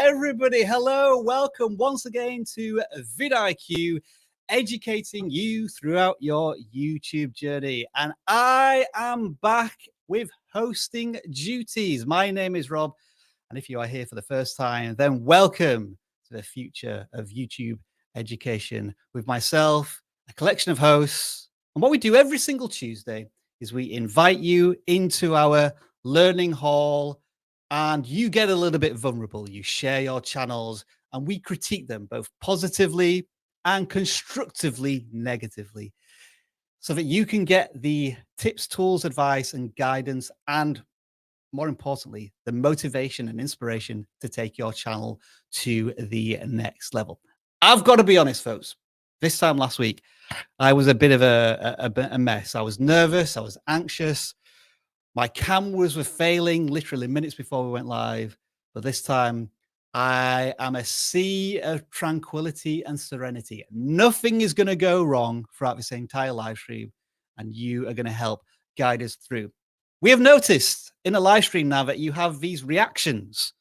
everybody. Hello, welcome once again to vidIQ, educating you throughout your YouTube journey. And I am back with hosting duties. My name is Rob, and if you are here for the first time, then welcome to the future of YouTube education with myself, a collection of hosts. And what we do every single Tuesday is we invite you into our learning hall, and you get a little bit vulnerable. You share your channels and we critique them both positively and constructively negatively so that you can get the tips, tools, advice, and guidance, and more importantly, the motivation and inspiration to take your channel to the next level. I've got to be honest, folks. This time last week, I was a bit of a mess. I was nervous. I was anxious. My cameras were failing literally minutes before we went live. But this time, I am a sea of tranquility and serenity. Nothing is going to go wrong throughout this entire live stream, and you are going to help guide us through. We have noticed in a live stream now that you have these reactions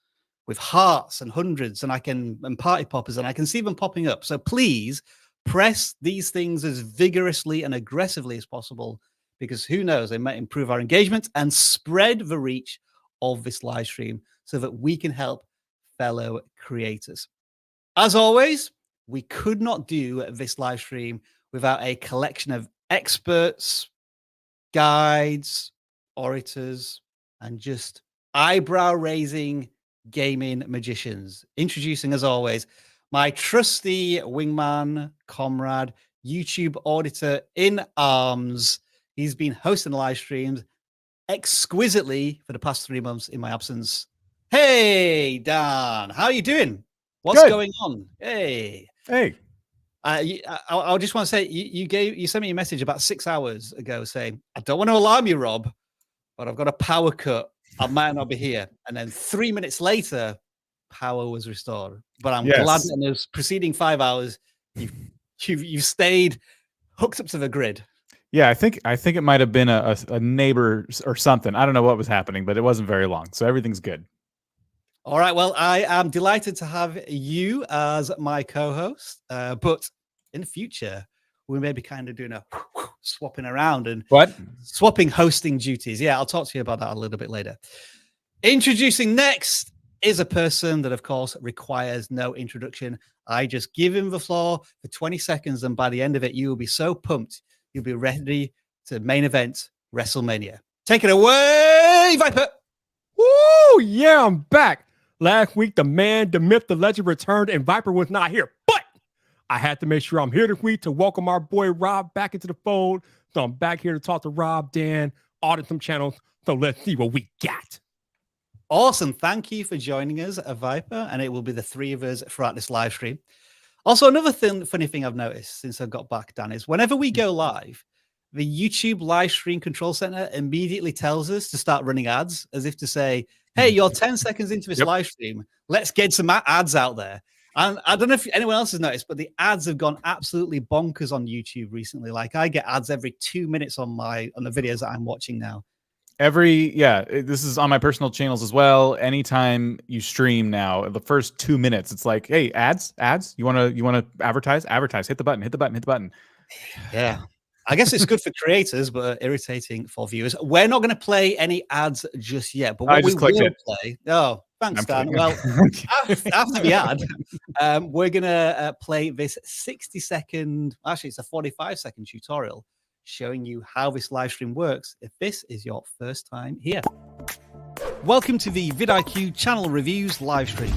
with hearts and hundreds and party poppers, and I can see them popping up. So please press these things as vigorously and aggressively as possible, because who knows, they might improve our engagement and spread the reach of this live stream so that we can help fellow creators. As always, we could not do this live stream without a collection of experts, guides, orators, and just eyebrow-raising gaming magicians. Introducing, as always, my trusty wingman, comrade, YouTube auditor in arms. He's been hosting live streams exquisitely for the past 3 months in my absence. Hey, Dan, how are you doing? What's going on? Hey. I just want to say you sent me a message about 6 hours ago saying, I don't want to alarm you, Rob, but I've got a power cut. I might not be here. And then 3 minutes later, power was restored. But I'm glad in those preceding 5 hours, you've stayed hooked up to the grid. Yeah, I think it might have been a neighbor or something. I don't know what was happening, but it wasn't very long. So everything's good. All right. Well, I am delighted to have you as my co-host. But in the future, we may be kind of doing a swapping around and swapping hosting duties. Yeah, I'll talk to you about that a little bit later. Introducing next is a person that, of course, requires no introduction. I just give him the floor for 20 seconds, and by the end of it, you will be so pumped. You'll be ready to main event WrestleMania. Take it away, Viper. Woo! Yeah, I'm back. Last week, the man, the myth, the legend returned, and Viper was not here. But I had to make sure I'm here this week to welcome our boy Rob back into the fold. So I'm back here to talk to Rob, Dan, audit some channels. So let's see what we got. Awesome. Thank you for joining us, Viper. And it will be the three of us throughout this live stream. Also, another funny thing I've noticed since I got back, Dan, is whenever we go live, the YouTube live stream control center immediately tells us to start running ads, as if to say, hey, you're 10 seconds into this live stream. Let's get some ads out there. And I don't know if anyone else has noticed, but the ads have gone absolutely bonkers on YouTube recently. Like, I get ads every 2 minutes on the videos that I'm watching now. This is on my personal channels as well. Anytime you stream now, the first 2 minutes, it's like, hey, ads. You want to advertise? Hit the button. Yeah. I guess it's good for creators, but irritating for viewers. We're not going to play any ads just yet, but what we will play. Oh, thanks, Dan. Well, after the ad, we're going to play this 60-second, actually, it's a 45-second tutorial showing you how this live stream works if this is your first time here. Welcome to the vidIQ channel reviews live stream.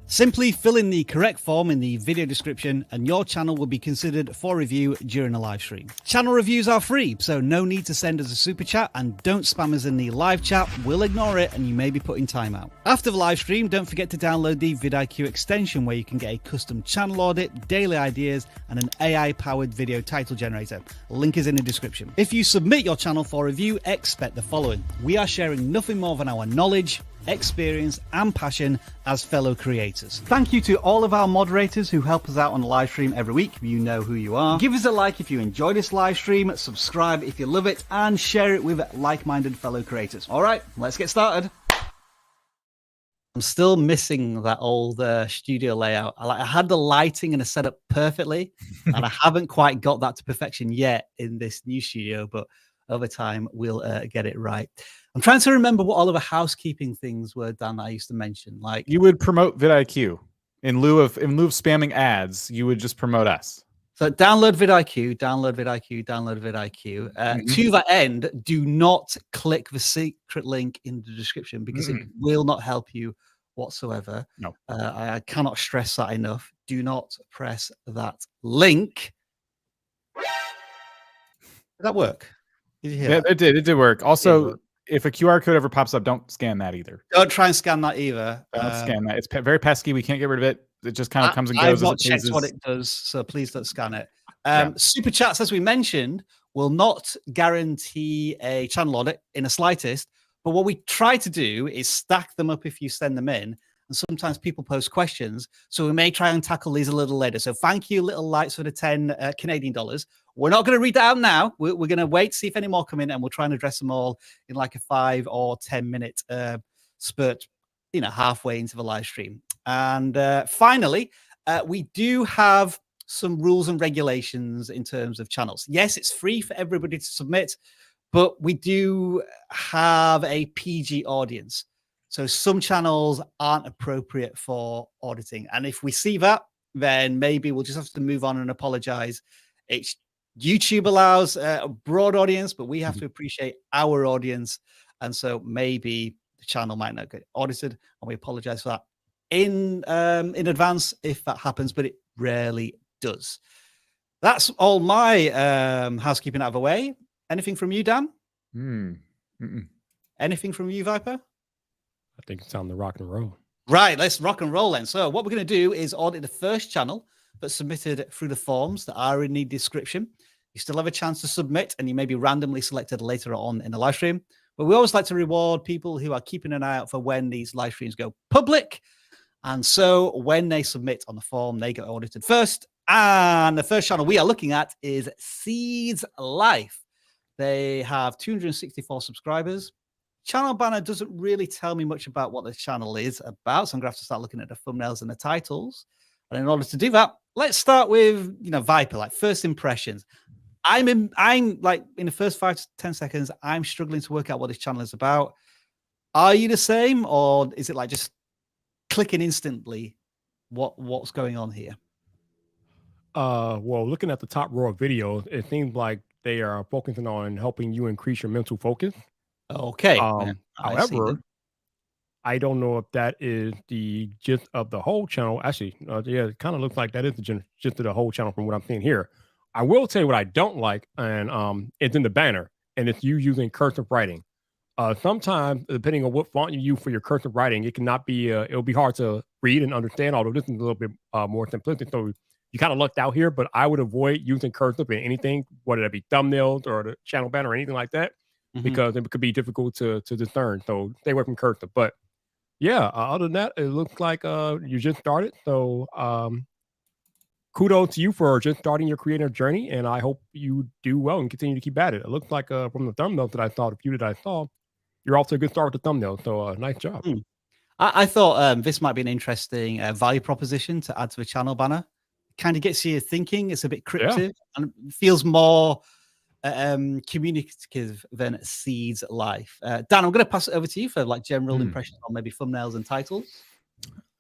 Simply fill in the correct form in the video description and your channel will be considered for review during a live stream. Channel reviews are free, so no need to send us a super chat, and don't spam us in the live chat. We'll ignore it and you may be put in timeout. After the live stream, don't forget to download the vidIQ extension where you can get a custom channel audit, daily ideas, and an AI-powered video title generator. Link is in the description. If you submit your channel for review, expect the following. We are sharing nothing more than our knowledge, experience and passion as fellow creators. Thank you to all of our moderators who help us out on the live stream every week. You know who you are. Give us a like if you enjoy this live stream, subscribe if you love it, and share it with like-minded fellow creators. All right, let's get started. I'm still missing that old studio layout. I had the lighting and the setup perfectly, and I haven't quite got that to perfection yet in this new studio, but over time we'll get it right. I'm trying to remember what all of the housekeeping things were, Dan, that I used to mention. Like, you would promote vidIQ in lieu of spamming ads. You would just promote us. So download vidIQ, download vidIQ, download vidIQ. To that end, do not click the secret link in the description because it will not help you whatsoever. No. I cannot stress that enough. Do not press that link. Did that work? Did you hear that? It did. It did work. Also, if a QR code ever pops up, don't scan that either. Don't try and scan that either. Don't scan that. It's very pesky. We can't get rid of it. It just kind of comes and goes. I've not checked what it does, so please don't scan it. Super chats, as we mentioned, will not guarantee a channel audit in the slightest. But what we try to do is stack them up if you send them in. And sometimes people post questions, so we may try and tackle these a little later. So thank you, Little Lights, for the 10 Canadian dollars. We're not going to read that out now. We're going to wait, see if any more come in, and we'll try and address them all in like a 5 or 10 minute spurt, halfway into the live stream. And finally, we do have some rules and regulations in terms of channels. Yes, it's free for everybody to submit, but we do have a PG audience. So some channels aren't appropriate for auditing. And if we see that, then maybe we'll just have to move on and apologize. It's YouTube allows a broad audience, but we have to appreciate our audience. And so maybe the channel might not get audited, and we apologize for that in advance if that happens, but it rarely does. That's all my housekeeping out of the way. Anything from you, Dan? Anything from you, Viper? I think it's time to rock and roll. Right, let's rock and roll then. So what we're going to do is audit the first channel that's submitted through the forms that are in the description. You still have a chance to submit, and you may be randomly selected later on in the live stream. But we always like to reward people who are keeping an eye out for when these live streams go public. And so when they submit on the form, they get audited first. And the first channel we are looking at is Seeds Life. They have 264 subscribers. Channel banner doesn't really tell me much about what the channel is about, so I'm going to have to start looking at the thumbnails and the titles. And in order to do that, let's start with, Viper, like first impressions. I'm like in the first 5 to 10 seconds, I'm struggling to work out what this channel is about. Are you the same, or is it like just clicking instantly what's going on here? Well, looking at the top row of videos, it seems like they are focusing on helping you increase your mental focus. Okay. However, I don't know if that is the gist of the whole channel. Actually, yeah, it kind of looks like that is the gist of the whole channel from what I'm seeing here. I will tell you what I don't like, and it's in the banner, and it's you using cursive writing. Sometimes, depending on what font you use for your cursive writing, it cannot be. It'll be hard to read and understand. Although this is a little bit more simplistic, so you kind of lucked out here. But I would avoid using cursive in anything, whether that be thumbnails or the channel banner or anything like that, because it could be difficult to discern. So stay away from cursive. But yeah, other than that, it looks like you just started. So kudos to you for just starting your creative journey, and I hope you do well and continue to keep at it. It looks like from the thumbnails that I saw, the few that I saw, you're off to a good start with the thumbnail. So nice job. I thought this might be an interesting value proposition to add to the channel banner. Kind of gets you thinking. It's a bit cryptic and feels more communicative than Seeds Life. Dan, I'm going to pass it over to you for like general impressions on maybe thumbnails and titles.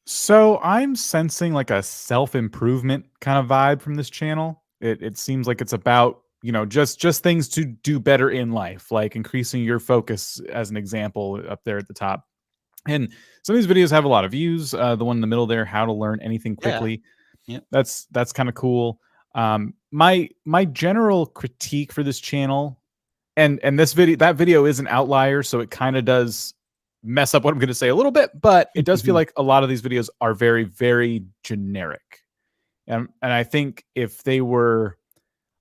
So I'm sensing like a self-improvement kind of vibe from this channel. It seems like it's about, just things to do better in life, like increasing your focus as an example up there at the top. And some of these videos have a lot of views. The one in the middle there, how to learn anything quickly. Yeah. That's kind of cool. My general critique for this channel, and that video is an outlier, so it kind of does mess up what I'm going to say a little bit, but it does feel like a lot of these videos are very, very generic. And I think if they were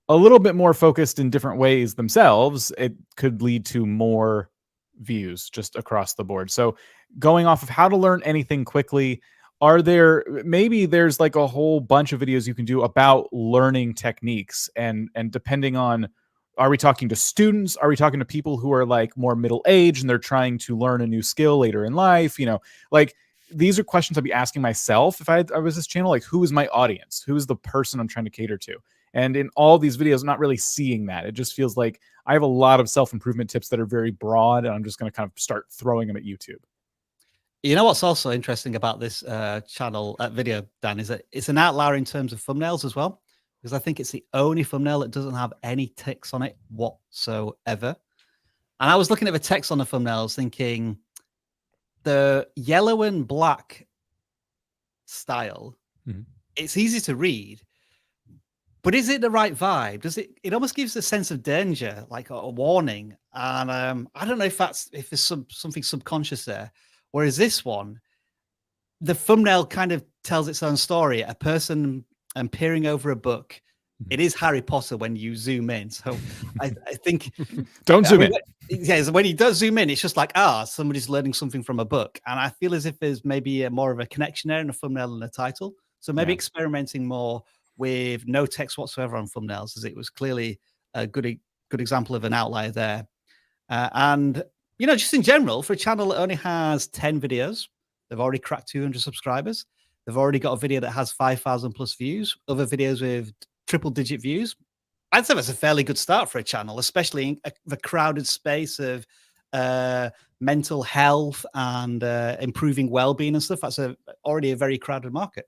a little bit more focused in different ways themselves, it could lead to more views just across the board. So going off of how to learn anything quickly, maybe there's like a whole bunch of videos you can do about learning techniques, and depending on, are we talking to students? Are we talking to people who are like more middle age and they're trying to learn a new skill later in life? Like these are questions I'd be asking myself if I was this channel. Like, who is my audience? Who is the person I'm trying to cater to? And in all these videos, I'm not really seeing that. It just feels like I have a lot of self-improvement tips that are very broad, and I'm just going to kind of start throwing them at YouTube. You know what's also interesting about this channel video, Dan, is that it's an outlier in terms of thumbnails as well, because I think it's the only thumbnail that doesn't have any text on it whatsoever. And I was looking at the text on the thumbnails thinking the yellow and black style, it's easy to read, but is it the right vibe? Does it almost gives a sense of danger, like a warning. And I don't know if there's something subconscious there. Whereas this one, the thumbnail kind of tells its own story. A person peering over a book. It is Harry Potter when you zoom in. So I think don't zoom in. Yeah, when he does zoom in, it's just like, somebody's learning something from a book. And I feel as if there's maybe more of a connection there in the thumbnail and the title. So maybe experimenting more with no text whatsoever on thumbnails, as it was clearly a good example of an outlier there. And, you know, just in general, for a channel that only has 10 videos, they've already cracked 200 subscribers. They've already got a video that has 5,000 plus views, other videos with triple-digit views. I'd say that's a fairly good start for a channel, especially in the crowded space of mental health and improving well-being and stuff. That's already a very crowded market.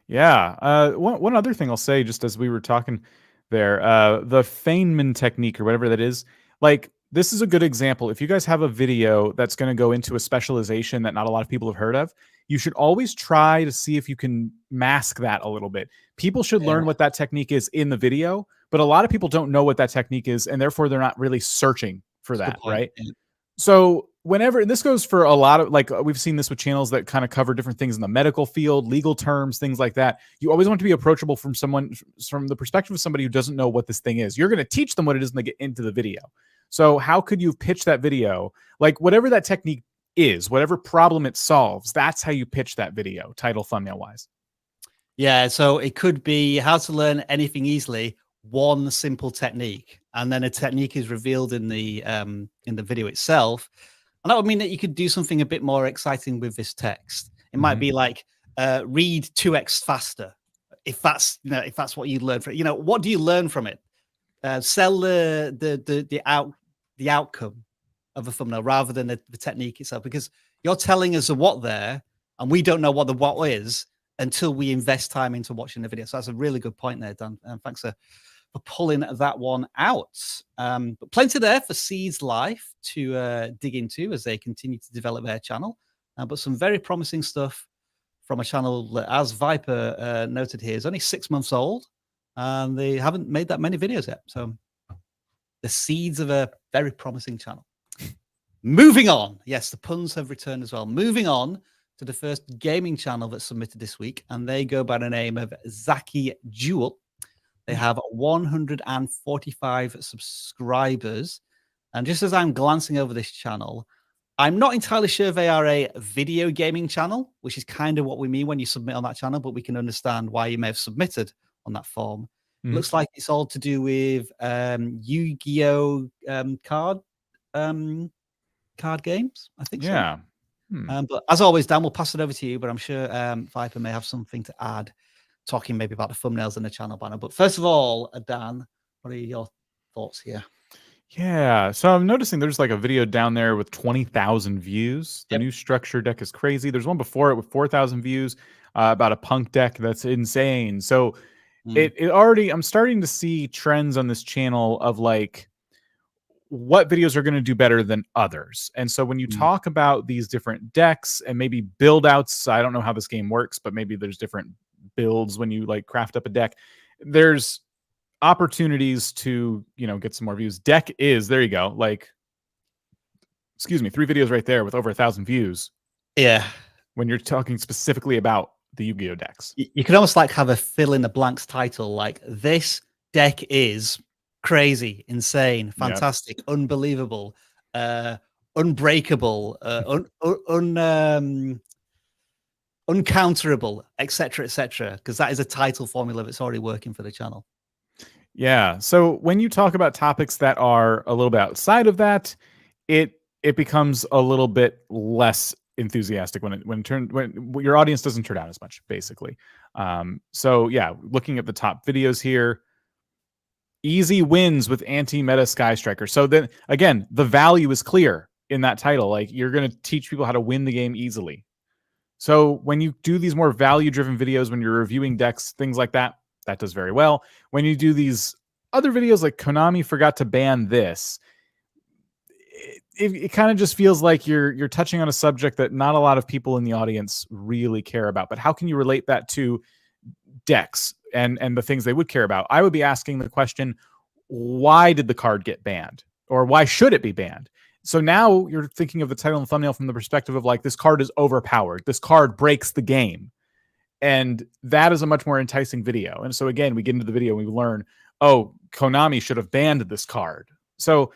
Yeah. One other thing I'll say, just as we were talking there, the Feynman technique or whatever that is, like, this is a good example. If you guys have a video that's going to go into a specialization that not a lot of people have heard of, you should always try to see if you can mask that a little bit. People should learn what that technique is in the video, but a lot of people don't know what that technique is, and therefore they're not really searching for that, right? Yeah. So whenever, and this goes for a lot of, like, we've seen this with channels that kind of cover different things in the medical field, legal terms, things like that. You always want to be approachable from the perspective of somebody who doesn't know what this thing is. You're going to teach them what it is when they get into the video. So how could you pitch that video? Like, whatever that technique is, whatever problem it solves, that's how you pitch that video, title, thumbnail wise. Yeah. So it could be how to learn anything easily, one simple technique, and then a technique is revealed in the video itself. And that would mean that you could do something a bit more exciting with this text. It might be like read 2x faster. If that's what you learn from it. What do you learn from it? Sell the outcome of a thumbnail rather than the technique itself, because you're telling us a what there, and we don't know what the what is until we invest time into watching the video. So that's a really good point there, Dan. And thanks for pulling that one out. But plenty there for Seed's Life to dig into as they continue to develop their channel. But some very promising stuff from a channel that, as Viper noted here, is only 6 months old, and they haven't made that many videos yet. So the seeds of a very promising channel. Moving on. Yes, the puns have returned as well. Moving on to the first gaming channel that submitted this week, and they go by the name of Zaki Duel. They have 145 subscribers. And just as I'm glancing over this channel, I'm not entirely sure they are a video gaming channel, which is kind of what we mean when you submit on that channel, but we can understand why you may have submitted on that form. Looks like it's all to do with Yu-Gi-Oh card games, I think. Yeah. So. But as always, Dan, we'll pass it over to you, but I'm sure Viper may have something to add, talking maybe about the thumbnails and the channel banner. But first of all, Dan, what are your thoughts here? Yeah, so I'm noticing there's like a video down there with 20,000 views. The new structure deck is crazy. There's one before it with 4,000 views about a punk deck that's insane. So it already, I'm starting to see trends on this channel of like what videos are going to do better than others. And so when you talk about these different decks and maybe build outs, I don't know how this game works, but maybe there's different builds when you like craft up a deck. There's opportunities to, get some more views. Deck is, there you go. Like, excuse me, 3 videos right there with over 1,000 views. Yeah. When you're talking specifically about the Yu-Gi-Oh decks. You could almost like have a fill in the blanks title, like this deck is crazy, insane, fantastic, unbelievable, unbreakable, uncounterable, etc., because that is a title formula that's already working for the channel. Yeah. So when you talk about topics that are a little bit outside of that, it becomes a little bit less enthusiastic when your audience doesn't turn out as much, basically. So yeah, looking at the top videos here, easy wins with anti-meta Sky Striker. So then again, the value is clear in that title. Like, you're going to teach people how to win the game easily. So when you do these more value-driven videos, when you're reviewing decks, things like that, that does very well. When you do these other videos like Konami forgot to ban this, it kind of just feels like you're touching on a subject that not a lot of people in the audience really care about. But how can you relate that to decks and the things they would care about? I would be asking the question, why did the card get banned? Or why should it be banned? So now you're thinking of the title and thumbnail from the perspective of like, this card is overpowered. This card breaks the game. And that is a much more enticing video. And so again, we get into the video and we learn, oh, Konami should have banned this card. So,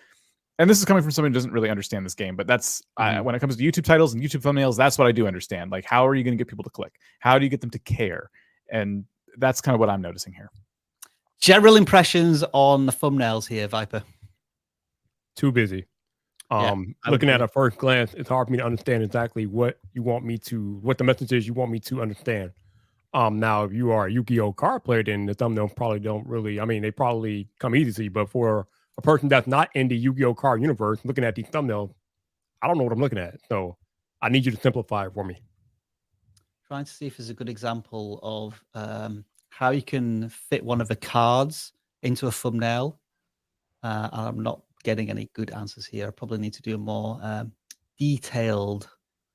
and this is coming from someone who doesn't really understand this game, but that's when it comes to YouTube titles and YouTube thumbnails, that's what I do understand. Like, how are you going to get people to click? How do you get them to care? And that's kind of what I'm noticing here. General impressions on the thumbnails here, Viper. Too busy. Looking at a first glance, it's hard for me to understand exactly what the message is you want me to understand. Now, if you are a Yu-Gi-Oh card player, then the thumbnails probably don't really, they probably come easy to you, but for a person that's not in the Yu-Gi-Oh card universe, looking at these thumbnails, I don't know what I'm looking at. So I need you to simplify it for me. Trying to see if there's a good example of how you can fit one of the cards into a thumbnail. I'm not getting any good answers here. I probably need to do a more detailed.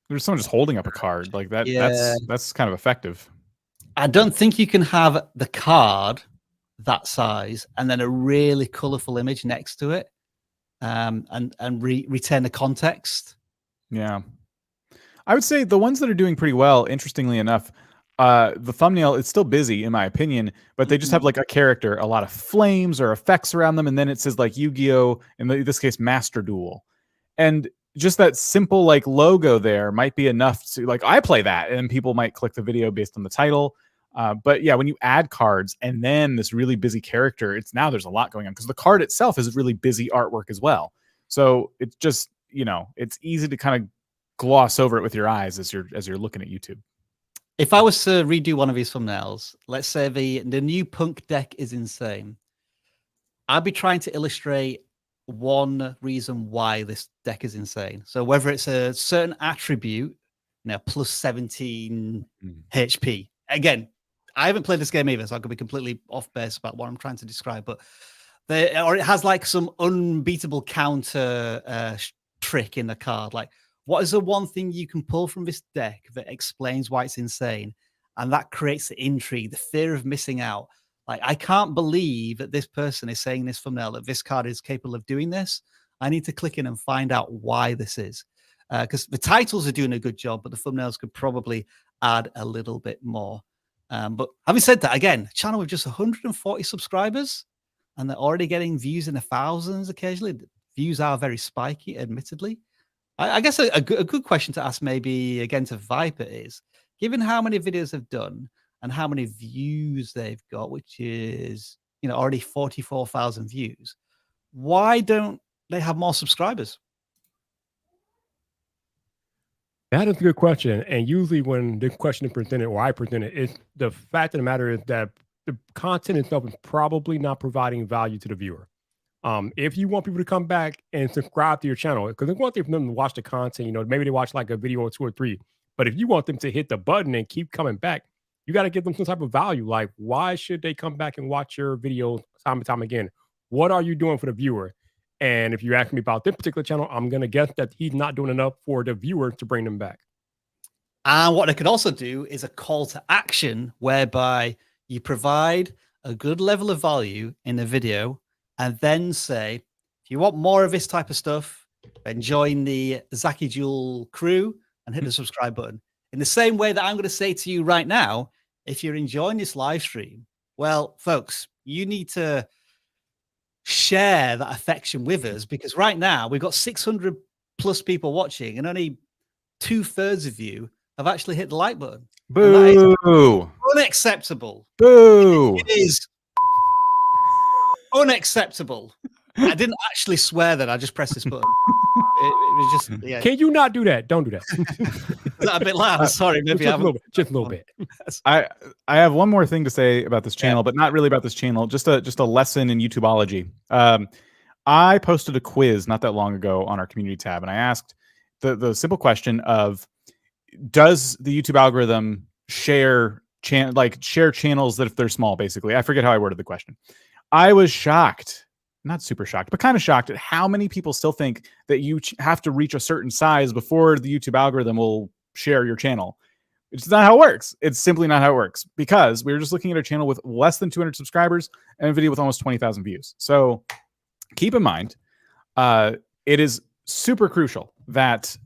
There's someone just holding up a card like that. Yeah. That's kind of effective. I don't think you can have the card that size and then a really colorful image next to it, and retain the context. Yeah, I would say the ones that are doing pretty well, interestingly enough, the thumbnail is still busy in my opinion, but they just have like a character, a lot of flames or effects around them, and then it says like Yu-Gi-Oh, in this case Master Duel, and just that simple like logo there might be enough to like, I play that, and people might click the video based on the title. But yeah, when you add cards and then this really busy character, there's a lot going on because the card itself is really busy artwork as well. So it's just, it's easy to kind of gloss over it with your eyes as you're looking at YouTube. If I was to redo one of these thumbnails, let's say the new Punk deck is insane, I'd be trying to illustrate one reason why this deck is insane. So whether it's a certain attribute, plus 17 HP. Again, I haven't played this game either, so I could be completely off base about what I'm trying to describe. But or it has like some unbeatable counter trick in the card. Like, what is the one thing you can pull from this deck that explains why it's insane? And that creates the intrigue, the fear of missing out. Like, I can't believe that this person is saying in this thumbnail that this card is capable of doing this. I need to click in and find out why this is. Because the titles are doing a good job, but the thumbnails could probably add a little bit more. But having said that, again, a channel with just 140 subscribers, and they're already getting views in the thousands occasionally. The views are very spiky, admittedly. I guess a good question to ask maybe again to Viper is, given how many videos they've done and how many views they've got, which is, already 44,000 views, why don't they have more subscribers? That is a good question. And usually when the question is presented or I present it, it's the fact of the matter is that the content itself is probably not providing value to the viewer. If you want people to come back and subscribe to your channel, because it's one thing for them to watch the content, maybe they watch like a video or 2 or 3, but if you want them to hit the button and keep coming back, you got to give them some type of value. Like, why should they come back and watch your videos time and time again? What are you doing for the viewer? And if you ask me about this particular channel, I'm going to guess that he's not doing enough for the viewer to bring them back. And what they could also do is a call to action whereby you provide a good level of value in the video and then say, if you want more of this type of stuff, then join the Zaki Duel crew and hit the subscribe button. In the same way that I'm going to say to you right now, if you're enjoying this live stream, well, folks, you need to share that affection with us, because right now we've got 600 plus people watching and only 2/3 of you have actually hit the like button. Boo! Unacceptable. Boo! It is unacceptable. I didn't actually swear that. I just pressed this button. was just, yeah. Can you not do that? Don't do that. Is that a bit loud? Sorry, maybe just a little bit. I have one more thing to say about this channel, but not really about this channel. Just a lesson in YouTubeology. I posted a quiz not that long ago on our community tab, and I asked the simple question of, does the YouTube algorithm share channels that if they're small, basically? I forget how I worded the question. I was shocked, not super shocked, but kind of shocked at how many people still think that you have to reach a certain size before the YouTube algorithm will share your channel. It's not how it works. It's simply not how it works, because we were just looking at a channel with less than 200 subscribers and a video with almost 20,000 views. So keep in mind, it is super crucial that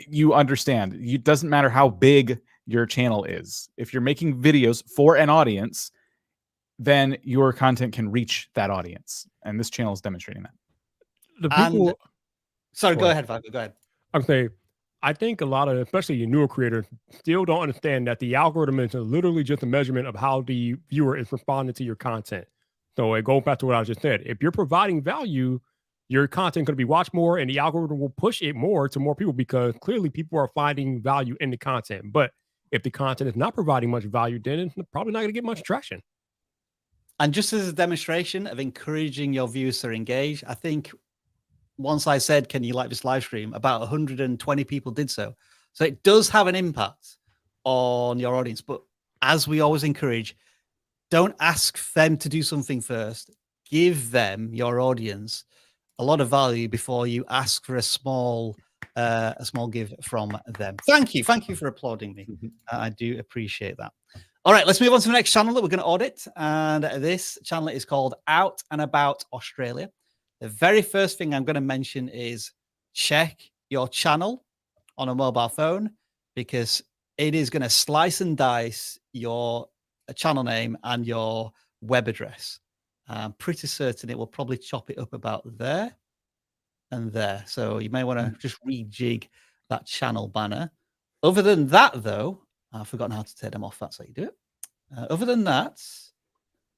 you understand it doesn't matter how big your channel is. If you're making videos for an audience, then your content can reach that audience. And this channel is demonstrating that. The people. Sorry, go ahead, Viper. Go ahead. I'm saying, I think a lot of, especially your newer creators, still don't understand that the algorithm is literally just a measurement of how the viewer is responding to your content. So it goes back to what I just said. If you're providing value, your content going to be watched more, and the algorithm will push it more to more people, because clearly people are finding value in the content. But if the content is not providing much value, then it's probably not going to get much traction. And just as a demonstration of encouraging your viewers to engage, I think once I said, can you like this live stream, about 120 people did so. So it does have an impact on your audience. But as we always encourage, don't ask them to do something first. Give them, your audience, a lot of value before you ask for a small give from them. Thank you for applauding me. I do appreciate that. All right, let's move on to the next channel that we're going to audit, and this channel is called Out and About Australia. The very first thing I'm going to mention is check your channel on a mobile phone, because it is going to slice and dice your channel name and your web address. I'm pretty certain it will probably chop it up about there and there. So you may want to just rejig that channel banner. Other than that, though, I've forgotten how to take them off. That's how you do it. Other than that,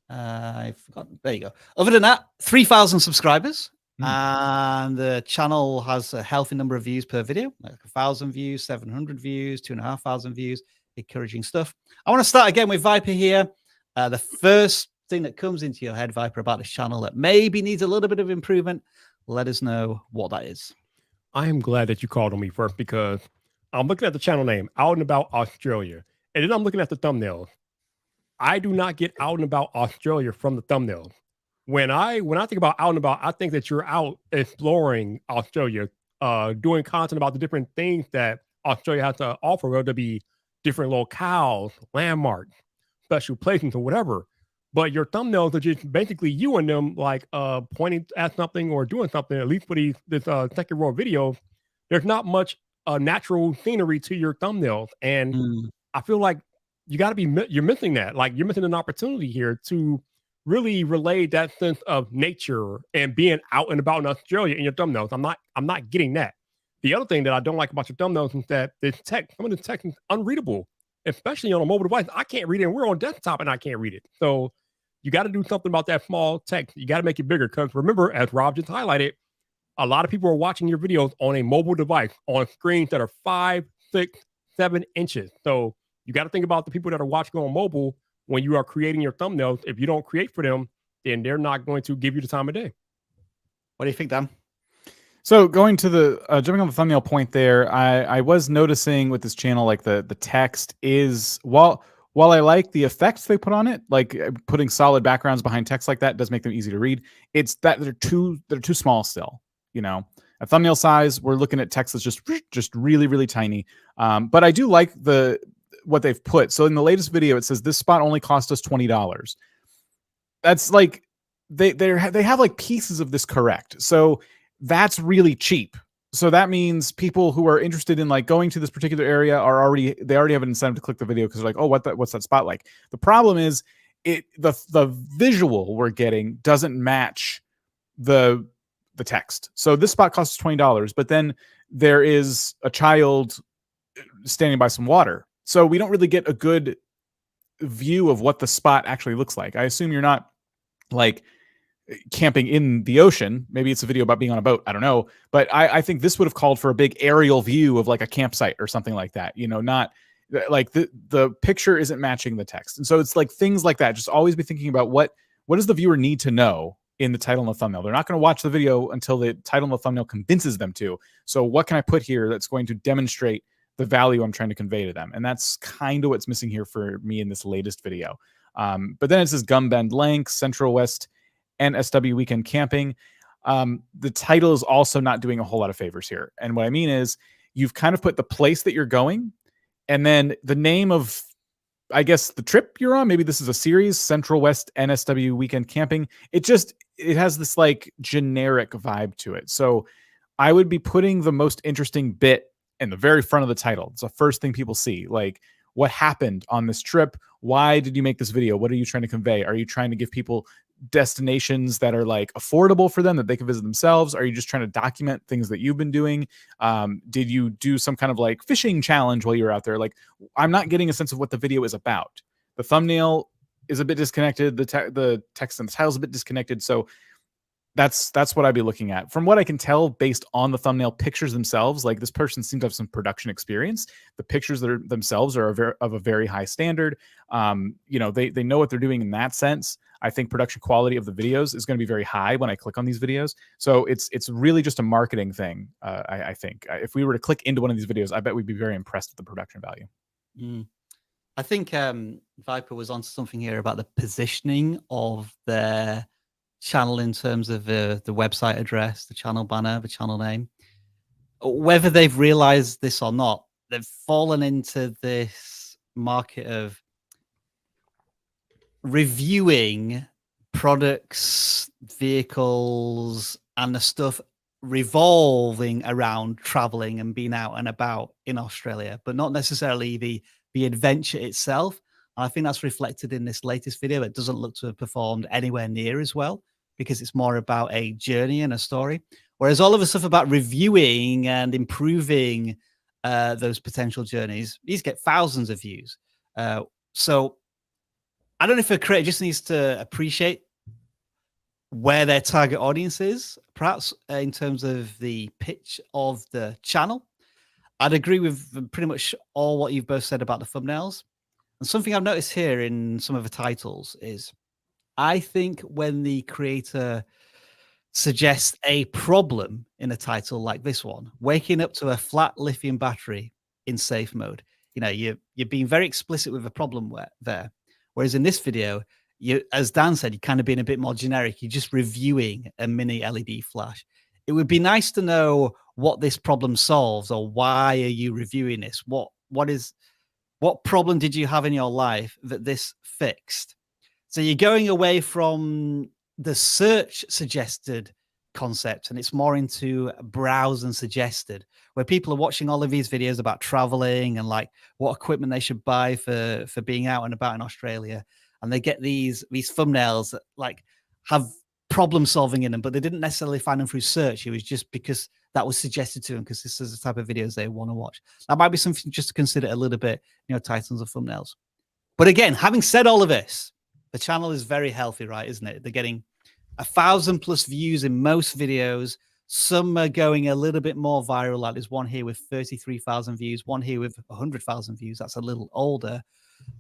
I've forgotten. There you go. Other than that, 3,000 subscribers. And the channel has a healthy number of views per video, like 1,000 views, 700 views, 2,500 views. Encouraging stuff. I want to start again with Viper here. The first thing that comes into your head, Viper, about this channel that maybe needs a little bit of improvement, let us know what that is. I am glad that you called on me first, because I'm looking at the channel name, Out and About Australia, and then I'm looking at the thumbnail. I do not get Out and About Australia from the thumbnail. When I think about Out and About, I think that you're out exploring Australia, doing content about the different things that Australia has to offer, whether it be different locales, landmarks, special places, or whatever. But your thumbnails are just basically you and them, like pointing at something or doing something. At least for this second row video, there's not much natural scenery to your thumbnails, and I feel like you're missing that. Like, you're missing an opportunity here to really relay that sense of nature and being out and about in Australia in your thumbnails. I'm not getting that. The other thing that I don't like about your thumbnails is that some of the text is unreadable, especially on a mobile device. I can't read it, and we're on desktop and I can't read it. So you got to do something about that small text. You got to make it bigger, because remember, as Rob just highlighted, a lot of people are watching your videos on a mobile device on screens that are 5, 6, 7 inches. So you got to think about the people that are watching on mobile when you are creating your thumbnails. If you don't create for them, then they're not going to give you the time of day. What do you think, Dan? So going to the jumping on the thumbnail point there, I was noticing with this channel, like the text is, while I like the effects they put on it, like putting solid backgrounds behind text like that does make them easy to read. It's that they're too small still. You know, at thumbnail size, we're looking at text that's just really, really tiny. But I do like what they've put. So in the latest video, it says this spot only cost us $20. That's like they have like pieces of this correct. So that's really cheap. So that means people who are interested in like going to this particular area already have an incentive to click the video, because they're like, oh, what's that spot like? The problem is the visual we're getting doesn't match the text. So this spot costs $20, but then there is a child standing by some water. So we don't really get a good view of what the spot actually looks like. I assume you're not like camping in the ocean. Maybe it's a video about being on a boat. I don't know. But I think this would have called for a big aerial view of like a campsite or something like that. You know, not like the picture isn't matching the text. And so it's like things like that. Just always be thinking about what does the viewer need to know in the title and the thumbnail. They're not going to watch the video until the title and the thumbnail convinces them to. So what can I put here that's going to demonstrate the value I'm trying to convey to them? And that's kind of what's missing here for me in this latest video. But then it says Gum Bend Length, Central West NSW Weekend Camping. The title is also not doing a whole lot of favors here. And what I mean is you've kind of put the place that you're going and then the name of, I guess, the trip you're on. Maybe this is a series, Central West NSW Weekend Camping. It has this like generic vibe to it. So I would be putting the most interesting bit in the very front of the title. It's the first thing people see. Like, what happened on this trip? Why did you make this video? What are you trying to convey? Are you trying to give people destinations that are like affordable for them that they can visit themselves? Are you just trying to document things that you've been doing? Did you do some kind of like fishing challenge while you were out there? Like, I'm not getting a sense of what the video is about. The thumbnail is a bit disconnected. The text and the title is a bit disconnected. So that's what I'd be looking at. From what I can tell, based on the thumbnail pictures themselves, like this person seems to have some production experience. The pictures themselves are of a very high standard. You know, they know what they're doing in that sense. I think production quality of the videos is going to be very high when I click on these videos. So it's really just a marketing thing. I think if we were to click into one of these videos, I bet we'd be very impressed with the production value. I think Viper was onto something here about the positioning of their channel in terms of the website address, the channel banner, the channel name. Whether they've realized this or not, they've fallen into this market of reviewing products, vehicles, and the stuff revolving around traveling and being out and about in Australia, but not necessarily the adventure itself. And I think that's reflected in this latest video. It doesn't look to have performed anywhere near as well because it's more about a journey and a story. Whereas all of the stuff about reviewing and improving those potential journeys, these get thousands of views. So I don't know if a creator just needs to appreciate where their target audience is, perhaps in terms of the pitch of the channel. I'd agree with pretty much all what you've both said about the thumbnails. And something I've noticed here in some of the titles is I think when the creator suggests a problem in a title like this one, waking up to a flat lithium battery in safe mode, you know, you're being very explicit with the problem there. Whereas in this video, as Dan said, you're kind of being a bit more generic. You're just reviewing a mini LED flash. It would be nice to know what this problem solves, or why are you reviewing this? What problem did you have in your life that this fixed? So you're going away from the search suggested concept, and it's more into browse and suggested, where people are watching all of these videos about traveling and like what equipment they should buy for being out and about in Australia. And they get these thumbnails that like have problem solving in them, but they didn't necessarily find them through search. It was just because that was suggested to them because this is the type of videos they want to watch. That might be something just to consider a little bit, you know, titles of thumbnails. But again, having said all of this, the channel is very healthy, right? Isn't it? They're getting 1,000+ views in most videos. Some are going a little bit more viral. Like there's one here with 33,000 views, one here with 100,000 views. That's a little older.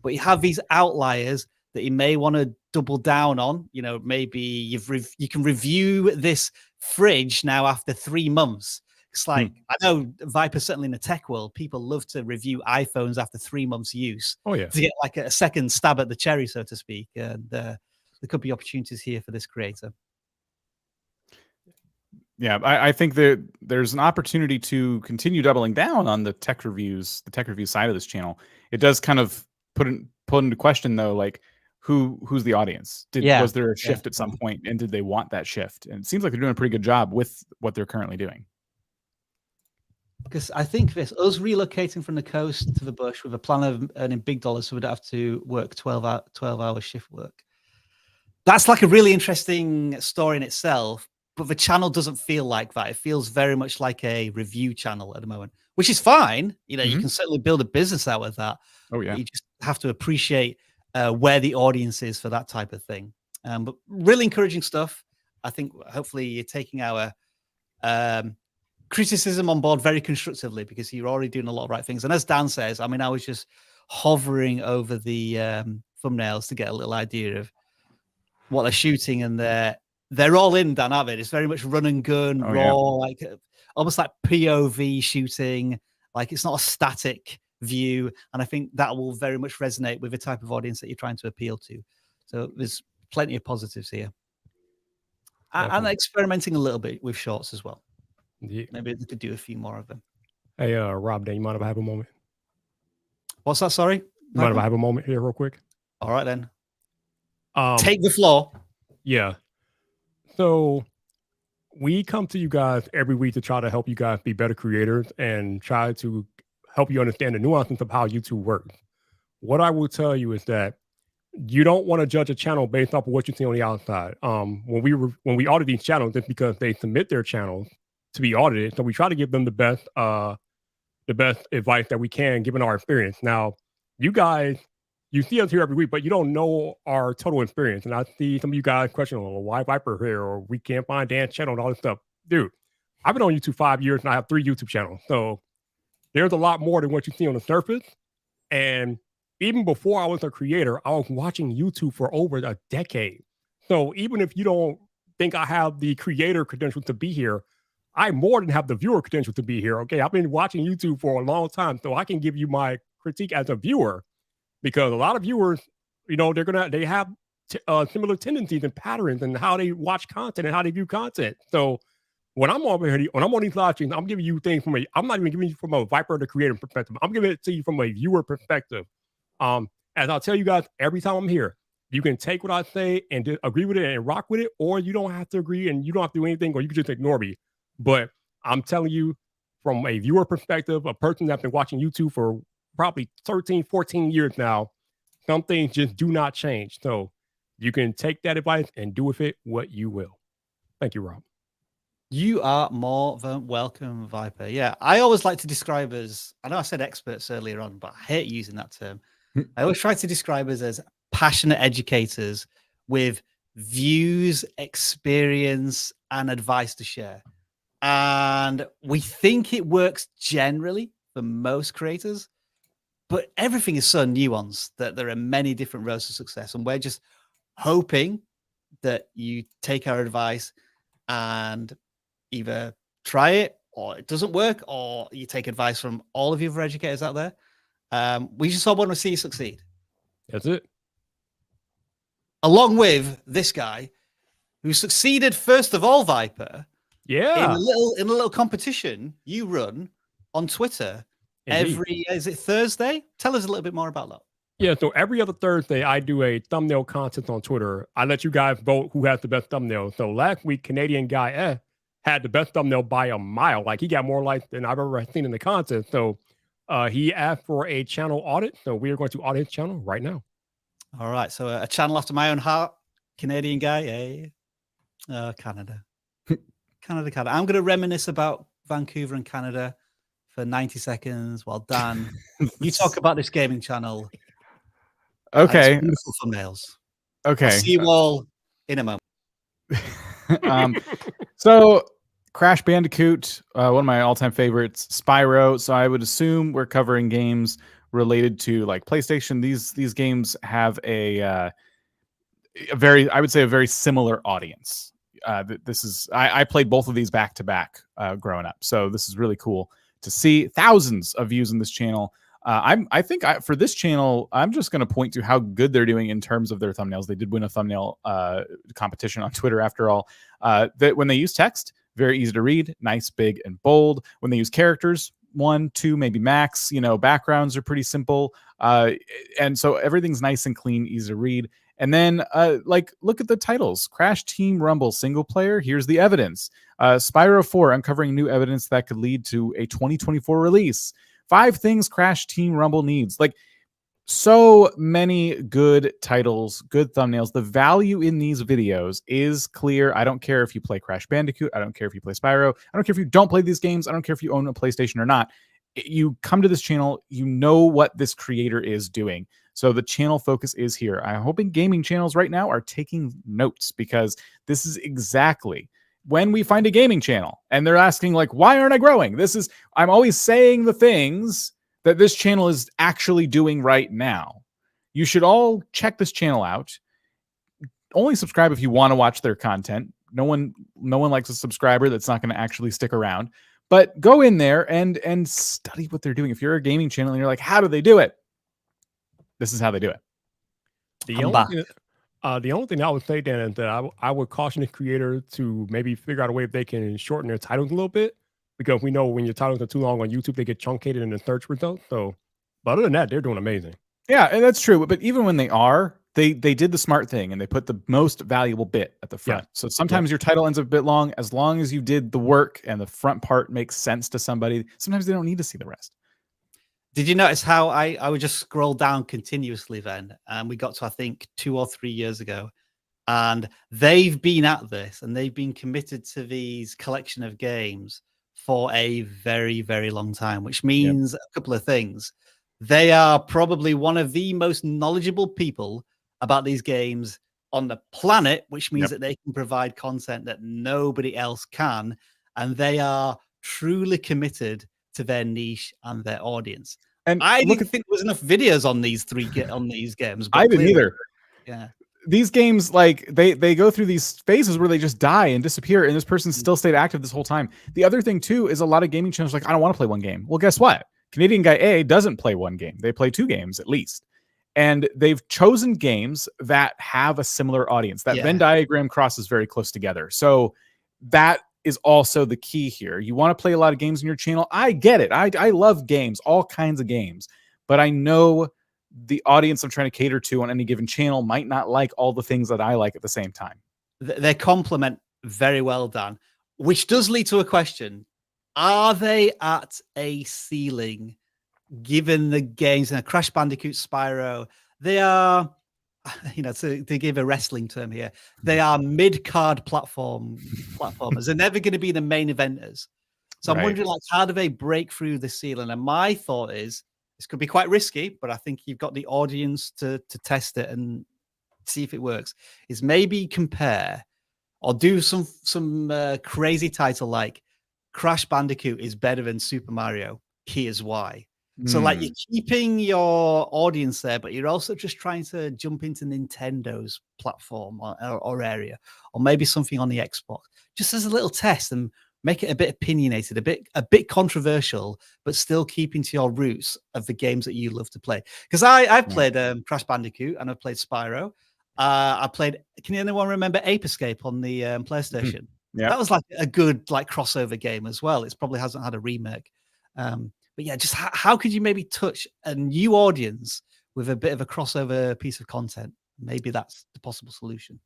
But you have these outliers that you may want to double down on. You know, maybe you can review this fridge now after 3 months. It's like, I know Viper, certainly in the tech world, people love to review iPhones after 3 months use. Oh yeah, to get like a second stab at the cherry, so to speak. And there could be opportunities here for this creator. Yeah, I think that there's an opportunity to continue doubling down on the tech reviews, side of this channel. It does kind of put into question though, like who's the audience? Was there a shift at some point, and did they want that shift? And it seems like they're doing a pretty good job with what they're currently doing. Because I think us relocating from the coast to the bush with a plan of earning big dollars, so we'd have to work 12-hour shift work. That's like a really interesting story in itself, but the channel doesn't feel like that. It feels very much like a review channel at the moment, which is fine. You know, you can certainly build a business out of that. Oh yeah. You just have to appreciate where the audience is for that type of thing. But really encouraging stuff. I think hopefully you're taking our criticism on board very constructively, because you're already doing a lot of right things. And as Dan says, I mean, I was just hovering over the thumbnails to get a little idea of what they're shooting, and they're all in, Dan, aren't they? It's very much run and gun, raw, like almost like POV shooting. Like it's not a static view, and I think that will very much resonate with the type of audience that you're trying to appeal to. So there's plenty of positives here. And experimenting a little bit with shorts as well. Yeah. Maybe they could do a few more of them. Hey, Rob, Dan, you mind if I have a moment? What's that? Sorry? You mind if I have a moment here real quick? All right, then. Take the floor. Yeah. So we come to you guys every week to try to help you guys be better creators and try to help you understand the nuances of how YouTube works. What I will tell you is that you don't want to judge a channel based off of what you see on the outside. When we audit these channels, it's because they submit their channels to be audited. So we try to give them the best advice that we can, given our experience. Now, you guys, you see us here every week, but you don't know our total experience. And I see some of you guys questioning, well, why Viper here? Or we can't find Dan's channel and all this stuff. Dude, I've been on YouTube 5 years and I have 3 YouTube channels. So there's a lot more than what you see on the surface. And even before I was a creator, I was watching YouTube for over a decade. So even if you don't think I have the creator credentials to be here, I more than have the viewer credentials to be here. Okay, I've been watching YouTube for a long time, so I can give you my critique as a viewer, because a lot of viewers, you know, they have similar tendencies and patterns and how they watch content and how they view content. So when I'm on here, when I'm on these live streams, I'm giving you things I'm not even giving you from a Viper the creator perspective. I'm giving it to you from a viewer perspective. As I'll tell you guys every time I'm here, you can take what I say and agree with it and rock with it, or you don't have to agree and you don't have to do anything, or you can just ignore me. But I'm telling you, from a viewer perspective, a person that's been watching YouTube for probably 13, 14 years now, some things just do not change. So you can take that advice and do with it what you will. Thank you, Rob. You are more than welcome, Viper. Yeah, I always like to describe us, I know I said experts earlier on, but I hate using that term. I always try to describe us as passionate educators with views, experience, and advice to share. And we think it works generally for most creators, but everything is so nuanced that there are many different roads to success. And we're just hoping that you take our advice and either try it, or it doesn't work, or you take advice from all of you other educators out there. We just all want to see you succeed. That's it. Along with this guy who succeeded first of all, Viper. Yeah. In a little competition you run on Twitter. Indeed. Is it Thursday? Tell us a little bit more about that. Yeah, so every other Thursday, I do a thumbnail contest on Twitter. I let you guys vote who has the best thumbnail. So last week, Canadian guy had the best thumbnail by a mile. Like, he got more likes than I've ever seen in the contest. So he asked for a channel audit. So we are going to audit his channel right now. All right. So a channel after my own heart, Canadian guy. Hey. Canada. Canada. I'm going to reminisce about Vancouver and Canada for 90 seconds while Dan, you talk about this gaming channel. Okay. Beautiful thumbnails. Okay. I'll see you all in a moment. So Crash Bandicoot, one of my all-time favorites, Spyro. So I would assume we're covering games related to like PlayStation. These games have a very similar audience. I played both of these back to back growing up, so this is really cool to see. Thousands of views in this channel. I think for this channel, I'm just going to point to how good they're doing in terms of their thumbnails. They did win a thumbnail competition on Twitter, after all. That when they use text, very easy to read, nice, big, and bold. When they use characters, 1, 2, maybe max. Backgrounds are pretty simple, and so everything's nice and clean, easy to read. And then, look at the titles. Crash Team Rumble single player. Here's the evidence. Spyro 4, uncovering new evidence that could lead to a 2024 release. 5 things Crash Team Rumble needs. Like, so many good titles, good thumbnails. The value in these videos is clear. I don't care if you play Crash Bandicoot. I don't care if you play Spyro. I don't care if you don't play these games. I don't care if you own a PlayStation or not. you come to this channel, you know what this creator is doing. So the channel focus is here. I'm hoping gaming channels right now are taking notes, because this is exactly when we find a gaming channel and they're asking like, why aren't I growing? I'm always saying the things that this channel is actually doing right now. You should all check this channel out. Only subscribe if you want to watch their content. No one likes a subscriber that's not going to actually stick around. But go in there and study what they're doing. If you're a gaming channel and you're like, how do they do it? This is how they do it. The only thing I would say, Dan, is that I would caution the creator to maybe figure out a way if they can shorten their titles a little bit, because we know when your titles are too long on YouTube, they get truncated in the search results. So, but other than that, they're doing amazing. Yeah, and that's true. But even when they are, they did the smart thing and they put the most valuable bit at the front. Yeah. So sometimes your title ends up a bit long. As long as you did the work and the front part makes sense to somebody, sometimes they don't need to see the rest. Did you notice how I would just scroll down continuously then? And we got to, I think, 2 or 3 years ago. And they've been at this and they've been committed to these collection of games for a very, very long time, which means a couple of things. They are probably one of the most knowledgeable people about these games on the planet, which means that they can provide content that nobody else can. And they are truly committed to their niche and their audience. And I didn't think there was enough videos on these games. I didn't either. Yeah. These games, like they go through these phases where they just die and disappear, and this person still stayed active this whole time. The other thing too is a lot of gaming channels like, I don't want to play one game. Well, guess what? Canadian Guy A doesn't play one game. They play 2 games at least. And they've chosen games that have a similar audience. That Venn diagram crosses very close together. So that is also the key here. You want to play a lot of games on your channel. I get it. I love games, all kinds of games. But I know the audience I'm trying to cater to on any given channel might not like all the things that I like at the same time. They complement very well, Dan, which does lead to a question. Are they at a ceiling given the games, Crash Bandicoot, Spyro? They are, to give a wrestling term here, they are mid-card platformers. They're never going to be the main eventers. So I'm wondering, like, how do they break through the ceiling? And my thought is, this could be quite risky, but I think you've got the audience to test it and see if it works, is maybe compare or do some crazy title like Crash Bandicoot is better than Super Mario. Here's why. So like you're keeping your audience there, but you're also just trying to jump into Nintendo's platform or area, or maybe something on the Xbox, just as a little test and make it a bit opinionated, a bit controversial, but still keeping to your roots of the games that you love to play. Because I've played Crash Bandicoot and I've played Spyro. I played, can anyone remember Ape Escape on the PlayStation? Yeah, that was like a good like crossover game as well. It probably hasn't had a remake. But yeah, just how could you maybe touch a new audience with a bit of a crossover piece of content? Maybe that's the possible solution.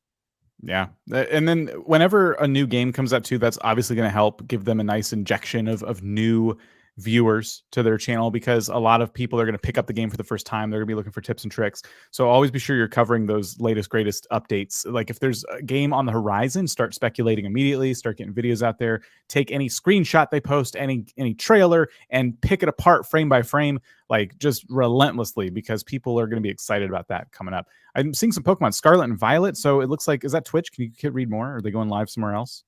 Yeah. And then whenever a new game comes out too, that's obviously going to help give them a nice injection of new viewers to their channel, because a lot of people are going to pick up the game for the first time. They're going to be looking for tips and tricks. So always be sure you're covering those latest, greatest updates. Like if there's a game on the horizon, start speculating immediately, start getting videos out there, take any screenshot they post, any trailer, and pick it apart frame by frame, like just relentlessly, because people are going to be excited about that coming up. I'm seeing some Pokemon Scarlet and Violet. So it looks like, is that Twitch? Can you read more? Are they going live somewhere else?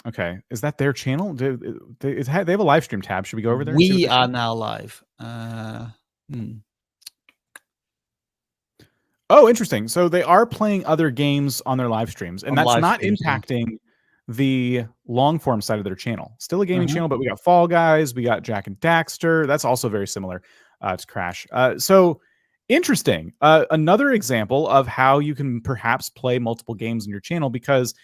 Okay, is that their channel? They have a live stream tab. Should we go over there? We are now live. Oh, interesting. So they are playing other games on their live streams, and that's not impacting the long form side of their channel. Still a gaming channel, but we got Fall Guys, we got Jack and Daxter. That's also very similar to Crash. So interesting. Another example of how you can perhaps play multiple games on your channel, because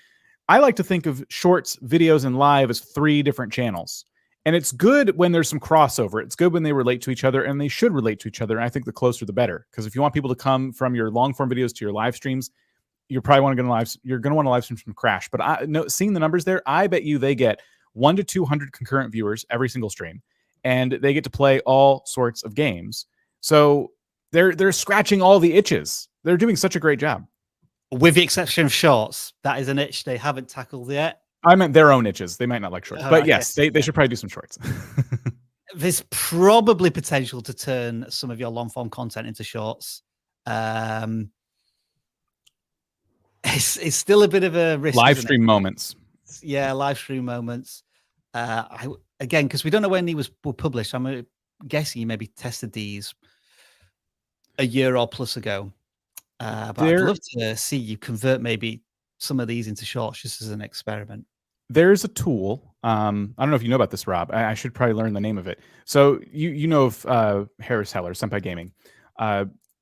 I like to think of shorts, videos, and live as 3 different channels. And it's good when there's some crossover. It's good when they relate to each other, and they should relate to each other. And I think the closer, the better. Because if you want people to come from your long form videos to your live streams, you're probably want to live stream from Crash. But seeing the numbers there, I bet you they get 100 to 200 concurrent viewers every single stream, and they get to play all sorts of games. So they're scratching all the itches. They're doing such a great job. With the exception of shorts, that is an itch they haven't tackled yet. I meant their own niches. They might not like shorts, Oh, but okay. yes, they should probably do some shorts. There's probably potential to turn some of your long form content into shorts. It's still a bit of a risk. Live stream moments. Yeah, live stream moments. Again, because we don't know when he were published. I'm guessing he maybe tested these a year or plus ago. But I'd love to see you convert maybe some of these into shorts just as an experiment. There's a tool. I don't know if you know about this, Rob. I should probably learn the name of it. So you know of Harris Heller, Senpai Gaming.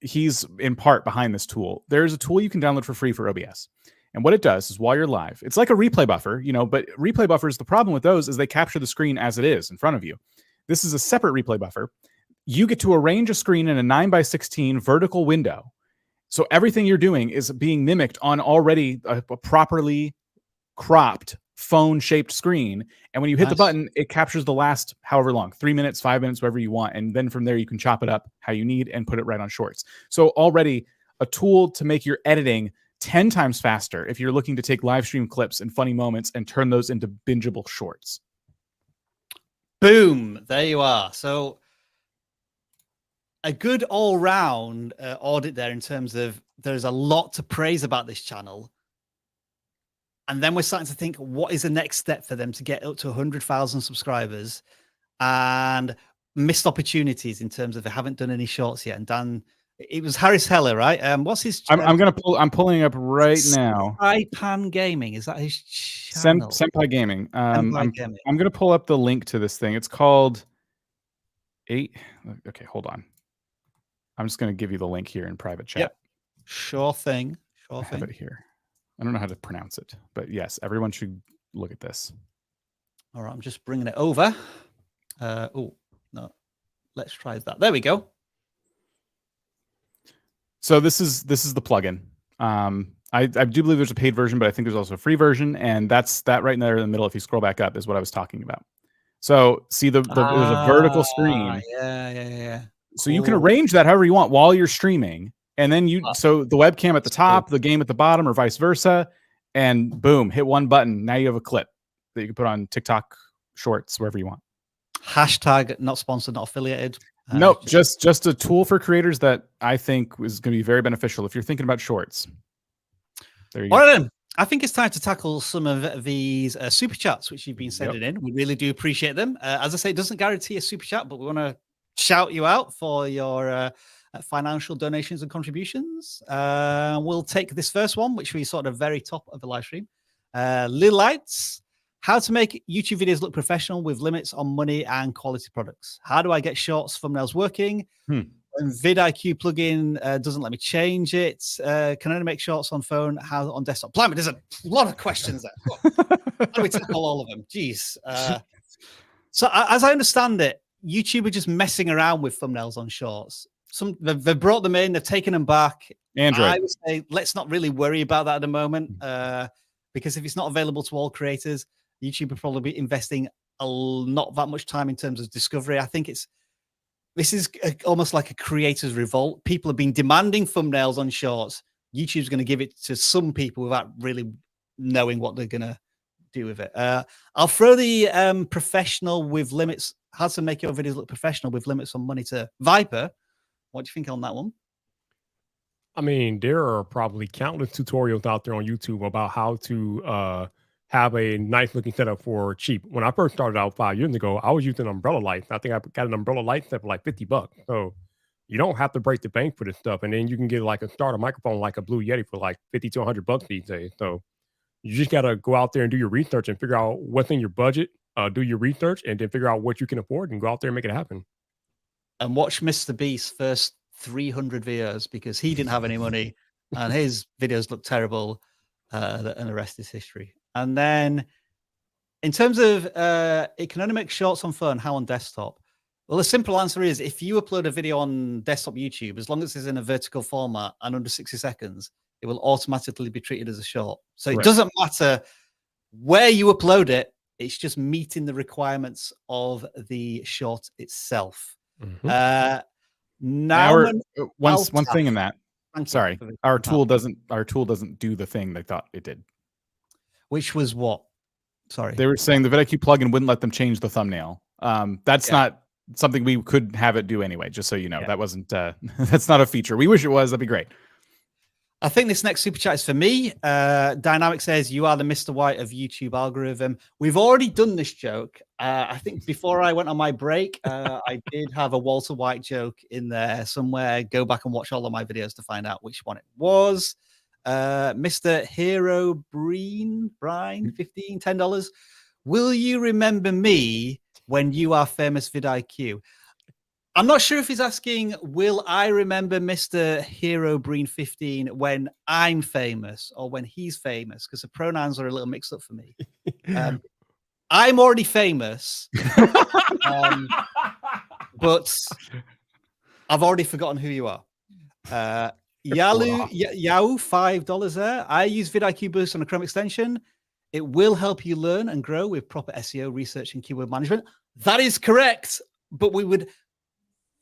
He's in part behind this tool. There's a tool you can download for free for OBS. And what it does is while you're live, it's like a replay buffer, you know, but replay buffers, the problem with those is they capture the screen as it is in front of you. This is a separate replay buffer. You get to arrange a screen in a 9:16 vertical window. So everything you're doing is being mimicked on already a properly cropped phone-shaped screen. And when you hit the button, it captures the last however long, 3 minutes, 5 minutes, whatever you want. And then from there, you can chop it up how you need and put it right on shorts. So already a tool to make your editing 10 times faster if you're looking to take live stream clips and funny moments and turn those into bingeable shorts. Boom. There you are. So a good all-round audit there in terms of there's a lot to praise about this channel. And then we're starting to think, what is the next step for them to get up to 100,000 subscribers, and missed opportunities in terms of they haven't done any shorts yet. And Dan, it was Harris Heller, right? What's his? I'm pulling up right now. Senpai Gaming, is that his channel? Senpai Gaming. Senpai Gaming. I'm gonna pull up the link to this thing. It's called Okay, hold on. I'm just gonna give you the link here in private chat. Yep. Sure thing. I have it here. I don't know how to pronounce it, but yes, everyone should look at this. All right, I'm just bringing it over. Oh, no. Let's try that. There we go. So this is the plugin. I do believe there's a paid version, but I think there's also a free version, and that's that right there in the middle. If you scroll back up, is what I was talking about. So see there's a vertical screen. Yeah. So you can arrange that however you want while you're streaming. And then so the webcam at the top, the game at the bottom, or vice versa, and boom, hit one button. Now you have a clip that you can put on TikTok, Shorts, wherever you want. Hashtag not sponsored, not affiliated. Nope, just a tool for creators that I think is going to be very beneficial if you're thinking about shorts. There you go. All right, then. I think it's time to tackle some of these super chats which you've been sending in. We really do appreciate them. As I say, it doesn't guarantee a super chat, but we want to shout you out for your financial donations and contributions. We'll take this first one, which we saw at the very top of the live stream. Lil Lights, how to make YouTube videos look professional with limits on money and quality products. How do I get shorts thumbnails working? When vidIQ plugin doesn't let me change it. Can only make shorts on phone. How on desktop? Blimey, there's a lot of questions there. How do we tackle all of them? Jeez. So as I understand it, YouTube are just messing around with thumbnails on shorts. They've brought them in, they've taken them back. Android. I would say let's not really worry about that at the moment, because if it's not available to all creators, YouTube will probably be investing not that much time in terms of discovery. I think this is almost like a creator's revolt. People have been demanding thumbnails on shorts. YouTube's going to give it to some people without really knowing what they're going to do with it. I'll throw the professional with limits. How to make your videos look professional with limits on money to Viper. What do you think on that one? I mean, there are probably countless tutorials out there on YouTube about how to have a nice looking setup for cheap. When I first started out 5 years ago, I was using umbrella lights. I think I got an umbrella light set for like $50. So you don't have to break the bank for this stuff. And then you can get like a starter microphone, like a Blue Yeti, for like $50 to $100 these days. So you just got to go out there and do your research and figure out what's in your budget, do your research, and then figure out what you can afford and go out there and make it happen. And watch Mr. Beast's first 300 videos, because he didn't have any money and his videos look terrible, and the rest is history. And then in terms of it can only make shorts on phone, how on desktop? Well, the simple answer is if you upload a video on desktop YouTube, as long as it's in a vertical format and under 60 seconds, it will automatically be treated as a short. So it doesn't matter where you upload it. It's just meeting the requirements of the short itself. Now, one thing in that. Sorry, our tool doesn't do the thing they thought it did. Which was what? Sorry. They were saying the vidIQ plugin wouldn't let them change the thumbnail. That's not something we could have it do anyway, just so you know. That wasn't that's not a feature. We wish it was. That'd be great. I think this next super chat is for me. Dynamic says, you are the Mr. White of YouTube algorithm. We've already done this joke. I think before I went on my break, I did have a Walter White joke in there somewhere. Go back and watch all of my videos to find out which one it was. Mr. Hero Breen, 15, $10. Will you remember me when you are famous vidIQ? I'm not sure if he's asking, will I remember Mr. Hero Breen 15 when I'm famous or when he's famous? Because the pronouns are a little mixed up for me. I'm already famous, but I've already forgotten who you are. Yahoo, $5 there. I use vidIQ Boost on a Chrome extension. It will help you learn and grow with proper SEO research and keyword management. That is correct, but we would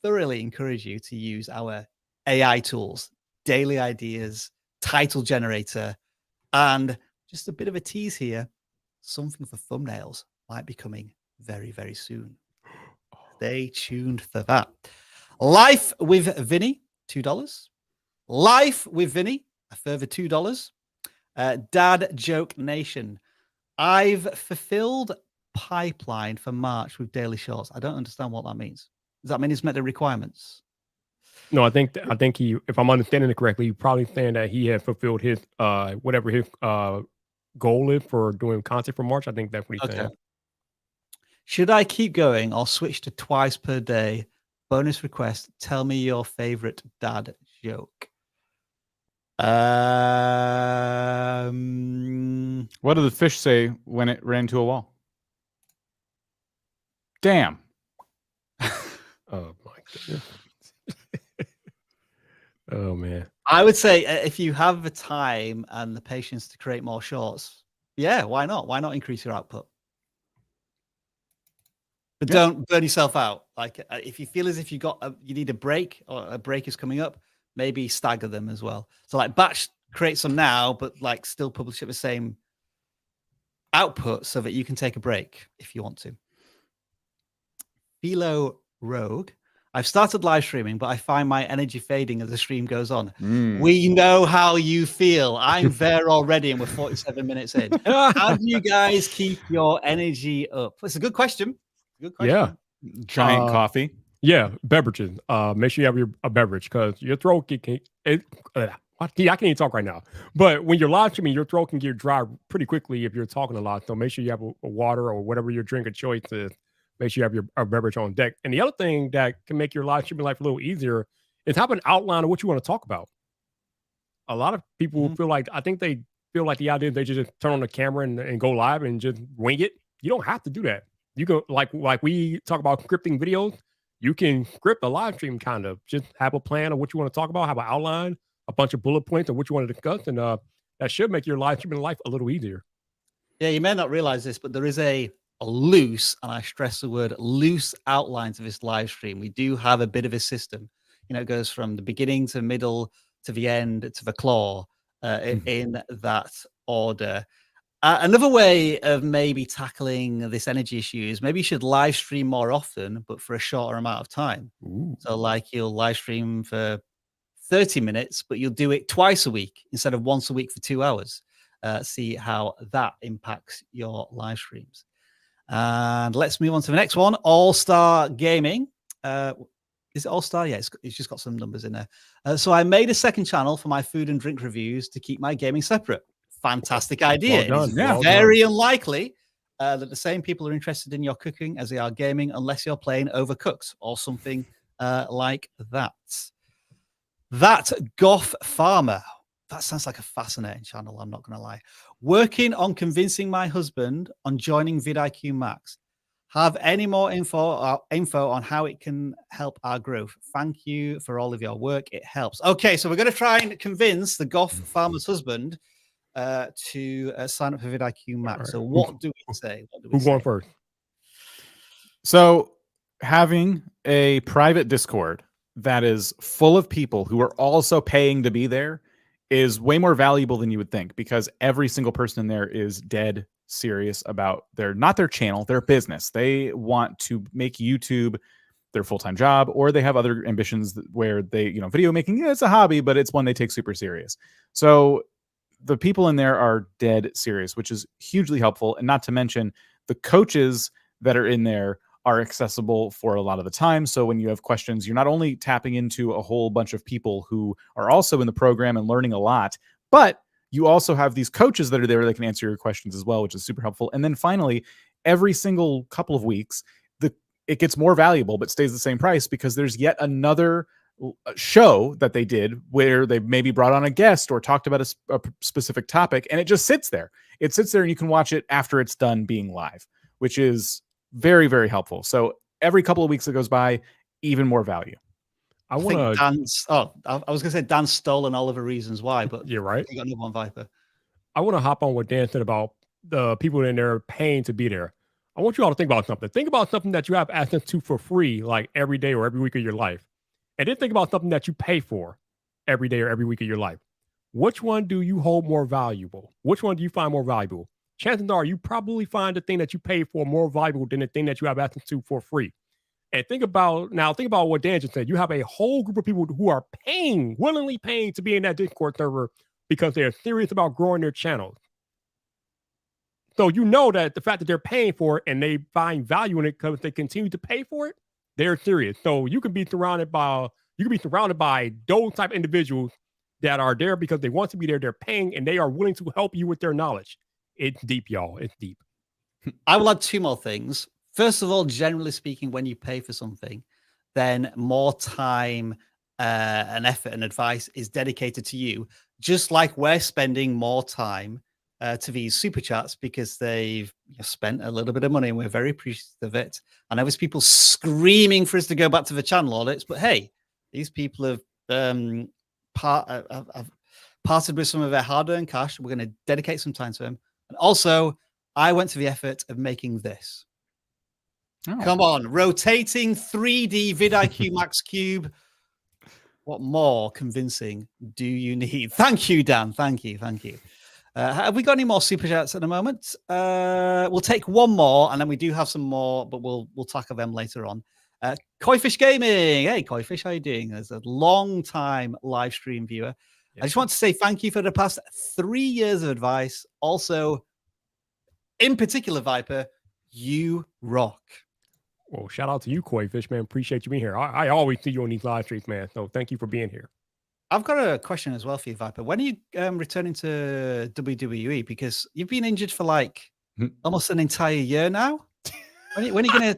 thoroughly encourage you to use our AI tools, daily ideas, title generator, and just a bit of a tease here. Something for thumbnails might be coming very, very soon. Stay tuned for that. Life with Vinny, $2. Life with Vinny, a further $2. Dad Joke Nation. I've fulfilled pipeline for March with daily shorts. I don't understand what that means. Does that mean he's met the requirements? No, I think he, if I'm understanding it correctly, probably saying that he had fulfilled his whatever his goal is for doing content for March. I think that's what he's saying. Should I keep going or switch to twice per day? Bonus request, tell me your favorite dad joke. What did the fish say when it ran into a wall? Damn. Oh my goodness. Oh man. I would say if you have the time and the patience to create more shorts, yeah, why not? Why not increase your output? But don't burn yourself out. Like if you feel as if you need a break or a break is coming up, maybe stagger them as well. So like batch create some now, but like still publish at the same output so that you can take a break if you want to. Philo Rogue. I've started live streaming, but I find my energy fading as the stream goes on. We know how you feel. I'm there already, and we're 47 minutes in. How do you guys keep your energy up? It's a good question. Good question. Yeah. Giant coffee. Yeah, beverages. Make sure you have a beverage because your throat I can't even talk right now. But when you're live streaming, your throat can get dry pretty quickly if you're talking a lot. So make sure you have a water or whatever your drink of choice is. Make sure you have your beverage on deck. And the other thing that can make your live streaming life a little easier is have an outline of what you want to talk about. A lot of people feel like, I think they feel like the idea they just turn on the camera and go live and just wing it. You don't have to do that. You can, like we talk about scripting videos, you can script a live stream kind of. Just have a plan of what you want to talk about, have an outline, a bunch of bullet points of what you want to discuss, and that should make your live streaming life a little easier. Yeah, you may not realize this, but there is a loose, and I stress the word loose, outline to this live stream. We do have a bit of a system. You know, it goes from the beginning to middle to the end to the claw in that order. Another way of maybe tackling this energy issue is maybe you should live stream more often, but for a shorter amount of time. So like you'll live stream for 30 minutes, but you'll do it twice a week instead of once a week for 2 hours. See how that impacts your live streams. And let's move on to the next one. All-Star Gaming. Is it All-Star? Yeah, it's just got some numbers in there. So I made a second channel for my food and drink reviews to keep my gaming separate. Fantastic idea. Well done. It's very unlikely that the same people are interested in your cooking as they are gaming, unless you're playing Overcooked or something like that. That Goff Farmer. That sounds like a fascinating channel, I'm not going to lie. Working on convincing my husband on joining vidIQ Max. Have any more info on how it can help our growth? Thank you for all of your work. It helps. Okay, so we're going to try and convince the Goff Farmer's husband to sign up for vidIQ Max. Right. So what do we say? Who's going first? So having a private Discord that is full of people who are also paying to be there is way more valuable than you would think, because every single person in there is dead serious about not their channel, their business. They want to make YouTube their full-time job, or they have other ambitions where they, video making, it's a hobby, but it's one they take super serious. So the people in there are dead serious, which is hugely helpful. And not to mention the coaches that are in there are accessible for a lot of the time. So when you have questions, you're not only tapping into a whole bunch of people who are also in the program and learning a lot, but you also have these coaches that are there that can answer your questions as well, which is super helpful. And then finally, every single couple of weeks, it gets more valuable, but stays the same price because there's yet another show that they did where they maybe brought on a guest or talked about a specific topic, and it just sits there. It sits there and you can watch it after it's done being live, which is very, very helpful. So every couple of weeks that goes by, even more value. I want to. I was going to say Dan stole and Oliver reasons why, but you're right. You got another one, Viper. I want to hop on what Dan said about the people in there paying to be there. I want you all to think about something. Think about something that you have access to for free, like every day or every week of your life. And then think about something that you pay for every day or every week of your life. Which one do you hold more valuable? Which one do you find more valuable? Chances are you probably find the thing that you pay for more valuable than the thing that you have access to for free. And think about what Dan just said. You have a whole group of people who are willingly paying to be in that Discord server because they're serious about growing their channels. So you know that the fact that they're paying for it and they find value in it because they continue to pay for it, they're serious. So you can be surrounded by those type of individuals that are there because they want to be there. They're paying and they are willing to help you with their knowledge. It's deep, y'all. It's deep. I will add two more things. First of all, generally speaking, when you pay for something, then more time and effort and advice is dedicated to you, just like we're spending more time to these super chats because they've spent a little bit of money and we're very appreciative of it. I know there's people screaming for us to go back to the channel audits, but hey, these people have parted with some of their hard-earned cash. We're going to dedicate some time to them. And also, I went to the effort of making this. Oh. Come on, rotating 3D vidIQ Max Cube. What more convincing do you need? Thank you, Dan. Thank you. Have we got any more super chats at the moment? We'll take one more, and then we do have some more, but we'll tackle them later on. Koifish Gaming. Hey, Koifish, how you doing? As a long-time live stream viewer, I just want to say thank you for the past 3 years of advice. Also, in particular, Viper, you rock. Well, shout out to you, Koifish, man. Appreciate you being here. I always see you on these live streams, man. So thank you for being here. I've got a question as well for you, Viper. When are you returning to WWE? Because you've been injured for like almost an entire year now. When are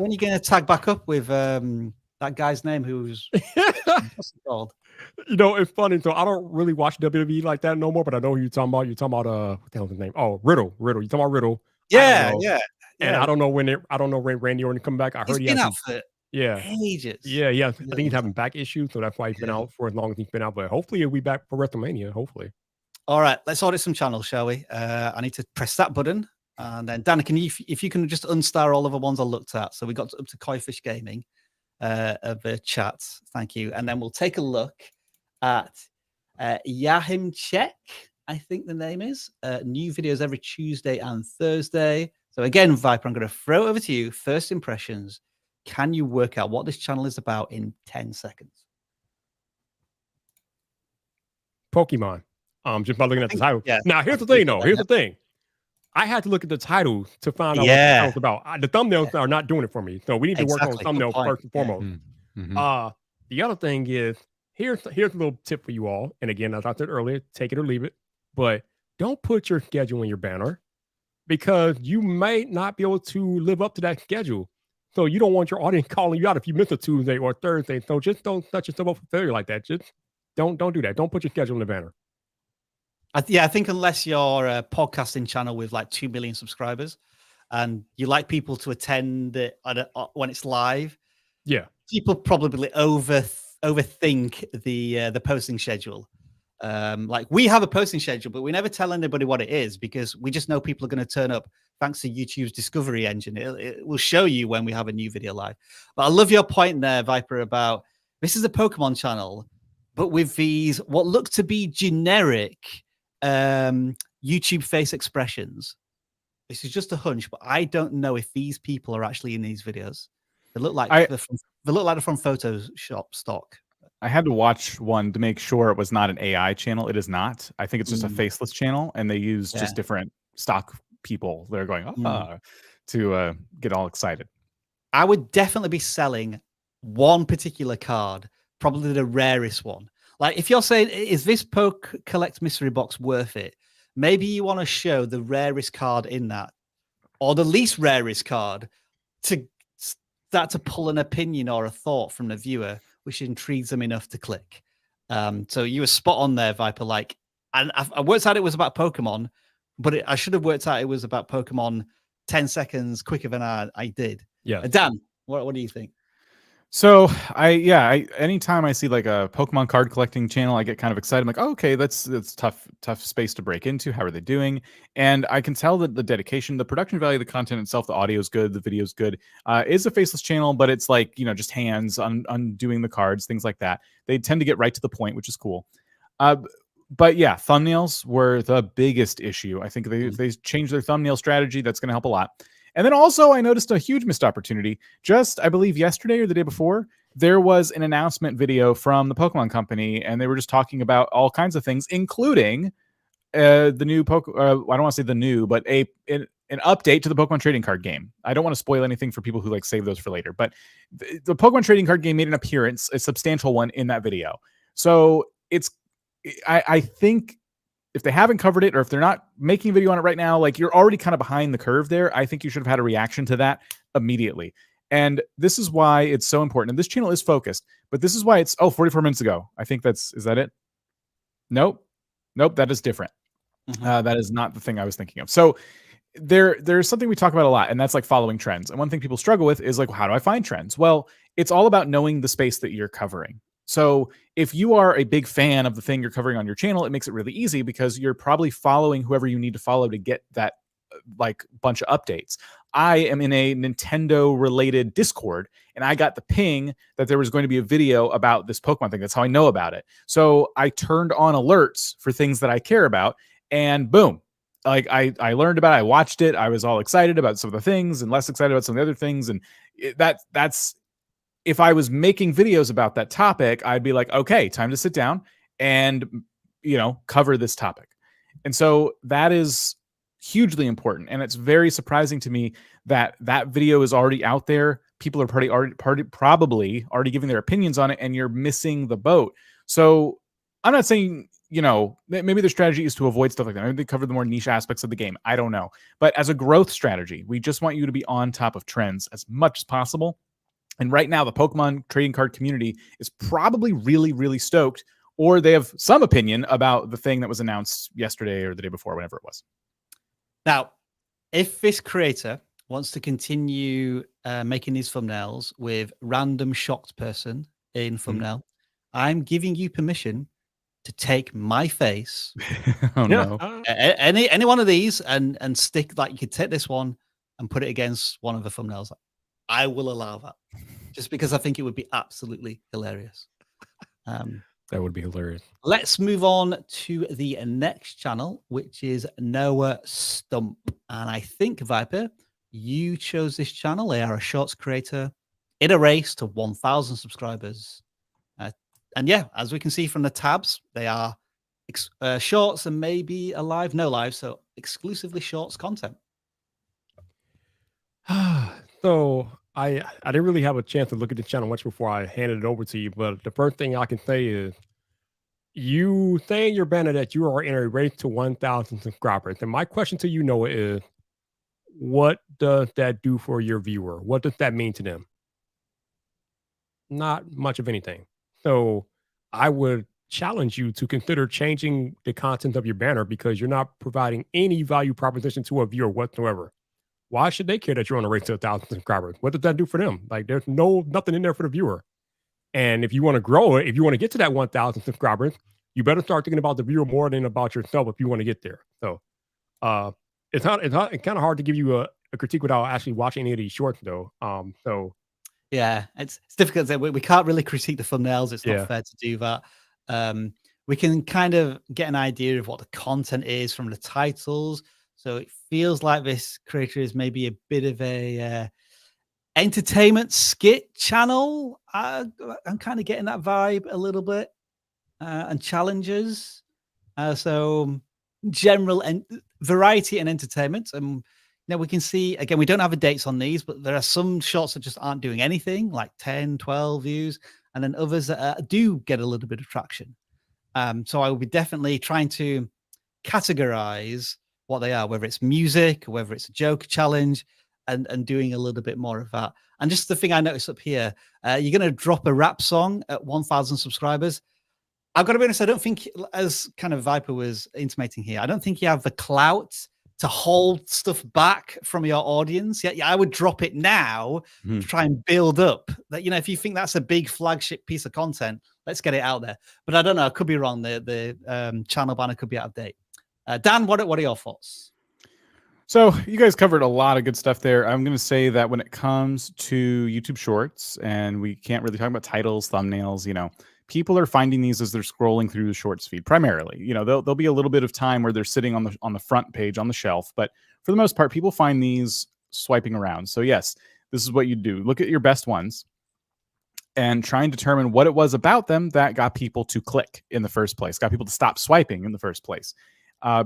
you gonna tag back up with that guy's name who's what's it called? It's funny. So I don't really watch WWE like that no more, but I know who you're talking about. You're talking about what the hell's his name? Oh, Riddle. You're talking about Riddle. Yeah. And I don't know when Randy Orton come back. I heard he's been out for ages. Yeah. I think he's having back issues, so that's why he's been out for as long as he's been out. But hopefully he'll be back for WrestleMania. Hopefully. All right, let's audit some channels, shall we? I need to press that button, and then Dan, if you can just unstar all of the ones I looked at. So we got up to Koifish Gaming of the chats. Thank you, and then we'll take a look at Yahemchek. I think the name is new videos every Tuesday and Thursday. So again, Viper, I'm going to throw it over to you. First impressions. Can you work out what this channel is about in 10 seconds? Pokemon. Just by looking at the title. Yeah. Now, here's the thing, though. Here's the thing. I had to look at the title to find out what the channel's about. The thumbnails are not doing it for me. So we need to work on thumbnails first and foremost. Mm-hmm. The other thing is, here's a little tip for you all. And again, as I said earlier, take it or leave it. But don't put your schedule in your banner because you may not be able to live up to that schedule. So you don't want your audience calling you out if you miss a Tuesday or Thursday. So just don't set yourself up for failure like that. Just don't do that. Don't put your schedule in the banner. I think unless you're a podcasting channel with like 2 million subscribers and you like people to attend it when it's live, people probably overthink the posting schedule. Like we have a posting schedule, but we never tell anybody what it is because we just know people are going to turn up. Thanks to YouTube's discovery engine, it will show you when we have a new video live. But I love your point there, Viper, about this is a Pokemon channel, but with these what look to be generic YouTube face expressions. this is just a hunch, but I don't know if these people are actually in these videos. They look like I- they look like they're from Photoshop stock. I had to watch one to make sure it was not an AI channel. It is not. I think it's just a faceless channel, and they use just different stock people that are going to get all excited. I would definitely be selling one particular card, probably the rarest one. Like if you're saying, is this Poke Collect mystery box worth it? Maybe you want to show the rarest card in that, or the least rarest card, to start to pull an opinion or a thought from the viewer, which intrigues them enough to click. So you were spot on there, Viper. Like, and I worked out it was about Pokemon, but I should have worked out it was about Pokemon 10 seconds quicker than I did. Yeah. Dan, what do you think? So anytime I see like a Pokemon card collecting channel, I get kind of excited. I'm like, oh, okay, that's tough space to break into. How are they doing? And I can tell that the dedication, the production value of the content itself, the audio is good, the video is good. Is a faceless channel, but it's like, just hands on doing the cards, things like that. They tend to get right to the point, which is cool. But yeah, thumbnails were the biggest issue. I think they changed their thumbnail strategy. That's going to help a lot. And then also I noticed a huge missed opportunity. Just, I believe yesterday or the day before, there was an announcement video from the Pokemon Company, and they were just talking about all kinds of things, including the new I don't want to say the new, but an update to the Pokemon trading card game. I don't want to spoil anything for people who like save those for later, but the Pokemon trading card game made an appearance, a substantial one, in that video. So I think if they haven't covered it, or if they're not making a video on it right now, like you're already kind of behind the curve there. I think you should have had a reaction to that immediately. And this is why it's so important. And this channel is focused, but this is why it's 44 minutes ago. I think is that it? Nope. That is different. That is not the thing I was thinking of. So there's something we talk about a lot, and that's like following trends. And one thing people struggle with is like, well, how do I find trends? Well, it's all about knowing the space that you're covering. So if you are a big fan of the thing you're covering on your channel, it makes it really easy because you're probably following whoever you need to follow to get that like bunch of updates. I am in a Nintendo related Discord, and I got the ping that there was going to be a video about this Pokemon thing. That's how I know about it. So I turned on alerts for things that I care about, and boom, like I learned about it. I watched it. I was all excited about some of the things and less excited about some of the other things. And that's if I was making videos about that topic, I'd be like, okay, time to sit down and, cover this topic. And so that is hugely important. And it's very surprising to me that that video is already out there. People are probably already giving their opinions on it, and you're missing the boat. So I'm not saying, maybe the strategy is to avoid stuff like that. Maybe they cover the more niche aspects of the game. I don't know. But as a growth strategy, we just want you to be on top of trends as much as possible. And right now, the Pokemon trading card community is probably really, really stoked, or they have some opinion about the thing that was announced yesterday or the day before, whenever it was. Now, if this creator wants to continue making these thumbnails with random shocked person in thumbnail, I'm giving you permission to take my face. Oh no! Any one of these and stick, like, you could take this one and put it against one of the thumbnails. I will allow that, just because I think it would be absolutely hilarious. That would be hilarious. Let's move on to the next channel, which is Noah Stump. And I think, Viper, you chose this channel. They are a shorts creator in a race to 1,000 subscribers. And yeah, as we can see from the tabs, they are shorts and maybe no live, so exclusively shorts content. So I didn't really have a chance to look at the channel much before I handed it over to you, but the first thing I can say is you say in your banner that you are in a race to 1,000 subscribers. And my question to you, Noah, is what does that do for your viewer? What does that mean to them? Not much of anything. So I would challenge you to consider changing the content of your banner, because you're not providing any value proposition to a viewer whatsoever. Why should they care that you're on a race to 1,000 subscribers? What does that do for them? Like, there's nothing in there for the viewer. And if you want to grow it, if you want to get to that 1,000 subscribers, you better start thinking about the viewer more than about yourself if you want to get there. So it's kind of hard to give you a critique without actually watching any of these shorts, though. Yeah, it's difficult to say. We can't really critique the thumbnails. It's not fair to do that. We can kind of get an idea of what the content is from the titles. So it feels like this creator is maybe a bit of a entertainment skit channel. I'm kind of getting that vibe a little bit, and challenges. So general and variety and entertainment. Now we can see, again, we don't have the dates on these, but there are some shorts that just aren't doing anything, like 10, 12 views, and then others that do get a little bit of traction. So I will be definitely trying to categorize what they are, whether it's music, or whether it's a joke challenge, and doing a little bit more of that. And just the thing I noticed up here, you're going to drop a rap song at 1,000 subscribers. I've got to be honest, I don't think, as kind of Viper was intimating here, I don't think you have the clout to hold stuff back from your audience. Yeah, I would drop it now to try and build up that, if you think that's a big flagship piece of content, let's get it out there. But I don't know, I could be wrong. The channel banner could be out of date. Dan, what are your thoughts? So you guys covered a lot of good stuff there. I'm going to say that when it comes to YouTube Shorts, and we can't really talk about titles, thumbnails, people are finding these as they're scrolling through the Shorts feed primarily. There'll be a little bit of time where they're sitting on the front page on the shelf, but for the most part, people find these swiping around. So yes, this is what you do. Look at your best ones and try and determine what it was about them that got people to click in the first place, got people to stop swiping in the first place.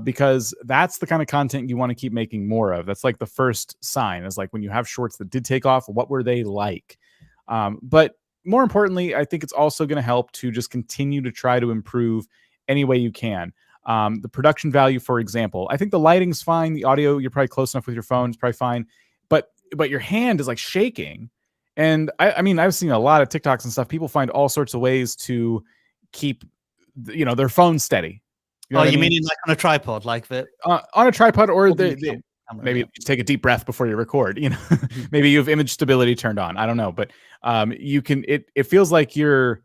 Because that's the kind of content you want to keep making more of. That's like the first sign, is like when you have shorts that did take off, what were they like? But more importantly, I think it's also going to help to just continue to try to improve any way you can. The production value, for example, I think the lighting's fine. The audio, you're probably close enough with your phone, it's probably fine. But your hand is like shaking. And I mean, I've seen a lot of TikToks and stuff. People find all sorts of ways to keep, their phone steady. You mean like on a tripod, like that? On a tripod, or maybe yeah. you take a deep breath before you record. Maybe you have image stability turned on. I don't know, but you can. It feels like you're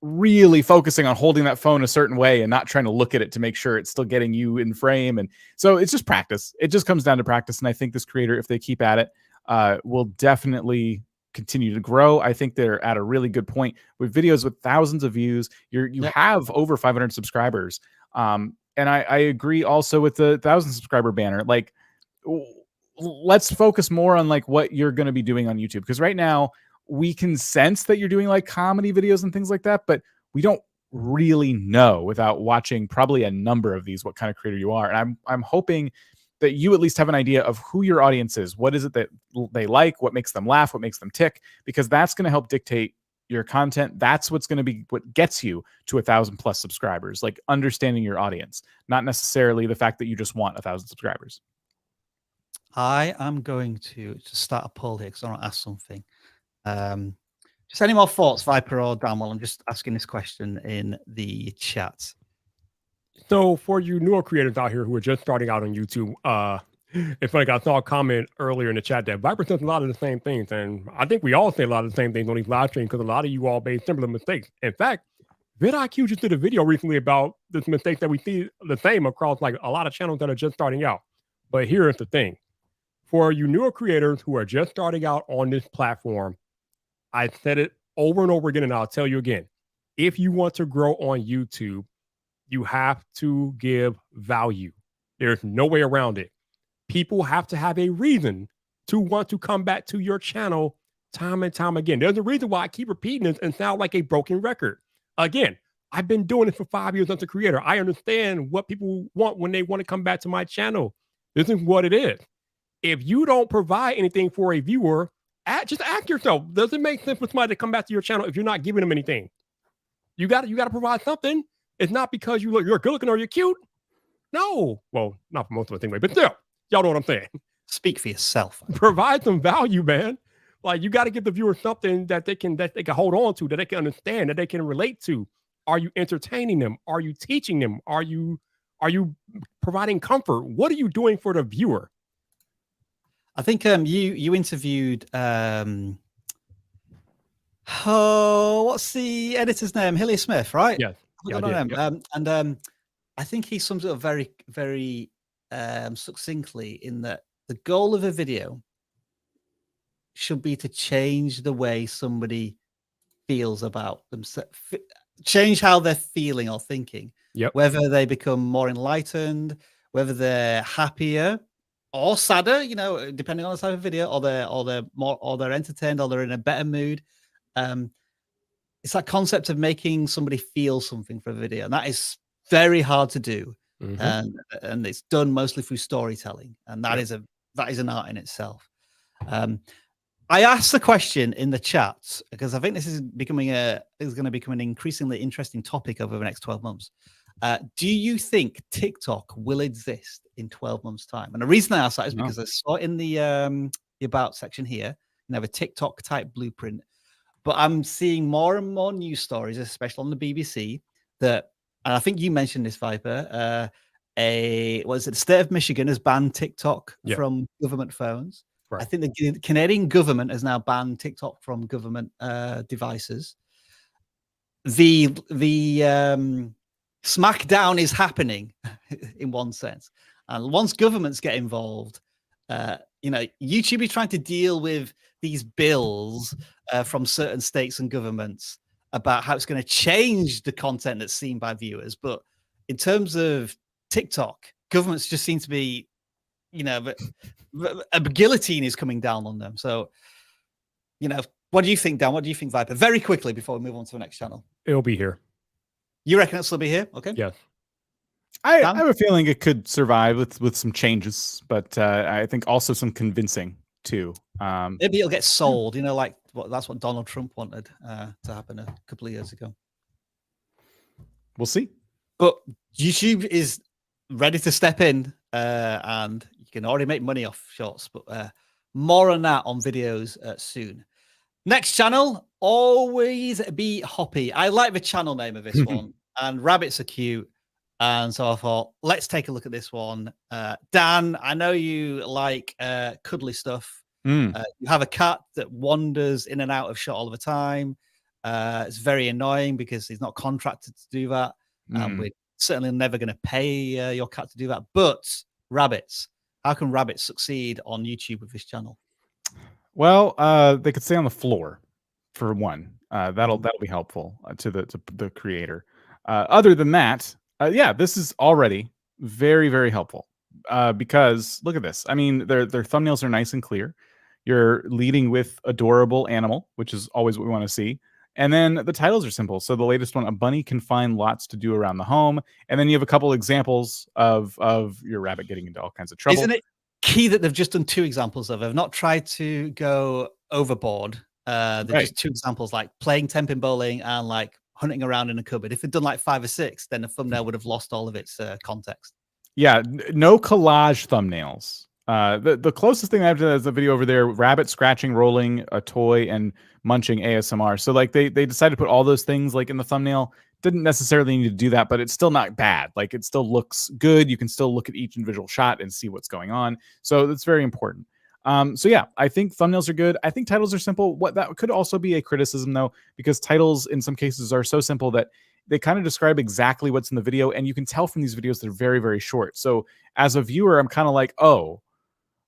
really focusing on holding that phone a certain way and not trying to look at it to make sure it's still getting you in frame. And so it's just practice. It just comes down to practice. And I think this creator, if they keep at it, will definitely continue to grow. I think they're at a really good point with videos with thousands of views. You have over 500 subscribers. And I agree also with the 1,000 subscriber banner. Like, let's focus more on like what you're going to be doing on YouTube. Because right now we can sense that you're doing like comedy videos and things like that, but we don't really know without watching probably a number of these what kind of creator you are. And I'm hoping that you at least have an idea of who your audience is. What is it that they like? What makes them laugh? What makes them tick? Because that's going to help dictate your content. That's what's going to be what gets you to 1,000+ subscribers, like understanding your audience, not necessarily the fact that you just want 1,000 subscribers. I am going to start a poll here because I want to ask something. Just any more thoughts, Viper or Dan, while I'm just asking this question in the chat. So for you newer creators out here who are just starting out on YouTube, it's like I saw a comment earlier in the chat that Viper says a lot of the same things. And I think we all say a lot of the same things on these live streams because a lot of you all made similar mistakes. In fact, vidIQ just did a video recently about this mistake that we see the same across like a lot of channels that are just starting out. But here's the thing. For you newer creators who are just starting out on this platform, I said it over and over again, and I'll tell you again. If you want to grow on YouTube, you have to give value. There's no way around it. People have to have a reason to want to come back to your channel time and time again. There's a reason why I keep repeating this and sound like a broken record. Again, I've been doing this for 5 years as a creator. I understand what people want when they want to come back to my channel. This is what it is. If you don't provide anything for a viewer, just ask yourself, does it make sense for somebody to come back to your channel if you're not giving them anything? You got to provide something. It's not because you're good looking or you're cute. No. Well, not for most of us anyway, but still, y'all know what I'm saying. Speak for yourself. Provide some value, man. Like, you got to give the viewer something that they can hold on to, that they can understand, that they can relate to. Are you entertaining them? Are you teaching them? Are you providing comfort? What are you doing for the viewer? I think you interviewed what's the editor's name? Hilly Smith, right? Yes. And I think he sums it up very, very succinctly in that the goal of a video should be to change the way somebody feels about themselves, change how they're feeling or thinking. Yep. Whether they become more enlightened, whether they're happier or sadder, you know, depending on the type of video, or they're entertained, or they're in a better mood. It's that concept of making somebody feel something for a video, and that is very hard to do. Mhm. And it's done mostly through storytelling, and that Yep. is an art in itself. I asked the question in the chat because I think this is going to become an increasingly interesting topic over the next 12 months. Do you think TikTok will exist in 12 months' time? And the reason I asked that is because I saw it in the about section here, you have a TikTok type blueprint. But I'm seeing more and more news stories, especially on the BBC, that, and I think you mentioned this, Viper, the state of Michigan has banned TikTok from government phones. Right. I think the Canadian government has now banned TikTok from government devices. The smackdown is happening in one sense, and once governments get involved, you know, YouTube is trying to deal with these bills from certain states and governments about how it's going to change the content that's seen by viewers. But in terms of TikTok, governments just seem to be, you know, a guillotine is coming down on them. So, you know, what do you think, Dan? What do you think, Viper? Very quickly before we move on to the next channel. It'll be here. You reckon it'll still be here? Okay. Yes. I have a feeling it could survive with some changes, but I think also some convincing too. Maybe it'll get sold, you know, like that's what Donald Trump wanted to happen a couple of years ago. We'll see. But YouTube is ready to step in, and you can already make money off shorts. But more on that on videos soon. Next channel, always be Hoppy. I like the channel name of this one, and rabbits are cute. And so I thought, let's take a look at this one. Dan, I know you like cuddly stuff. You have a cat that wanders in and out of shot all the time. It's very annoying because he's not contracted to do that. And we're certainly never going to pay your cat to do that. But rabbits, how can rabbits succeed on YouTube with this channel? Well, they could stay on the floor for one. That'll be helpful to the creator. Other than that, yeah, this is already very, very helpful because look at this. I mean, their thumbnails are nice and clear. You're leading with adorable animal, which is always what we want to see. And then the titles are simple. So the latest one, a bunny can find lots to do around the home. And then you have a couple examples of your rabbit getting into all kinds of trouble. Isn't it key that they've just done 2 examples of it? They've not tried to go overboard. They're just 2 examples, like playing temping bowling and like hunting around in a cupboard. If they'd done like 5 or 6, then the thumbnail would have lost all of its context. Yeah, no collage thumbnails. The closest thing I have to that is a video over there: rabbit scratching, rolling a toy, and munching ASMR. So like they decided to put all those things like in the thumbnail. Didn't necessarily need to do that, but it's still not bad. Like it still looks good. You can still look at each individual shot and see what's going on. So that's very important. So yeah, I think thumbnails are good. I think titles are simple. What that could also be a criticism though, because titles in some cases are so simple that they kind of describe exactly what's in the video. And you can tell from these videos, they're very, very short. So as a viewer, I'm kind of like, oh,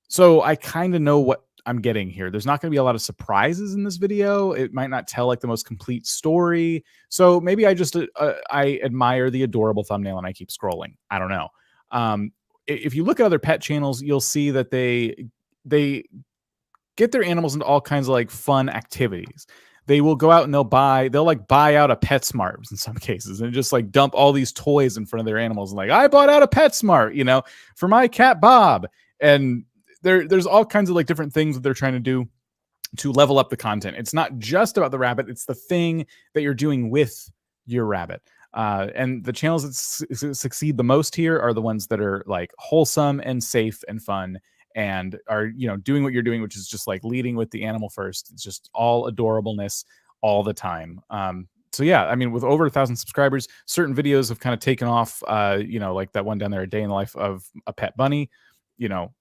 so I kind of know what I'm getting here. There's not going to be a lot of surprises in this video. It might not tell like the most complete story. So maybe I just, I admire the adorable thumbnail and I keep scrolling. I don't know. If you look at other pet channels, you'll see that they get their animals into all kinds of like fun activities. They will go out and they'll like buy out a PetSmart in some cases and just like dump all these toys in front of their animals and like, I bought out a PetSmart, you know, for my cat Bob. And there's all kinds of like different things that they're trying to do to level up the content. It's not just about the rabbit. It's the thing that you're doing with your rabbit. And the channels that succeed the most here are the ones that are like wholesome and safe and fun and are, you know, doing what you're doing, which is just like leading with the animal first. It's just all adorableness all the time. So yeah, I mean, with over 1,000 subscribers, certain videos have kind of taken off, you know, like that one down there, a day in the life of a pet bunny, you know,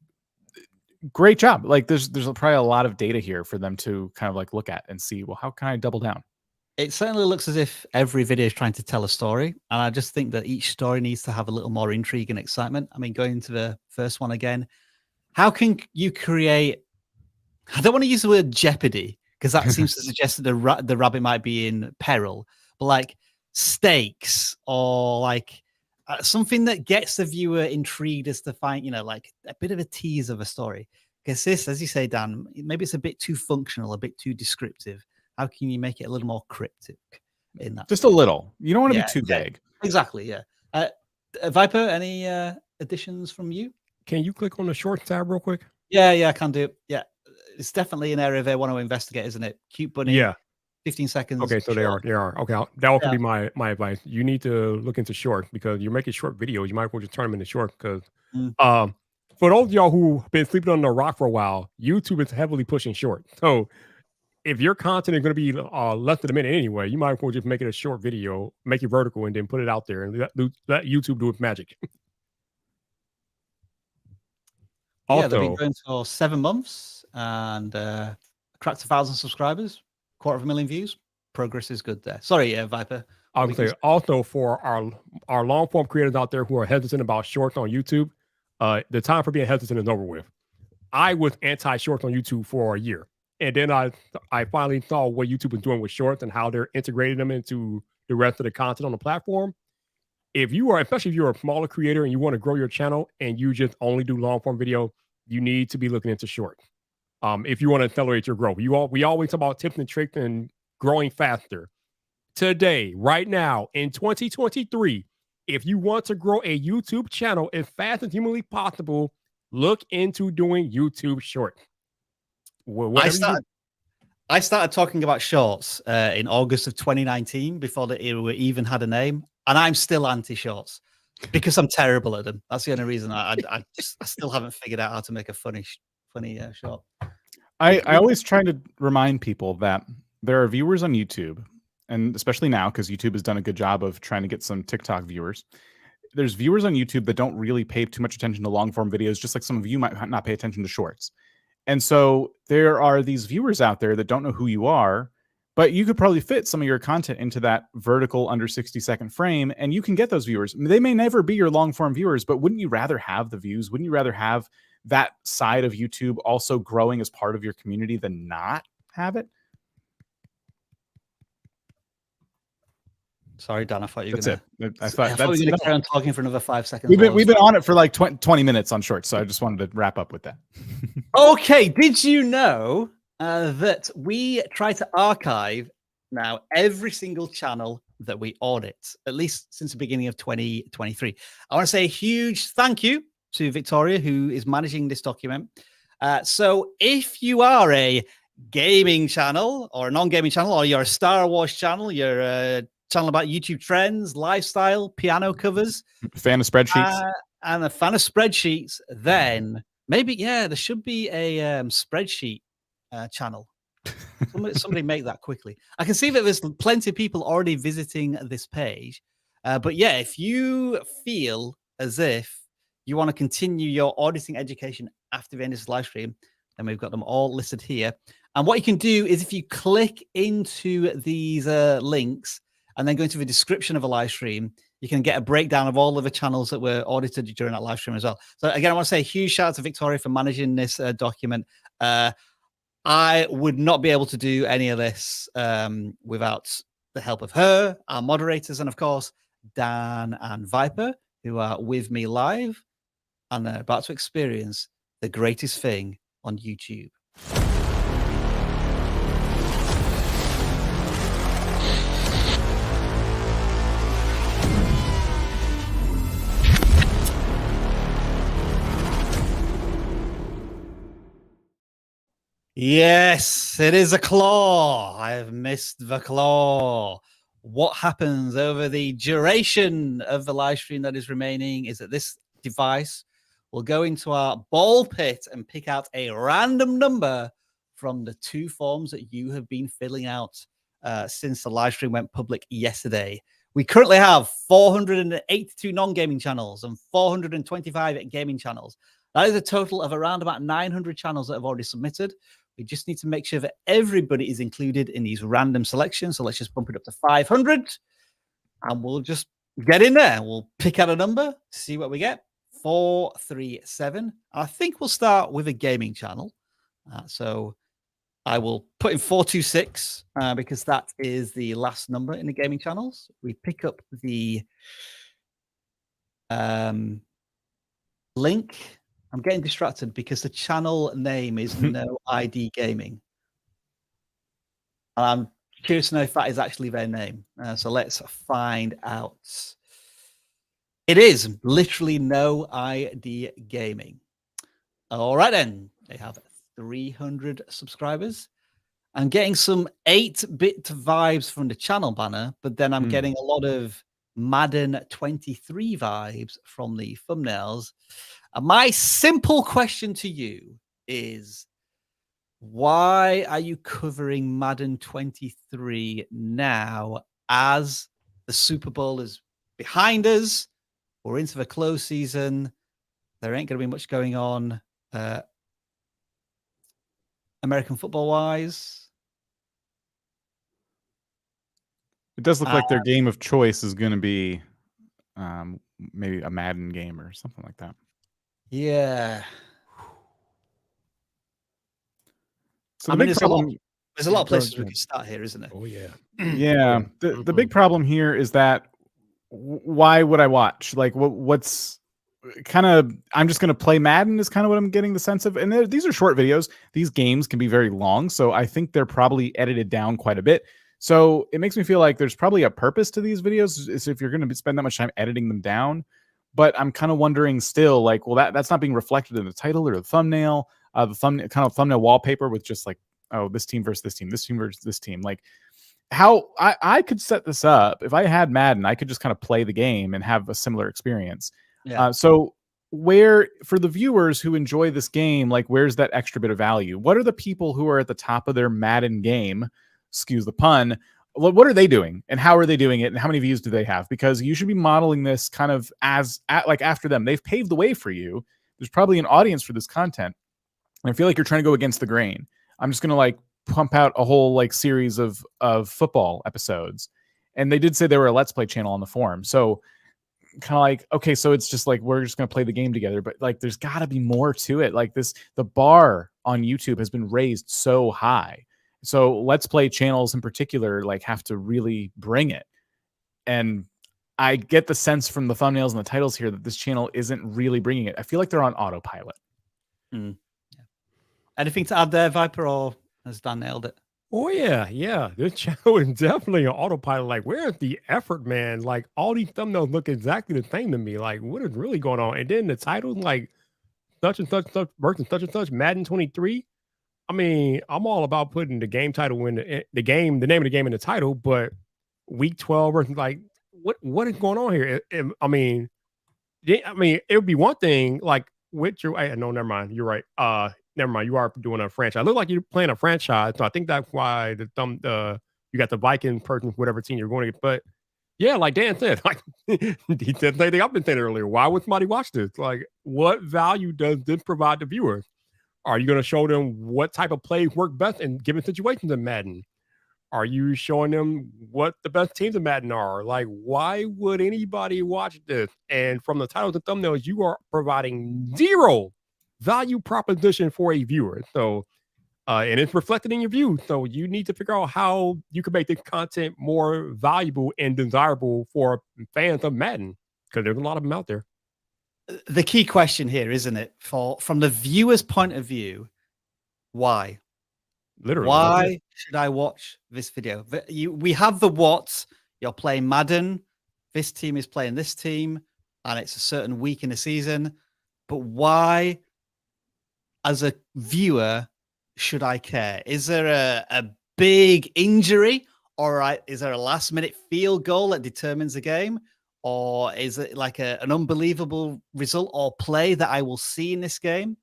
great job. Like there's probably a lot of data here for them to kind of like look at and see, well, how can I double down? It certainly looks as if every video is trying to tell a story. And I just think that each story needs to have a little more intrigue and excitement. I mean, going to the first one again, how can you create, I don't want to use the word jeopardy because that seems to suggest that the rabbit might be in peril, but like stakes or like, something that gets the viewer intrigued as to find, like a bit of a tease of a story. Because this, as you say, Dan, maybe it's a bit too functional, a bit too descriptive. How can you make it a little more cryptic in that? Just a little. You don't want to be too vague. Exactly. Yeah. Viper, any additions from you? Can you click on the short tab real quick? Yeah, I can do it. Yeah, it's definitely an area they want to investigate, isn't it? Cute bunny. Yeah. 15 seconds. Okay, so short. they are. Okay, that could be my advice. You need to look into short because you're making short videos. You might as well just turn them into short because for those of y'all who've been sleeping on the rock for a while, YouTube is heavily pushing short. So if your content is going to be less than a minute anyway, you might as well just make it a short video, make it vertical, and then put it out there and let YouTube do its magic. Also, they've been going for 7 months and cracked 1,000 subscribers, 250,000 views. Progress is good there. Sorry, Viper. I would say also for our long form creators out there who are hesitant about shorts on YouTube, the time for being hesitant is over with. I was anti-shorts on YouTube for a year. And then I finally saw what YouTube was doing with shorts and how they're integrating them into the rest of the content on the platform. If you are, especially if you're a smaller creator and you want to grow your channel and you just only do long form video, you need to be looking into shorts. If you want to accelerate your growth. We always talk about tips and tricks and growing faster. Today, right now, in 2023, if you want to grow a YouTube channel as fast as humanly possible, look into doing YouTube shorts. I started talking about shorts in August of 2019 before the era even had a name, and I'm still anti-shorts because I'm terrible at them. That's the only reason. I still haven't figured out how to make a funny short. I always try to remind people that there are viewers on YouTube, and especially now because YouTube has done a good job of trying to get some TikTok viewers. There's viewers on YouTube that don't really pay too much attention to long form videos, just like some of you might not pay attention to shorts. And so there are these viewers out there that don't know who you are, but you could probably fit some of your content into that vertical under 60-second frame, and you can get those viewers. They may never be your long form viewers, but wouldn't you rather have the views? Wouldn't you rather have that side of YouTube also growing as part of your community than not have it? Sorry, Dan. I thought you were going to. I thought we were going to carry on talking for another 5 seconds. We've been on it for like 20 minutes on shorts, so I just wanted to wrap up with that. Okay. Did you know that we try to archive now every single channel that we audit, at least since the beginning of 2023? I want to say a huge thank you to Victoria, who is managing this document. So if you are a gaming channel or a non-gaming channel, or you're a Star Wars channel, you're a channel about YouTube trends, lifestyle, piano covers, fan of spreadsheets, and a fan of spreadsheets, then maybe, there should be a spreadsheet channel. Somebody make that quickly. I can see that there's plenty of people already visiting this page. But yeah, if you feel as if you want to continue your auditing education after the end of this live stream, then we've got them all listed here. And what you can do is if you click into these links, and then go into the description of a live stream, you can get a breakdown of all of the channels that were audited during that live stream as well. So again, I want to say a huge shout out to Victoria for managing this document. I would not be able to do any of this without the help of her, our moderators, and of course, Dan and Viper, who are with me live and are about to experience the greatest thing on YouTube. Yes, it is a claw. I have missed the claw. What happens over the duration of the live stream that is remaining is that this device will go into our ball pit and pick out a random number from the 2 forms that you have been filling out since the live stream went public yesterday. We currently have 482 non-gaming channels and 425 gaming channels. That is a total of around about 900 channels that have already submitted. We just need to make sure that everybody is included in these random selections. So let's just bump it up to 500 and we'll just get in there. We'll pick out a number, see what we get. 437. I think we'll start with a gaming channel. So I will put in 426 because that is the last number in the gaming channels. We pick up the link. I'm getting distracted because the channel name is No ID Gaming. And I'm curious to know if that is actually their name. So let's find out. It is literally No ID Gaming. All right, then. They have 300 subscribers. I'm getting some 8-bit vibes from the channel banner, but then I'm getting a lot of Madden 23 vibes from the thumbnails. And my simple question to you is, why are you covering Madden 23 now as the Super Bowl is behind us? We're into the close season. There ain't going to be much going on American football-wise. It does look like their game of choice is going to be maybe a Madden game or something like that. Yeah. So there's a lot of places we can start here, isn't there? Oh, yeah. Yeah. The big problem here is that why would I watch? Like, what's kind of, I'm just going to play Madden is kind of what I'm getting the sense of. And these are short videos. These games can be very long. So I think they're probably edited down quite a bit. So it makes me feel like there's probably a purpose to these videos, is if you're going to spend that much time editing them down. But I'm kind of wondering still, like, well, that's not being reflected in the title or the thumbnail, thumbnail wallpaper with just like, oh, this team versus this team, this team versus this team. Like, how I could set this up if I had Madden, I could just kind of play the game and have a similar experience. Yeah. So where, for the viewers who enjoy this game, like, where's that extra bit of value? What are the people who are at the top of their Madden game? Excuse the pun. What are they doing, and how are they doing it, and how many views do they have? Because you should be modeling this kind of like after them. They've paved the way for you. There's probably an audience for this content. And I feel like you're trying to go against the grain. I'm just going to like pump out a whole like series of football episodes. And they did say they were a Let's Play channel on the forum. So kind of like, okay, so it's just like, we're just going to play the game together. But like, there's got to be more to it. Like the bar on YouTube has been raised so high. So Let's Play channels in particular, like, have to really bring it. And I get the sense from the thumbnails and the titles here that this channel isn't really bringing it. I feel like they're on autopilot. Yeah. Anything to add there, Viper, or has Dan nailed it? Oh, yeah. This channel is definitely an autopilot. Like, where's the effort, man? Like, all these thumbnails look exactly the same to me. Like, what is really going on? And then the title, like, such and such versus such and such, Madden 23. I mean, I'm all about putting the game title in the game, the name of the game in the title, but week 12 versus, like, what is going on here? I mean, it would be one thing, like, with your, no, never mind. You're right. Never mind. You are doing a franchise. It look like you're playing a franchise, so I think that's why you got the Viking person, whatever team you're going to get. But yeah, like Dan said, like he said the thing I've been saying earlier. Why would somebody watch this? Like, what value does this provide to viewers? Are you going to show them what type of plays work best in given situations in Madden? Are you showing them what the best teams in Madden are? Like, why would anybody watch this? And from the titles and thumbnails, you are providing zero value proposition for a viewer. So, and it's reflected in your view. So you need to figure out how you can make this content more valuable and desirable for fans of Madden, because there's a lot of them out there. The key question here, isn't it, from the viewer's point of view, why? Literally. Why should I watch this video? We have the what. You're playing Madden. This team is playing this team, and it's a certain week in the season. But why, as a viewer, should I care? Is there a big injury, or is there a last-minute field goal that determines the game? Or is it like an unbelievable result or play that I will see in this game?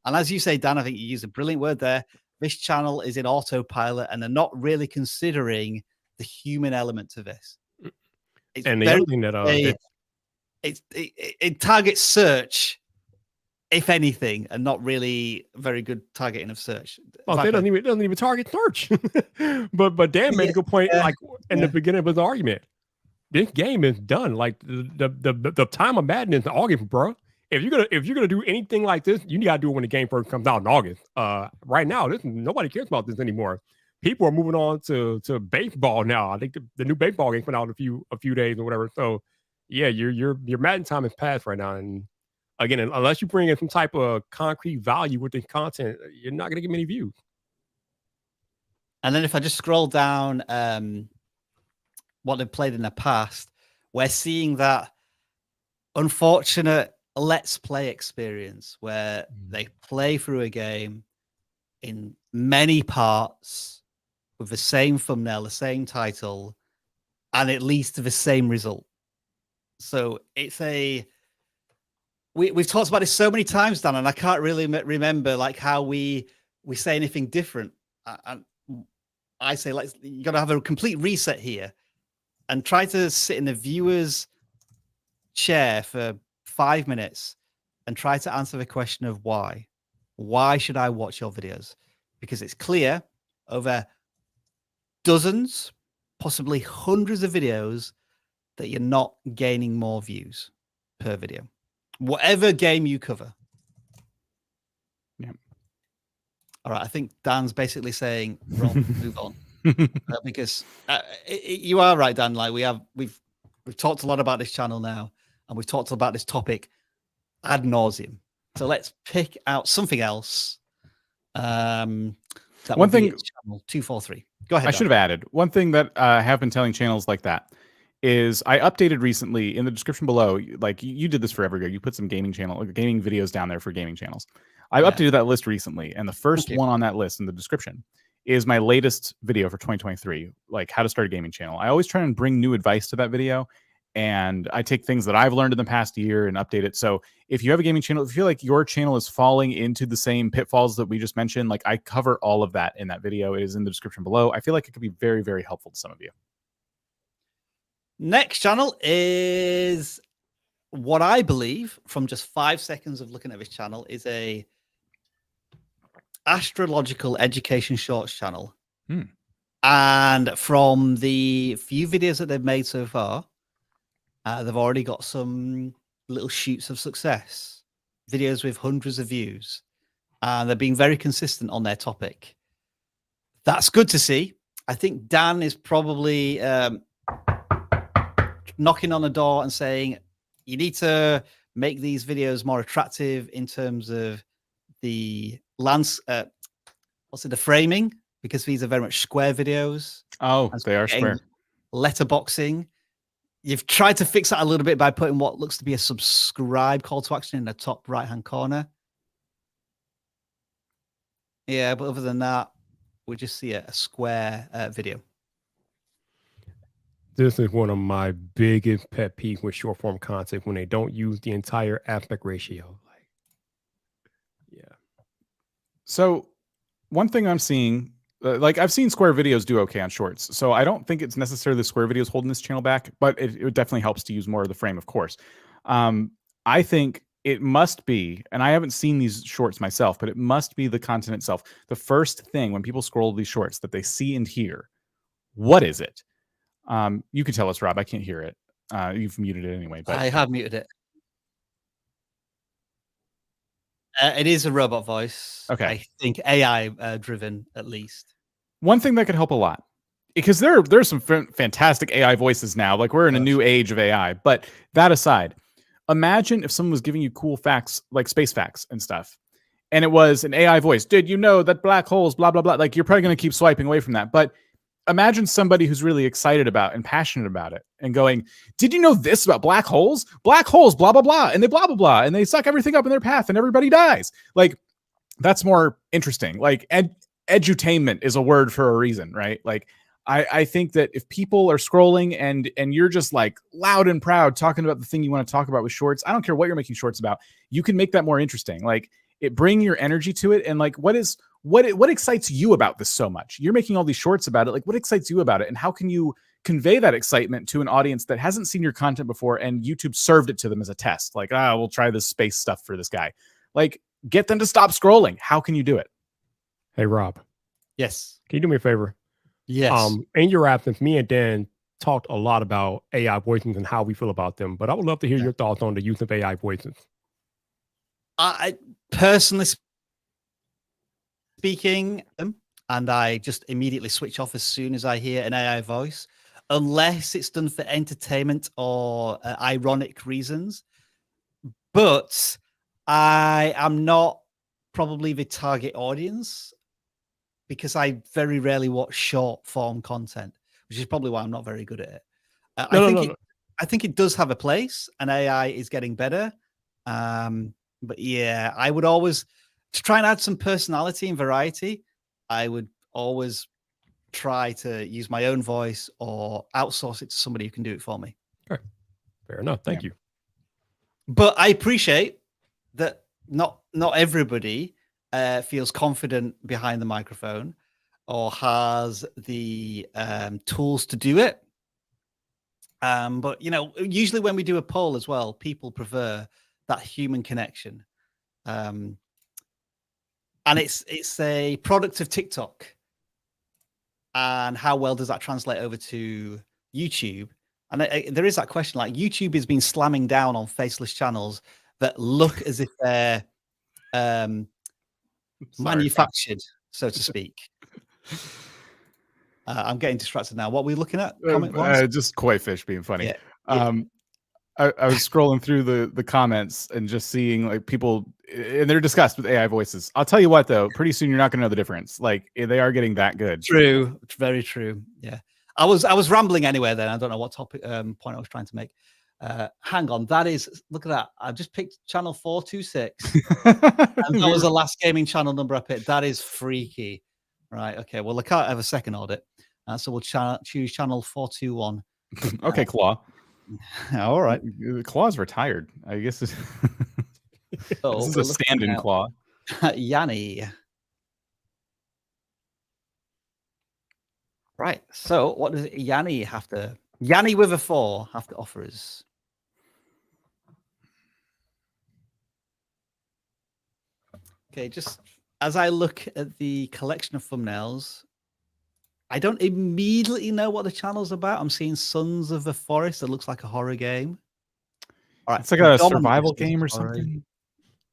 And as you say, Dan, I think you used a brilliant word there. This channel is in autopilot, and they're not really considering the human element to this. And the other thing that it targets search, if anything, and not really very good targeting of search. Well, it doesn't even target search. but Dan made a good point, like in the beginning of his argument. This game is done. Like the time of Madden is in August, bro. If you're gonna do anything like this, you gotta do it when the game first comes out in August. Right now, nobody cares about this anymore. People are moving on to baseball now. I think the new baseball game went out in a few days or whatever. So Yeah, your Madden time is past right now, and again, unless you bring in some type of concrete value with the content, you're not going to get many views. And then if I just scroll down what they've played in the past, we're seeing that unfortunate let's play experience where they play through a game in many parts with the same thumbnail, the same title, and it leads to the same result. So it's we've talked about this so many times, Dan, and I can't really remember like how we say anything different. And I say, you got to have a complete reset here and try to sit in the viewer's chair for 5 minutes and try to answer the question of why. Why should I watch your videos? Because it's clear over dozens, possibly hundreds of videos that you're not gaining more views per video, whatever game you cover. Yeah. All right. I think Dan's basically saying, Ron, move on. Because you are right, Dan. Like we've talked a lot about this channel now, and we've talked about this topic ad nauseum. So let's pick out something else. That One thing, channel 243. Go ahead. I should have added one thing that I have been telling channels like that is I updated recently in the description below. Like you did this forever ago. You put some gaming videos down there for gaming channels. I updated that list recently, and the first one on that list in the description is my latest video for 2023, like how to start a gaming channel. I always try and bring new advice to that video, and I take things that I've learned in the past year and update it. So if you have a gaming channel, if you feel like your channel is falling into the same pitfalls that we just mentioned, like I cover all of that in that video. It is in the description below. I feel like it could be very, very helpful to some of you. Next channel is what I believe from just 5 seconds of looking at this channel is a astrological education shorts channel. And from the few videos that they've made so far, they've already got some little shoots of success, videos with hundreds of views, and they're being very consistent on their topic. That's good to see. I think Dan is probably knocking on the door and saying, you need to make these videos more attractive in terms of the the framing, because these are very much square videos. Oh, they are square. Letterboxing. You've tried to fix that a little bit by putting what looks to be a subscribe call to action in the top right-hand corner. Yeah, but other than that, we just see a square video. This is one of my biggest pet peeves with short form content when they don't use the entire aspect ratio. Like, yeah. So one thing I'm seeing, like I've seen square videos do okay on shorts. So I don't think it's necessarily the square videos holding this channel back, but it definitely helps to use more of the frame, of course. I think it must be, and I haven't seen these shorts myself, but it must be the content itself. The first thing when people scroll these shorts that they see and hear, what is it? You can tell us, Rob. I can't hear it. You've muted it anyway. But I have muted it. It is a robot voice. Okay. I think AI driven, at least. One thing that could help a lot, because there's some fantastic AI voices now. Like we're in a new age of AI. But that aside, imagine if someone was giving you cool facts, like space facts and stuff, and it was an AI voice. Did you know that black holes, blah, blah, blah. Like you're probably going to keep swiping away from that. But imagine somebody who's really excited about and passionate about it and going, did you know this about black holes? Black holes, blah, blah, blah. And they blah, blah, blah. And they suck everything up in their path and everybody dies. Like that's more interesting. Like edutainment is a word for a reason, right? Like I think that if people are scrolling and you're just like loud and proud talking about the thing you want to talk about with shorts, I don't care what you're making shorts about. You can make that more interesting. Like bring your energy to it. And like, what excites you about this so much? You're making all these shorts about it. Like what excites you about it? And how can you convey that excitement to an audience that hasn't seen your content before and YouTube served it to them as a test? Like, we'll try this space stuff for this guy. Like get them to stop scrolling. How can you do it? Hey, Rob. Yes. Can you do me a favor? Yes. In your absence, me and Dan talked a lot about AI voices and how we feel about them, but I would love to hear your thoughts on the use of AI voices. I personally speaking, and I just immediately switch off as soon as I hear an AI voice. unless it's done for entertainment or ironic reasons. But I am not probably the target audience because I very rarely watch short form content, which is probably why I'm not very good at it. I think it does have a place, and AI is getting better. But yeah, I would always, to try and add some personality and variety, I would always try to use my own voice or outsource it to somebody who can do it for me. Okay. Fair enough. Thank you. But I appreciate that not everybody feels confident behind the microphone or has the tools to do it. But you know, usually when we do a poll as well, people prefer that human connection. And it's a product of TikTok. And how well does that translate over to YouTube? And there is that question, like YouTube has been slamming down on faceless channels that look as if they're manufactured, so to speak. I'm getting distracted now. What are we looking at? Just koi fish being funny. Yeah. I was scrolling through the comments and just seeing like people, and they're discussed with AI voices. I'll tell you what, though, pretty soon you're not going to know the difference. Like they are getting that good. True, very true. Yeah, I was rambling anyway. Then I don't know what topic point I was trying to make. Hang on, that is, look at that. I just picked channel 426, and that was the last gaming channel number I picked. That is freaky. Right. Okay. Well, I can't have a second audit, so we'll choose channel 421. Okay, Claw. All right. Claw's retired. I guess this is a stand-in Claw. Yanni. Right. So what does Yanni have to... Yanni with a 4 have to offer us? Okay, just as I look at the collection of thumbnails, I don't immediately know what the channel's about. I'm seeing Sons of the Forest. That looks like a horror game. All right, it's like a survival game or something.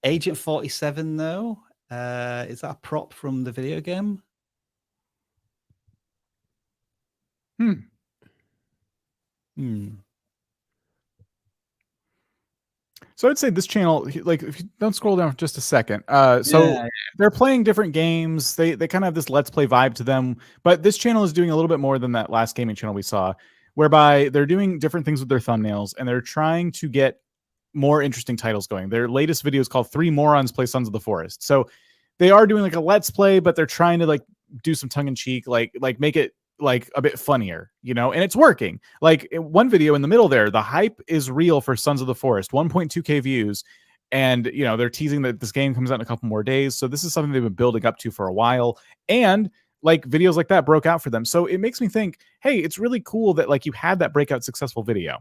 Agent 47, though. Is that a prop from the video game? So I'd say this channel, like, if you don't scroll down for just a second. They're playing different games. They kind of have this Let's Play vibe to them. But this channel is doing a little bit more than that last gaming channel we saw, whereby they're doing different things with their thumbnails, and they're trying to get more interesting titles going. Their latest video is called 3 Morons Play Sons of the Forest. So they are doing like a Let's Play, but they're trying to like do some tongue-in-cheek, like make it like a bit funnier, you know, and it's working. Like one video in the middle there, the hype is real for Sons of the Forest, 1.2K views. And, you know, they're teasing that this game comes out in a couple more days. So this is something they've been building up to for a while. And like videos like that broke out for them. So it makes me think, hey, it's really cool that like you had that breakout successful video.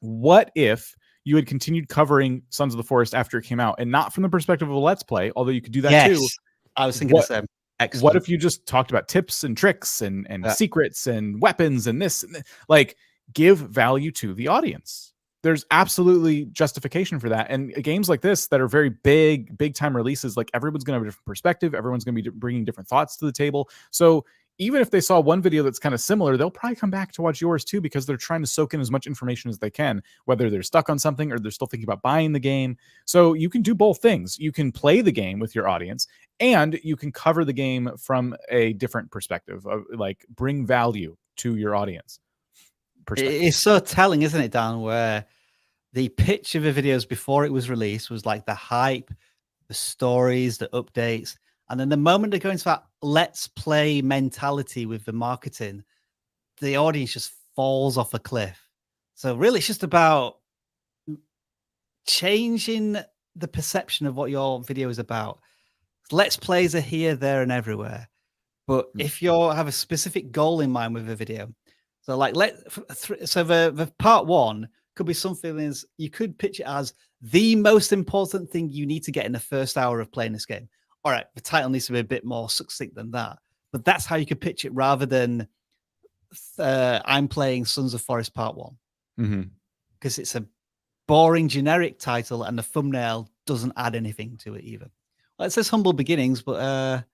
What if you had continued covering Sons of the Forest after it came out, and not from the perspective of a Let's Play, although you could do that too. I was thinking the same. Excellent. What if you just talked about tips and tricks and secrets and weapons and this, like give value to the audience? There's absolutely justification for that. And games like this that are very big time releases, like everyone's going to have a different perspective. Everyone's going to be bringing different thoughts to the table. So even if they saw one video that's kind of similar, they'll probably come back to watch yours too, because they're trying to soak in as much information as they can, whether they're stuck on something or they're still thinking about buying the game. So you can do both things. You can play the game with your audience, and you can cover the game from a different perspective, of like bring value to your audience. It's so telling, isn't it, Dan, where the pitch of the videos before it was released was like the hype, the stories, the updates. And then the moment they go into that let's play mentality with the marketing, the audience just falls off a cliff. So really, it's just about changing the perception of what your video is about. Let's plays are here, there, and everywhere. But if you have a specific goal in mind with a video, so like the part 1 could be something as you could pitch it as the most important thing you need to get in the first hour of playing this game. All right, the title needs to be a bit more succinct than that, but that's how you could pitch it, rather than I'm playing Sons of Forest Part 1, because it's a boring generic title and the thumbnail doesn't add anything to it either. Well, it says humble beginnings, but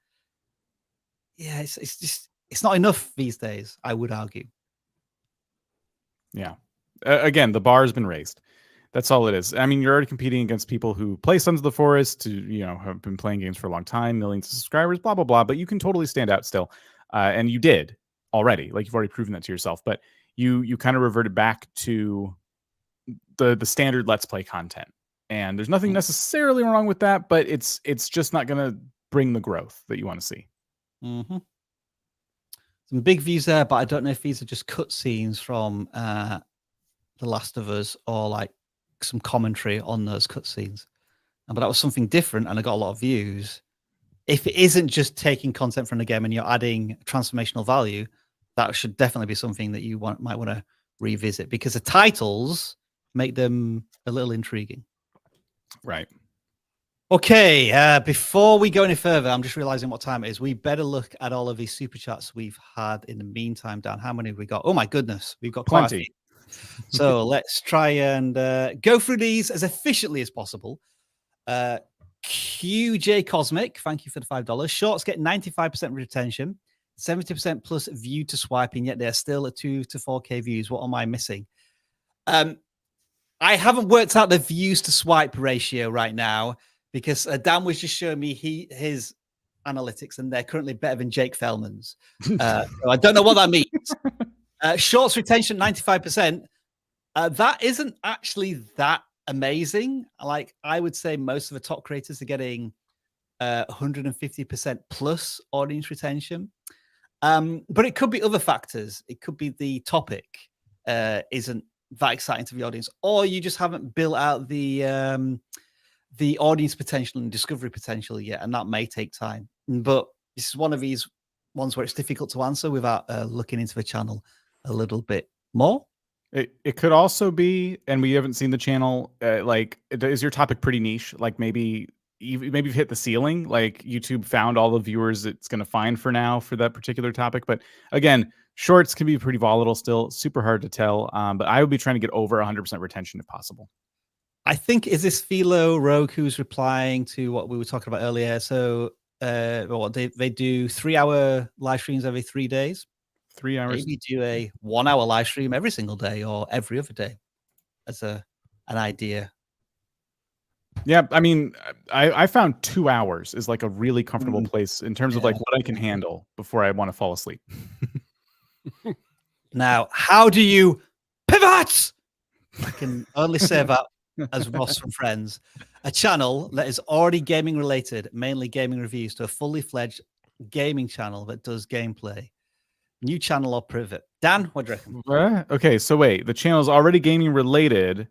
yeah, it's not enough these days, I would argue. Yeah. Again, the bar has been raised. That's all it is. I mean, you're already competing against people who play Sons of the Forest, who, you know, have been playing games for a long time, millions of subscribers, blah, blah, blah. But you can totally stand out still. And you did already. Like, you've already proven that to yourself. But you kind of reverted back to the standard Let's Play content. And there's nothing necessarily wrong with that, but it's just not going to bring the growth that you want to see. Mm-hmm. Some big views there, but I don't know if these are just cutscenes from The Last of Us or like some commentary on those cutscenes. But that was something different, and I got a lot of views. If it isn't just taking content from the game and you're adding transformational value, that should definitely be something that you might want to revisit, because the titles make them a little intriguing. Right. Okay, before we go any further, I'm just realizing what time it is. We better look at all of these super chats we've had in the meantime. Dan, how many have we got? Oh my goodness, we've got quite Plenty. So let's try and go through these as efficiently as possible. QJ Cosmic, thank you for the $5. Shorts get 95% retention, 70% plus view to swiping, yet they're still at 2 to 4K views. What am I missing? I haven't worked out the views to swipe ratio right now, because Dan was just showing me his analytics, and they're currently better than Jake Fellman's. So I don't know what that means. Shorts retention 95%. That isn't actually that amazing. Like, I would say most of the top creators are getting 150% plus audience retention. But it could be other factors. It could be the topic isn't that exciting to the audience, or you just haven't built out the audience potential and discovery potential yet, and that may take time. But this is one of these ones where it's difficult to answer without looking into the channel a little bit more. It could also be, and we haven't seen the channel, like, is your topic pretty niche? Like, maybe you've hit the ceiling, like YouTube found all the viewers it's going to find for now for that particular topic. But again, shorts can be pretty volatile still, super hard to tell. But I would be trying to get over 100% retention if possible. I think, is this Philo Rogue who's replying to what we were talking about earlier? So they do 3-hour live streams every 3 days. 3 hours. Maybe do a 1-hour live stream every single day or every other day as an idea. Yeah, I mean, I found 2 hours is like a really comfortable place in terms of like what I can handle before I want to fall asleep. Now, how do you pivot? I can only say that as Ross from Friends. A channel that is already gaming related, mainly gaming reviews, to a fully fledged gaming channel that does gameplay. New channel or pivot? Dan, what do you reckon? Okay, so wait, the channel is already gaming related.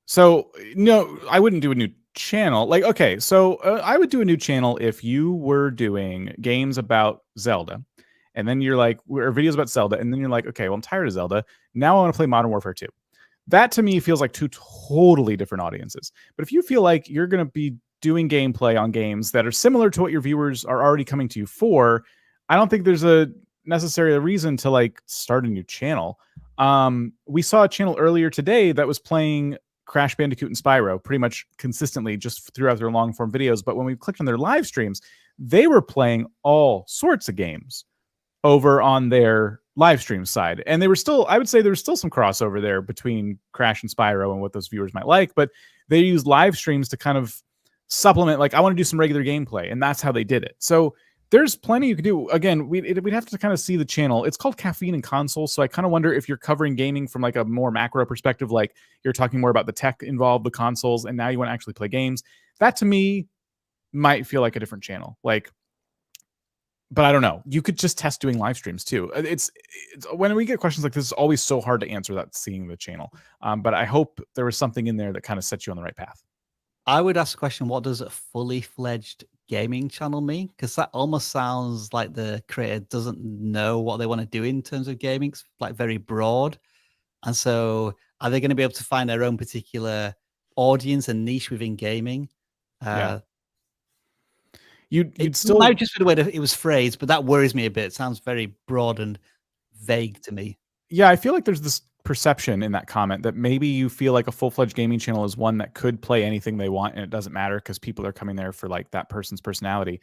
So no, I wouldn't do a new channel. Like, okay, so I would do a new channel if you were doing games about Zelda, and then you're like, or videos about Zelda, and then you're like, okay, well, I'm tired of Zelda. Now I want to play Modern Warfare 2. That to me feels like two totally different audiences. But if you feel like you're going to be doing gameplay on games that are similar to what your viewers are already coming to you for, I don't think there's a necessary reason to like start a new channel. We saw a channel earlier today that was playing Crash Bandicoot and Spyro pretty much consistently just throughout their long form videos. But when we clicked on their live streams, they were playing all sorts of games over on their live stream side. And they were still, I would say there was still some crossover there between Crash and Spyro and what those viewers might like, but they used live streams to kind of supplement, like, I want to do some regular gameplay. And that's how they did it. So there's plenty you could do. Again, we'd have to kind of see the channel. It's called Caffeine and Console. So I kind of wonder if you're covering gaming from like a more macro perspective, like you're talking more about the tech involved, the consoles, and now you want to actually play games. That to me might feel like a different channel. Like, but I don't know. You could just test doing live streams too. It's when we get questions like this, it's always so hard to answer that seeing the channel. But I hope there was something in there that kind of sets you on the right path. I would ask the question, what does a fully fledged gaming channel mean? Because that almost sounds like the creator doesn't know what they want to do in terms of gaming. It's like very broad. And so are they going to be able to find their own particular audience and niche within gaming? Yeah. You'd still might just be the way that it was phrased, but that worries me a bit. It sounds very broad and vague to me. Yeah, I feel like there's this perception in that comment that maybe you feel like a full-fledged gaming channel is one that could play anything they want and it doesn't matter because people are coming there for like that person's personality.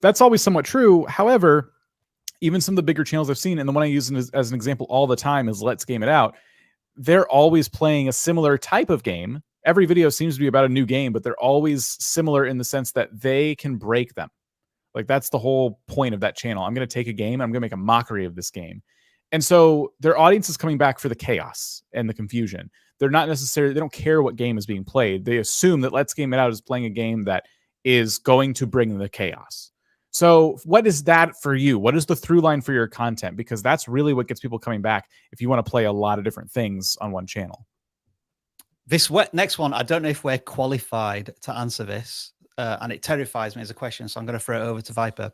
That's always somewhat true. However, even some of the bigger channels I've seen, and the one I use as an example all the time is Let's Game It Out. they're always playing a similar type of game. Every video seems to be about a new game, but they're always similar in the sense that they can break them. Like, that's the whole point of that channel. I'm going to take a game, I'm going to make a mockery of this game. And so their audience is coming back for the chaos and the confusion. They're not necessarily, they don't care what game is being played. They assume that Let's Game It Out is playing a game that is going to bring the chaos. So what is that for you? What is the through line for your content? Because that's really what gets people coming back if you want to play a lot of different things on one channel. This next one, I don't know if we're qualified to answer this, and it terrifies me as a question, so I'm going to throw it over to Viper.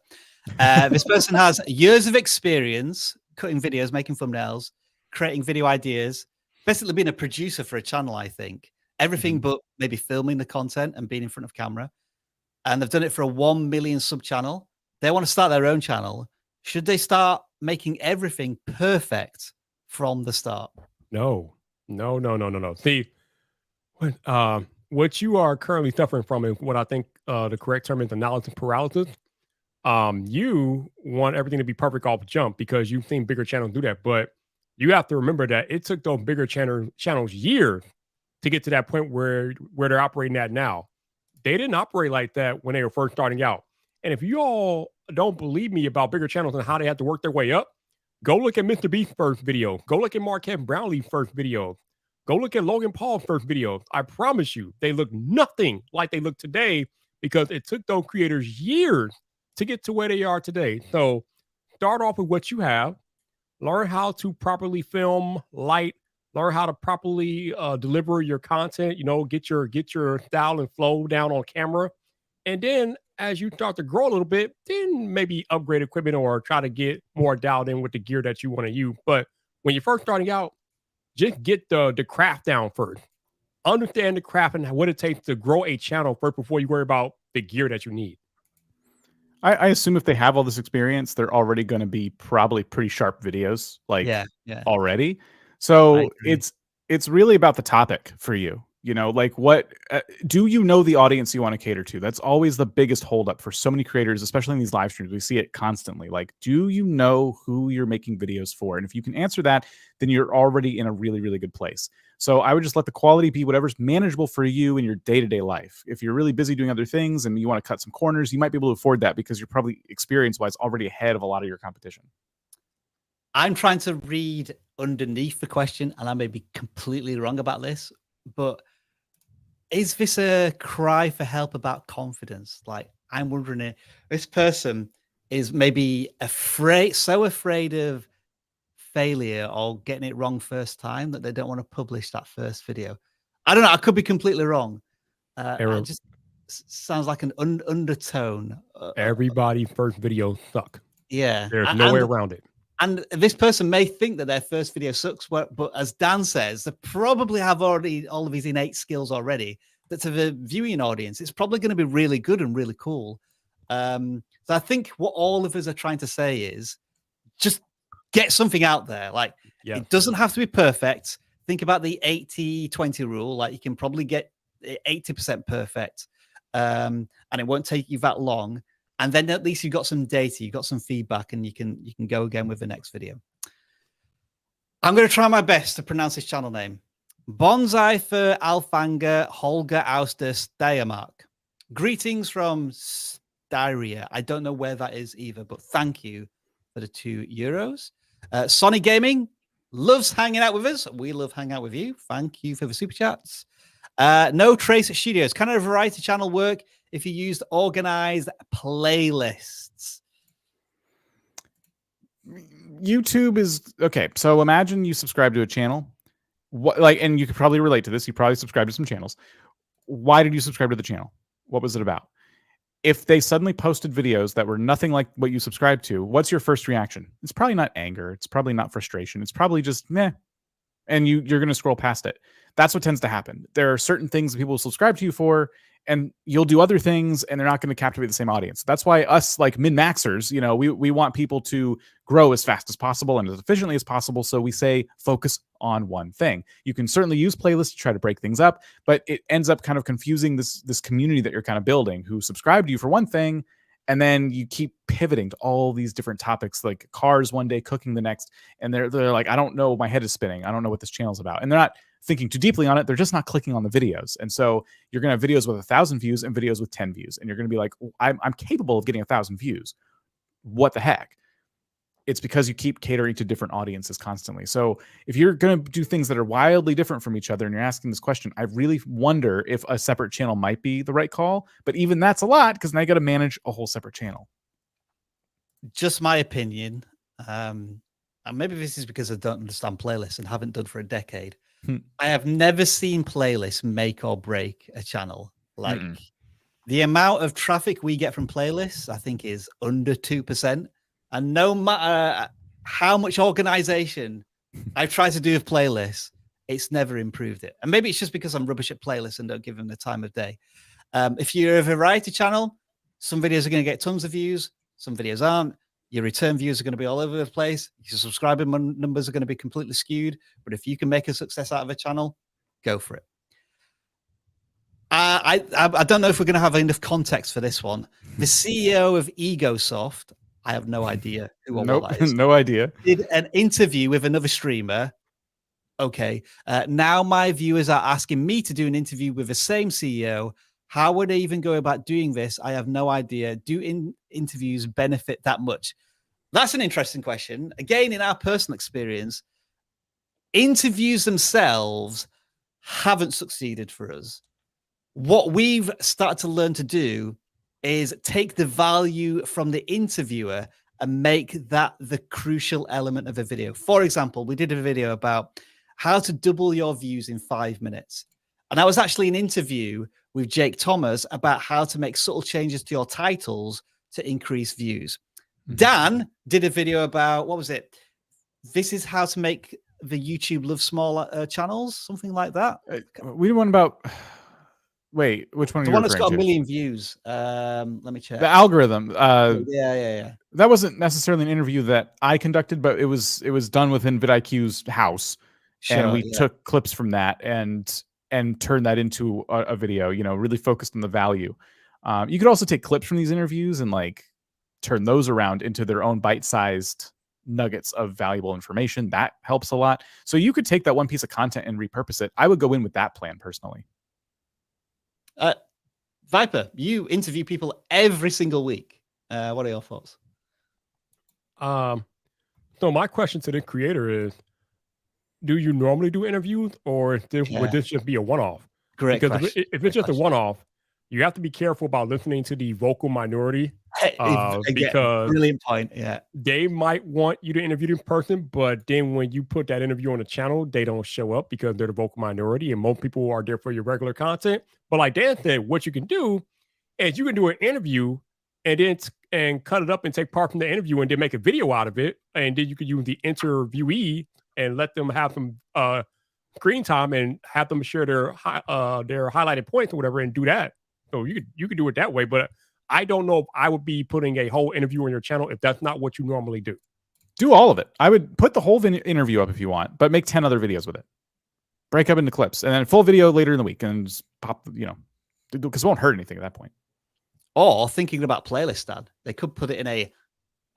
This person has years of experience cutting videos, making thumbnails, creating video ideas, basically being a producer for a channel, I think. Everything but maybe filming the content and being in front of camera. And they've done it for a 1 million sub channel. They want to start their own channel. Should they start making everything perfect from the start? No. See, what you are currently suffering from, and what I think the correct term is analysis paralysis. You want everything to be perfect off the jump because you've seen bigger channels do that. But you have to remember that it took those bigger channels years to get to that point where they're operating at now. They didn't operate like that when they were first starting out. And if you all don't believe me about bigger channels and how they had to work their way up, go look at Mr. Beast's first video. Go look at Marquette Brownlee's first video. Go look at Logan Paul's first video. I promise you, they look nothing like they look today because it took those creators years to get to where they are today. So start off with what you have. Learn how to properly film, light, learn how to properly deliver your content, get your style and flow down on camera. And then as you start to grow a little bit, then maybe upgrade equipment or try to get more dialed in with the gear that you want to use. But when you're first starting out, just get the craft down first. Understand the craft and what it takes to grow a channel first before you worry about the gear that you need. I assume if they have all this experience, they're already going to be probably pretty sharp videos, like already. So it's really about the topic for you. Like what do you know the audience you want to cater to? That's always the biggest holdup for so many creators, especially in these live streams. We see it constantly. Like, do you know who you're making videos for? And if you can answer that, then you're already in a really, really good place. So I would just let the quality be whatever's manageable for you in your day-to-day life. If you're really busy doing other things and you want to cut some corners, you might be able to afford that because you're probably experience-wise already ahead of a lot of your competition. I'm trying to read underneath the question, and I may be completely wrong about this, but is this a cry for help about confidence? Like, I'm wondering if this person is maybe so afraid of failure or getting it wrong first time that they don't want to publish that first video. I don't know. I could be completely wrong. It just sounds like an undertone. Everybody's first video suck. Yeah. There's no way around it. And this person may think that their first video sucks, but as Dan says, they probably have already all of these innate skills already. That to the viewing audience, it's probably going to be really good and really cool. So I think what all of us are trying to say is just get something out there. Like, it doesn't have to be perfect. Think about the 80-20 rule. Like, you can probably get 80% perfect, and it won't take you that long. And then at least you've got some data, you've got some feedback, and you can go again with the next video. I'm going to try my best to pronounce his channel name. Bonsai for Alfanga Holger Auster Steiermark. Greetings from Styria. I don't know where that is either, but thank you for the €2. Sonny Gaming loves hanging out with us. We love hanging out with you. Thank you for the super chats. No Trace Studios. Can a variety channel work if you used organized playlists? YouTube is okay. So imagine you subscribe to a channel. And you could probably relate to this. You probably subscribe to some channels. Why did you subscribe to the channel? What was it about? If they suddenly posted videos that were nothing like what you subscribed to, what's your first reaction? It's probably not anger. It's probably not frustration. It's probably just meh. And you're going to scroll past it. That's what tends to happen. There are certain things that people will subscribe to you for, and you'll do other things, and they're not going to captivate the same audience. That's why us, like min-maxers, we want people to grow as fast as possible and as efficiently as possible. So we say focus on one thing. You can certainly use playlists to try to break things up, but it ends up kind of confusing this community that you're kind of building, who subscribe to you for one thing, And then you keep pivoting to all these different topics, like cars one day, cooking the next. And they're like, I don't know, my head is spinning. I don't know what this channel's about. And they're not thinking too deeply on it. They're just not clicking on the videos. And so you're going to have videos with 1,000 views and videos with 10 views. And you're going to be like, I'm capable of getting 1,000 views. What the heck? It's because you keep catering to different audiences constantly. So if you're going to do things that are wildly different from each other and you're asking this question, I really wonder if a separate channel might be the right call. But even that's a lot, because now you got to manage a whole separate channel. Just my opinion. And maybe this is because I don't understand playlists and haven't done for a decade. I have never seen playlists make or break a channel. Like the amount of traffic we get from playlists, I think, is under 2%. And no matter how much organization I've tried to do with playlists, it's never improved it. And maybe it's just because I'm rubbish at playlists and don't give them the time of day. If you're a variety channel, some videos are going to get tons of views, some videos aren't. Your return views are going to be all over the place. Your subscriber numbers are going to be completely skewed. But if you can make a success out of a channel, go for it. I don't know if we're going to have enough context for this one. The CEO of EgoSoft, I have no idea who or what that is. No idea. Did an interview with another streamer. Okay. Now my viewers are asking me to do an interview with the same CEO. How would I even go about doing this? I have no idea. Do interviews benefit that much? That's an interesting question. Again, in our personal experience, interviews themselves haven't succeeded for us. What we've started to learn to do is take the value from the interviewer and make that the crucial element of a video. For example, we did a video about how to double your views in 5 minutes. And that was actually an interview with Jake Thomas about how to make subtle changes to your titles to increase views. Dan did a video about, what was it? This is how to make the YouTube love smaller channels, something like that. We did one about... Wait, which one? The one that's got 1 million views. Let me check. The algorithm. Yeah. That wasn't necessarily an interview that I conducted, but it was done within vidIQ's house, and we took clips from that and turned that into a video. You know, really focused on the value. You could also take clips from these interviews and like turn those around into their own bite-sized nuggets of valuable information. That helps a lot. So you could take that one piece of content and repurpose it. I would go in with that plan personally. Viper, you interview people every single week. What are your thoughts? So my question to the creator is, do you normally do interviews, or would this just be a one-off? Great because question. if it's just a one-off, you have to be careful about listening to the vocal minority. Because brilliant point. Yeah, they might want you to interview them in person, but then when you put that interview on the channel, they don't show up because they're the vocal minority, and most people are there for your regular content. But like Dan said, what you can do is you can do an interview and cut it up and take part from the interview and then make a video out of it, and then you could use the interviewee and let them have some screen time and have them share their highlighted points or whatever, and do that. So you could do it that way, but I don't know if I would be putting a whole interview on your channel if that's not what you normally do. Do all of it. I would put the whole interview up if you want, but make 10 other videos with it. Break up into clips and then full video later in the week and just pop, because it won't hurt anything at that point. Or thinking about playlist, Dad, they could put it in a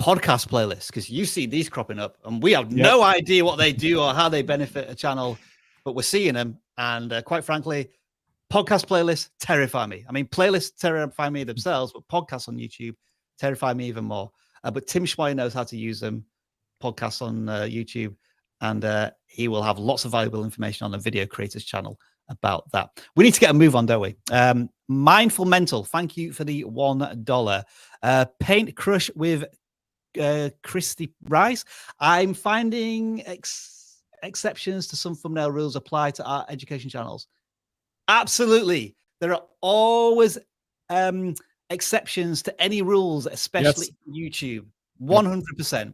podcast playlist, because you see these cropping up and we have no idea what they do or how they benefit a channel, but we're seeing them. And quite frankly, podcast playlists terrify me. I mean, playlists terrify me themselves, but podcasts on YouTube terrify me even more. But Tim Schmoyer knows how to use them, podcasts on YouTube, and he will have lots of valuable information on the Video Creators channel about that. We need to get a move on, don't we? Mindful Mental, thank you for the $1. Paint Crush with Christy Rice. I'm finding exceptions to some thumbnail rules apply to our education channels. Absolutely. There are always exceptions to any rules, especially YouTube. 100%.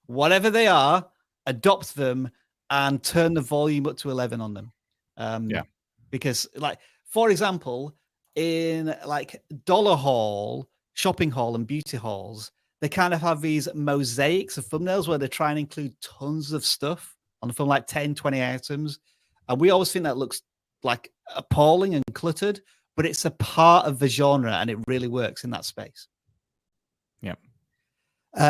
Whatever they are, adopt them and turn the volume up to 11 on them. Because, like, for example, in like dollar haul, shopping haul, and beauty halls, they kind of have these mosaics of thumbnails where they're trying to include tons of stuff on the film, like 10, 20 items. And we always think that looks like appalling and cluttered, but it's a part of the genre and it really works in that space. Yep.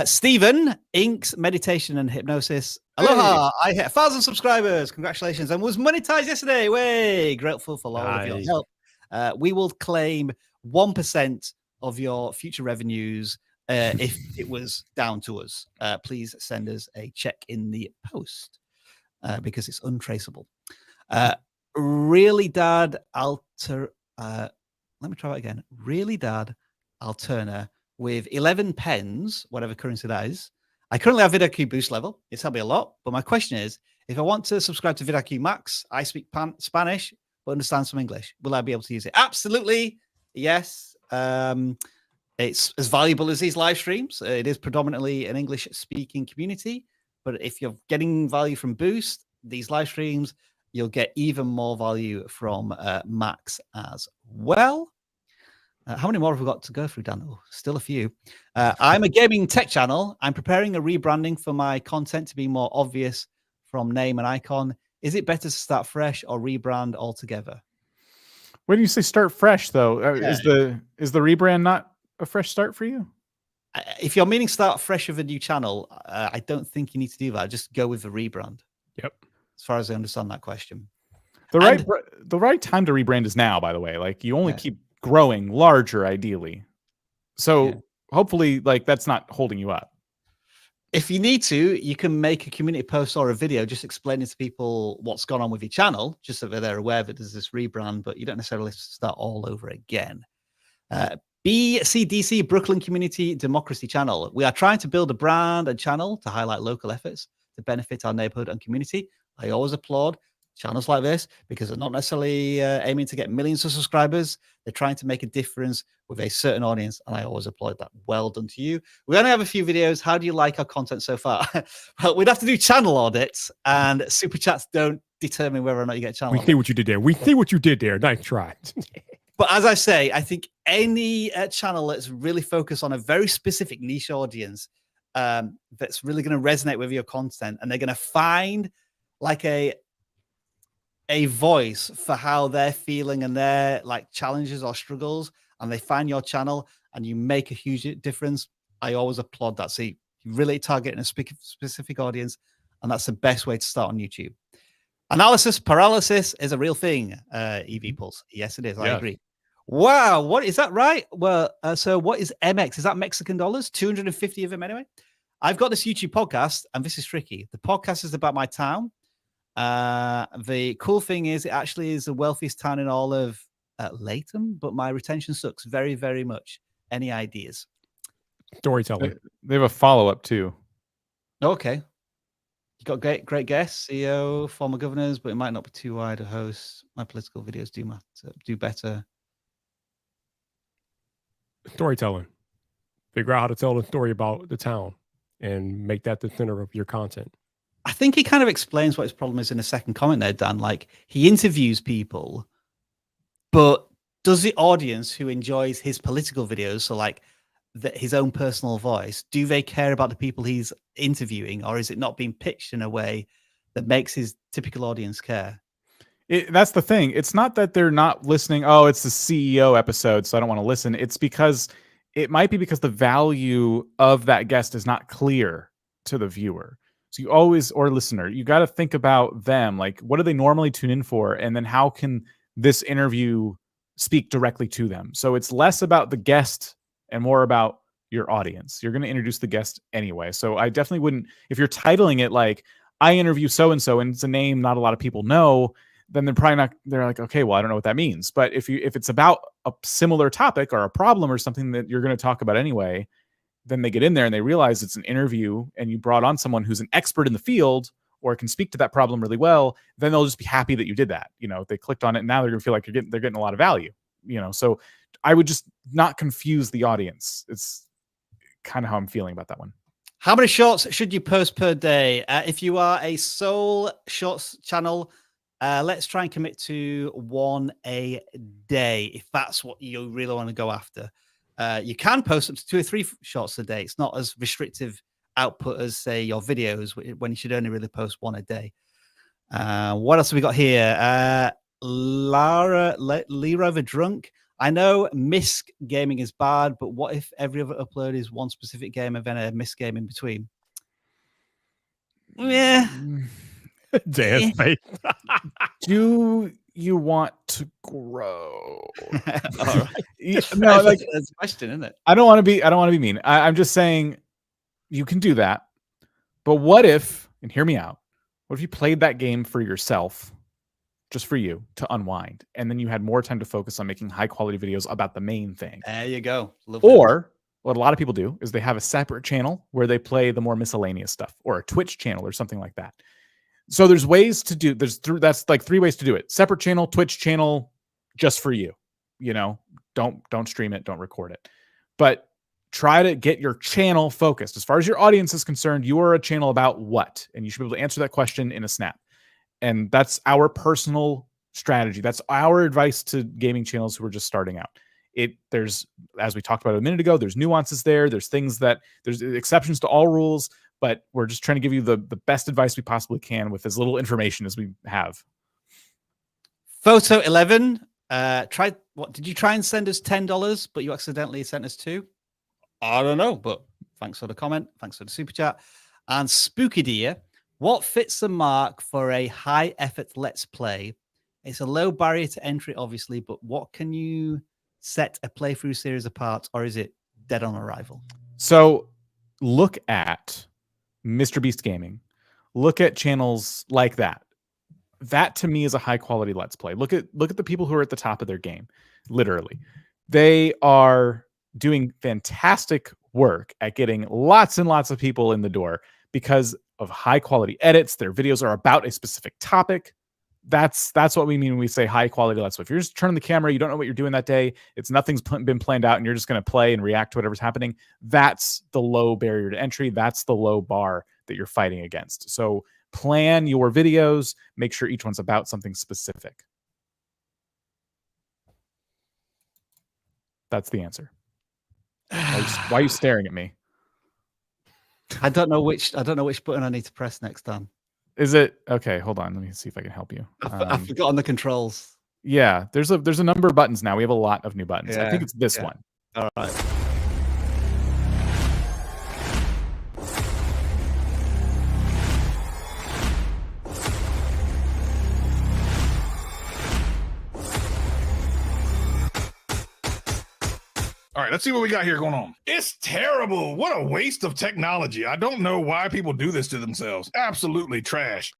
Stephen, Inks, Meditation and Hypnosis. Aloha, I hit 1,000 subscribers. Congratulations. And was monetized yesterday. Way grateful for all of your help. We will claim 1% of your future revenues if it was down to us. Please send us a check in the post because it's untraceable. Really Dad Alter. Let me try that again. Really Dad Alterna with 11 pens, whatever currency that is. I currently have vidIQ boost level. It's helped me a lot. But my question is, if I want to subscribe to vidIQ Max, I speak Spanish, but understand some English. Will I be able to use it? Absolutely. Yes. It's as valuable as these live streams. It is predominantly an English speaking community. But if you're getting value from Boost, these live streams, you'll get even more value from Max as well. How many more have we got to go through, Dan? Oh, still a few. I'm a gaming tech channel. I'm preparing a rebranding for my content to be more obvious from name and icon. Is it better to start fresh or rebrand altogether? When you say start fresh, though, is the rebrand not a fresh start for you? If you're meaning start fresh with a new channel, I don't think you need to do that. Just go with the rebrand. Yep. As far as I understand that question. The right time to rebrand is now, by the way. Like, you only keep growing larger, ideally. So hopefully, like, that's not holding you up. If you need to, you can make a community post or a video just explaining to people what's gone on with your channel, just so that they're aware that there's this rebrand, but you don't necessarily have to start all over again. BCDC, Brooklyn Community Democracy Channel. We are trying to build a brand and channel to highlight local efforts to benefit our neighborhood and community. I always applaud channels like this because they're not necessarily aiming to get millions of subscribers. They're trying to make a difference with a certain audience, and I always applaud that. Well done to you. We only have a few videos. How do you like our content so far? Well, we'd have to do channel audits, and super chats don't determine whether or not you get a channel. We see what you did there. We see what you did there. Nice try. But as I say, I think any channel that's really focused on a very specific niche audience that's really going to resonate with your content, and they're going to find like a voice for how they're feeling and their like challenges or struggles, and they find your channel and you make a huge difference. I always applaud that. See, you really targeting a specific audience, and that's the best way to start on YouTube. Analysis paralysis is a real thing. EV Pulse. Yes, it is. I agree. Wow. What is that right? Well, so what is MX? Is that Mexican dollars? 250 of them anyway. I've got this YouTube podcast, and this is tricky. The podcast is about my town. The cool thing is it actually is the wealthiest town in all of Latham, but my retention sucks very, very much. Any ideas? Storytelling. They have a follow-up too. Okay. You got great guests, CEO, former governors, but it might not be too wide a host. My political videos do better. Storytelling. Figure out how to tell the story about the town and make that the center of your content. I think he kind of explains what his problem is in a second comment there, Dan. Like, he interviews people, but does the audience who enjoys his political videos, so like his own personal voice, do they care about the people he's interviewing, or is it not being pitched in a way that makes his typical audience care? That's the thing. It's not that they're not listening. Oh, it's the CEO episode, so I don't want to listen. It's because it might be because the value of that guest is not clear to the viewer. So you always, or listener, you got to think about them. Like, what do they normally tune in for? And then how can this interview speak directly to them? So it's less about the guest and more about your audience. You're going to introduce the guest anyway. So I definitely wouldn't, if you're titling it like, I interview so-and-so, and it's a name not a lot of people know, then they're probably not, they're like, okay, well, I don't know what that means. But if it's about a similar topic or a problem or something that you're going to talk about anyway, then they get in there and they realize it's an interview and you brought on someone who's an expert in the field or can speak to that problem really well, then they'll just be happy that you did that. You know, they clicked on it and now they're going to feel like they're getting a lot of value, you know? So I would just not confuse the audience. It's kind of how I'm feeling about that one. How many shorts should you post per day? If you are a sole shorts channel, let's try and commit to 1 a day, if that's what you really want to go after. You can post up to 2 or 3 shorts a day. It's not as restrictive output as, say, your videos, when you should only really post 1 a day. What else have we got here? Lira the Drunk. I know misc gaming is bad, but what if every other upload is one specific game and then a misc game in between? Yeah. Dan's face. Do you want to grow? All right. No, like that's a question, isn't it? I don't want to be mean. I'm just saying you can do that. But what if, and hear me out, what if you played that game for yourself, just for you to unwind, and then you had more time to focus on making high quality videos about the main thing? There you go. Lovely. Or what a lot of people do is they have a separate channel where they play the more miscellaneous stuff, or a Twitch channel or something like that. So there's ways to do, that's like 3 ways to do it. Separate channel, Twitch channel, just for you. You know, don't stream it, don't record it. But try to get your channel focused. As far as your audience is concerned, you are a channel about what? And you should be able to answer that question in a snap. And that's our personal strategy. That's our advice to gaming channels who are just starting out. There's, as we talked about a minute ago, there's nuances there. There's things that, there's exceptions to all rules, but we're just trying to give you the best advice we possibly can with as little information as we have. Photo 11. Did you try and send us $10, but you accidentally sent us 2? I don't know, but thanks for the comment. Thanks for the super chat. And Spooky Deer, what fits the mark for a high effort let's play? It's a low barrier to entry, obviously, but what can you set a playthrough series apart, or is it dead on arrival? So look at Mr. Beast Gaming. Look at channels like that. That to me is a high quality let's play. Look at the people who are at the top of their game. Literally, they are doing fantastic work at getting lots and lots of people in the door because of high quality edits. Their videos are about a specific topic. That's what we mean when we say high quality let's play. If you're just turning the camera, you don't know what you're doing that day, nothing's been planned out, and you're just going to play and react to whatever's happening. That's the low barrier to entry. That's the low bar that you're fighting against. So plan your videos. Make sure each one's about something specific. That's the answer. Why are you staring at me? I don't know which button I need to press next time. Is it okay? Hold on, let me see if I can help you. I've forgotten the controls. Yeah, there's a number of buttons now. We have a lot of new buttons. I think it's this one. All right. All right, let's see what we got here going on. It's terrible. What a waste of technology. I don't know why people do this to themselves. Absolutely trash.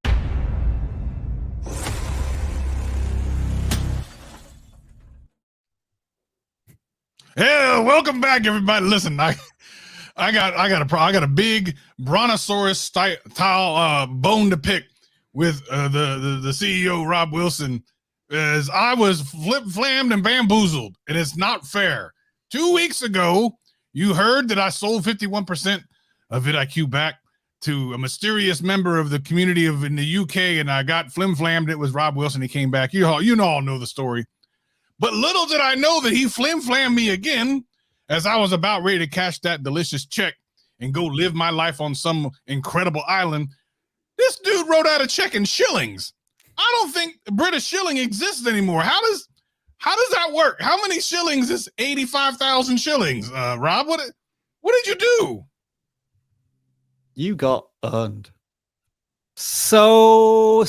Yeah, welcome back, everybody. Listen, I got a big brontosaurus style bone to pick with the CEO Rob Wilson, as I was flammed and bamboozled, and it's not fair. 2 weeks ago, you heard that I sold 51% of vidIQ back to a mysterious member of the community in the UK, and I got flim-flammed. It was Rob Wilson. He came back. You all know the story. But little did I know that he flim-flammed me again as I was about ready to cash that delicious check and go live my life on some incredible island. This dude wrote out a check in shillings. I don't think British shilling exists anymore. How does that work? How many shillings is 85,000 shillings? Rob, what did you do? You got owned. So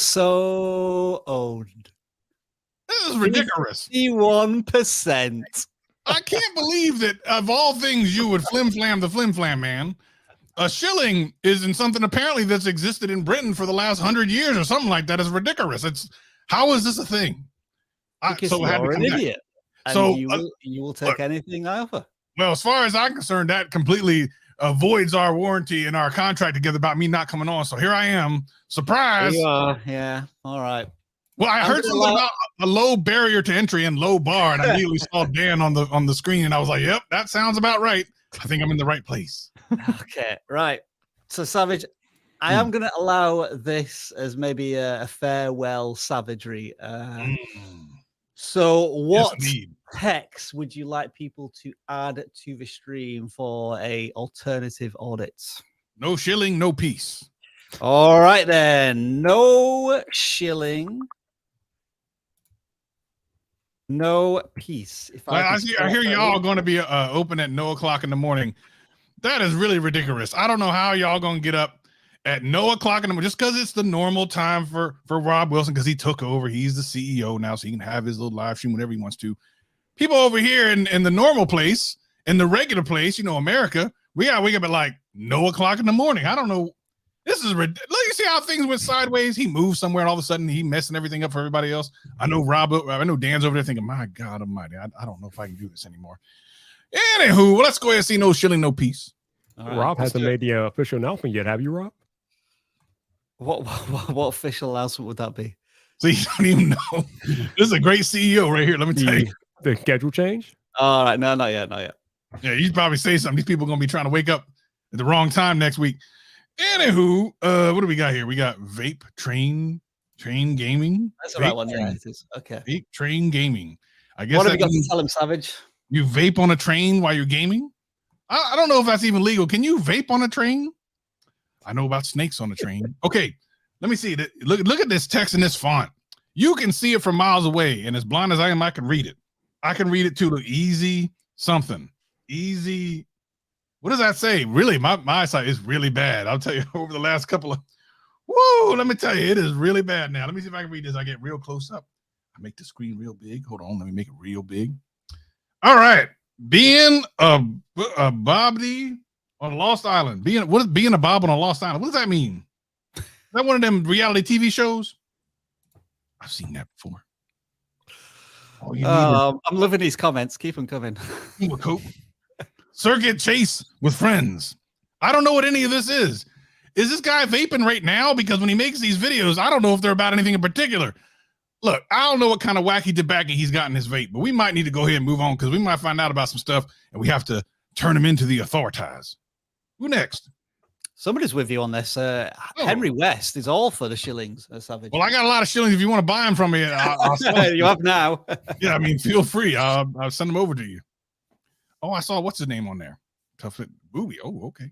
owned. This is ridiculous. 51%. I can't believe that of all things you would flim-flam the flim-flam man. A shilling isn't something apparently that's existed in Britain for the last 100 years or something like that. Is ridiculous. How is this a thing? Because you're an idiot. And you will take anything I offer. Well, as far as I'm concerned, that completely avoids our warranty and our contract together about me not coming on. So here I am. Surprise. You are. Yeah. All right. Well, I heard something about a low barrier to entry and low bar, and I immediately saw Dan on the screen, and I was like, "Yep, that sounds about right. I think I'm in the right place." Okay, right. So, Savage, I am going to allow this as maybe a farewell savagery. So, what text would you like people to add to the stream for a alternative audit? No shilling, no peace. All right, then. No shilling. No peace. If Like, could I hear start y'all going to be open at 0:00 in the morning. That is really ridiculous. I don't know how y'all going to get up at 0:00 in the morning just because it's the normal time for Rob Wilson because he took over. He's the CEO now, so he can have his little live stream whenever he wants to. People over here in the normal place, in the regular place, you know, America, we got to wake up at like 0:00 in the morning. I don't know. This is ridiculous. Look, you see how things went sideways? He moved somewhere and all of a sudden he messing everything up for everybody else. I know Dan's over there thinking, my God almighty, I don't know if I can do this anymore. Anywho, well, let's go ahead and see no shilling, no peace. Right. Rob hasn't made the official announcement yet. Have you, Rob? What official announcement would that be? So you don't even know. This is a great CEO right here. Let me tell you. The schedule change? All right. No, not yet. Not yet. Yeah, you'd probably say something. These people are going to be trying to wake up at the wrong time next week. Anywho, what do we got here? We got vape train gaming. That's the right one. Yeah, it is. Okay. Vape train gaming. I guess What have you got to tell him, Savage? You vape on a train while you're gaming? I don't know if that's even legal. Can you vape on a train? I know about snakes on the train. Okay, let me see. Look at this text in this font. You can see it from miles away, and as blind as I am, I can read it. I can read it too. Look, easy something. Easy. What does that say? Really, my eyesight is really bad. I'll tell you, over the last couple of, whoa, let me tell you, it is really bad now. Let me see if I can read this. I get real close up. I make the screen real big. Hold on, let me make it real big. All right. Being a Bobby on a Lost Island. What is being a Bob on a Lost Island? What does that mean? Is that one of them reality TV shows? I've seen that before. I'm loving these comments. Keep them coming. Circuit chase with friends. I don't know what any of this is. Is this guy vaping right now? Because when he makes these videos, I don't know if they're about anything in particular. Look, I don't know what kind of wacky tobacco he's got in his vape, but we might need to go ahead and move on because we might find out about some stuff and we have to turn him into the authorities. Who next? Somebody's with you on this. Henry West is all for the shillings, Savage. Well, I got a lot of shillings. If you want to buy them from me, I'll you have now. Yeah, I mean, feel free. I'll send them over to you. Oh, I saw what's his name on there. Tough It Booby. Oh, okay.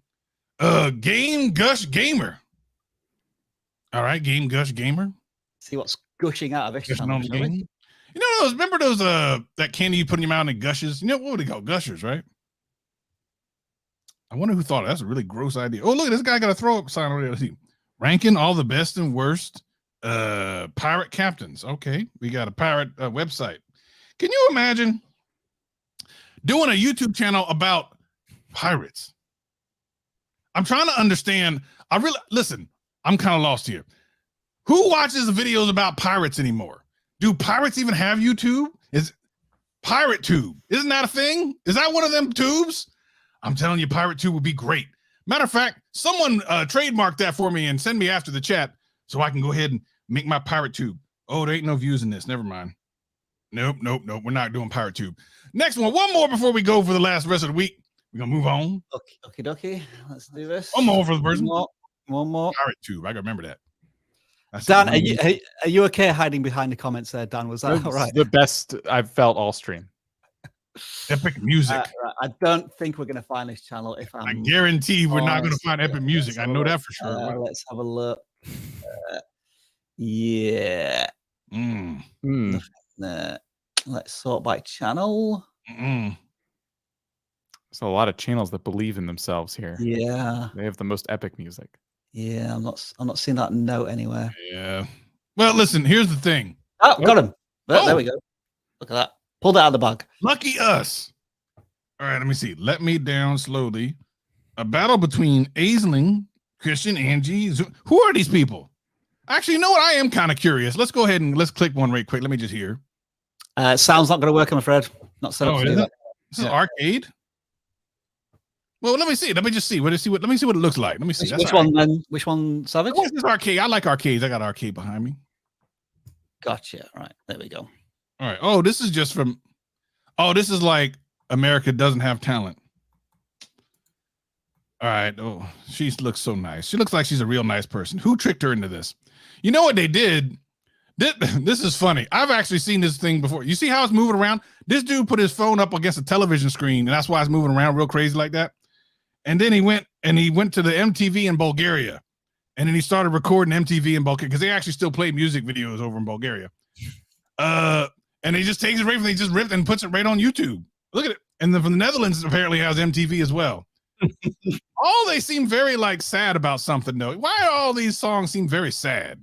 Game Gush Gamer. All right, Game Gush Gamer. See what's gushing out of this channel, on the game. You know those? Remember those? That candy you put in your mouth and it gushes. You know what would they call gushers, right? I wonder who thought of that. That's a really gross idea. Oh, look, this guy got a throw up sign over there. Let's see. Ranking all the best and worst pirate captains. Okay, we got a pirate website. Can you imagine doing a YouTube channel about pirates? I'm trying to understand. Listen, I'm kind of lost here. Who watches the videos about pirates anymore? Do pirates even have YouTube? Is Pirate Tube? Isn't that a thing? Is that one of them tubes? I'm telling you, Pirate Tube would be great. Matter of fact, someone trademark that for me and send me after the chat so I can go ahead and make my Pirate Tube. Oh, there ain't no views in this. Never mind. Nope. We're not doing Pirate Tube. Next one more before we go for the rest of the week. We're gonna move on. Okay. Let's do this. One more for the person. One more. Pirate Tube. I gotta remember that. That's Dan, are you okay hiding behind the comments there, Dan? Was that all right? The best I've felt all stream. Epic music. Right. I don't think we're going to find this channel. I guarantee we're not going to find epic music. I know that for sure. Let's have a look. Yeah. Let's sort by channel. There's a lot of channels that believe in themselves here. Yeah. They have the most epic music. Yeah, I'm not seeing that note anywhere. Yeah. Well, listen, here's the thing. Oh, got him. There we go. Look at that. Pull that out of the bag. Lucky us. All right, let me see. Let me down slowly. A battle between Aisling, Christian, Angie. Who are these people? Actually, you know what? I am kind of curious. Let's go ahead and let's click one right quick. Let me just hear. Sound's not going to work, I'm afraid. Not set up to do that. This is arcade. Well, let me see. Let me just see. Let me see what it looks like. Let me see. Which one then? Which one, Savage? What's this arcade? I like arcades. I got arcade behind me. Gotcha. Right. There we go. All right. Oh, this is just from. Oh, this is like America doesn't have talent. All right. Oh, she looks so nice. She looks like she's a real nice person. Who tricked her into this? You know what they did? This is funny. I've actually seen this thing before. You see how it's moving around? This dude put his phone up against a television screen, and that's why it's moving around real crazy like that. And then he went to the MTV in Bulgaria, and then he started recording MTV in Bulgaria because they actually still play music videos over in Bulgaria. And and he just takes it right from, he just ripped and puts it right on YouTube. Look at it. And then from the Netherlands apparently has MTV as well. All they seem very like sad about something though. Why do all these songs seem very sad?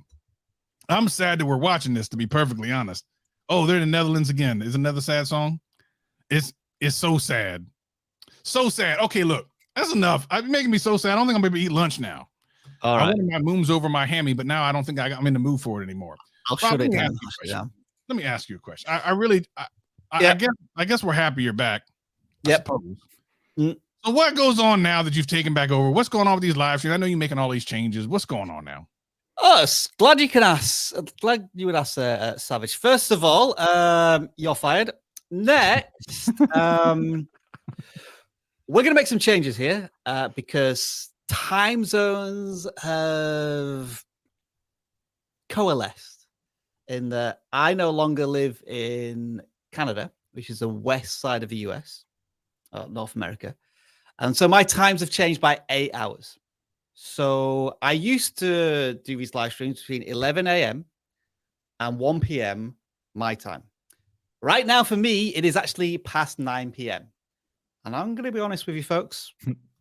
I'm sad that we're watching this, to be perfectly honest. Oh, they're in the Netherlands again. Is another sad song? It's so sad. So sad. Okay, look, that's enough. It's making me so sad. I don't think I'm gonna be able to eat lunch now. All right. I wanted my mooms over my hammy, but now I don't think I'm in the mood for it anymore. I'll Rob, shut it let me down. ask you a question. Let me ask you a question. I guess we're happy you're back. Yep. So what goes on now that you've taken back over? What's going on with these live streams? I know you're making all these changes. What's going on now? Oh, glad you can ask. Glad you would ask, Savage. First of all, you're fired. Next, we're going to make some changes here because time zones have coalesced in that I no longer live in Canada, which is the west side of the US, North America. And so my times have changed by 8 hours. So I used to do these live streams between 11 a.m. and 1 p.m. my time. Right now, for me, it is actually past 9 p.m. And I'm going to be honest with you, folks.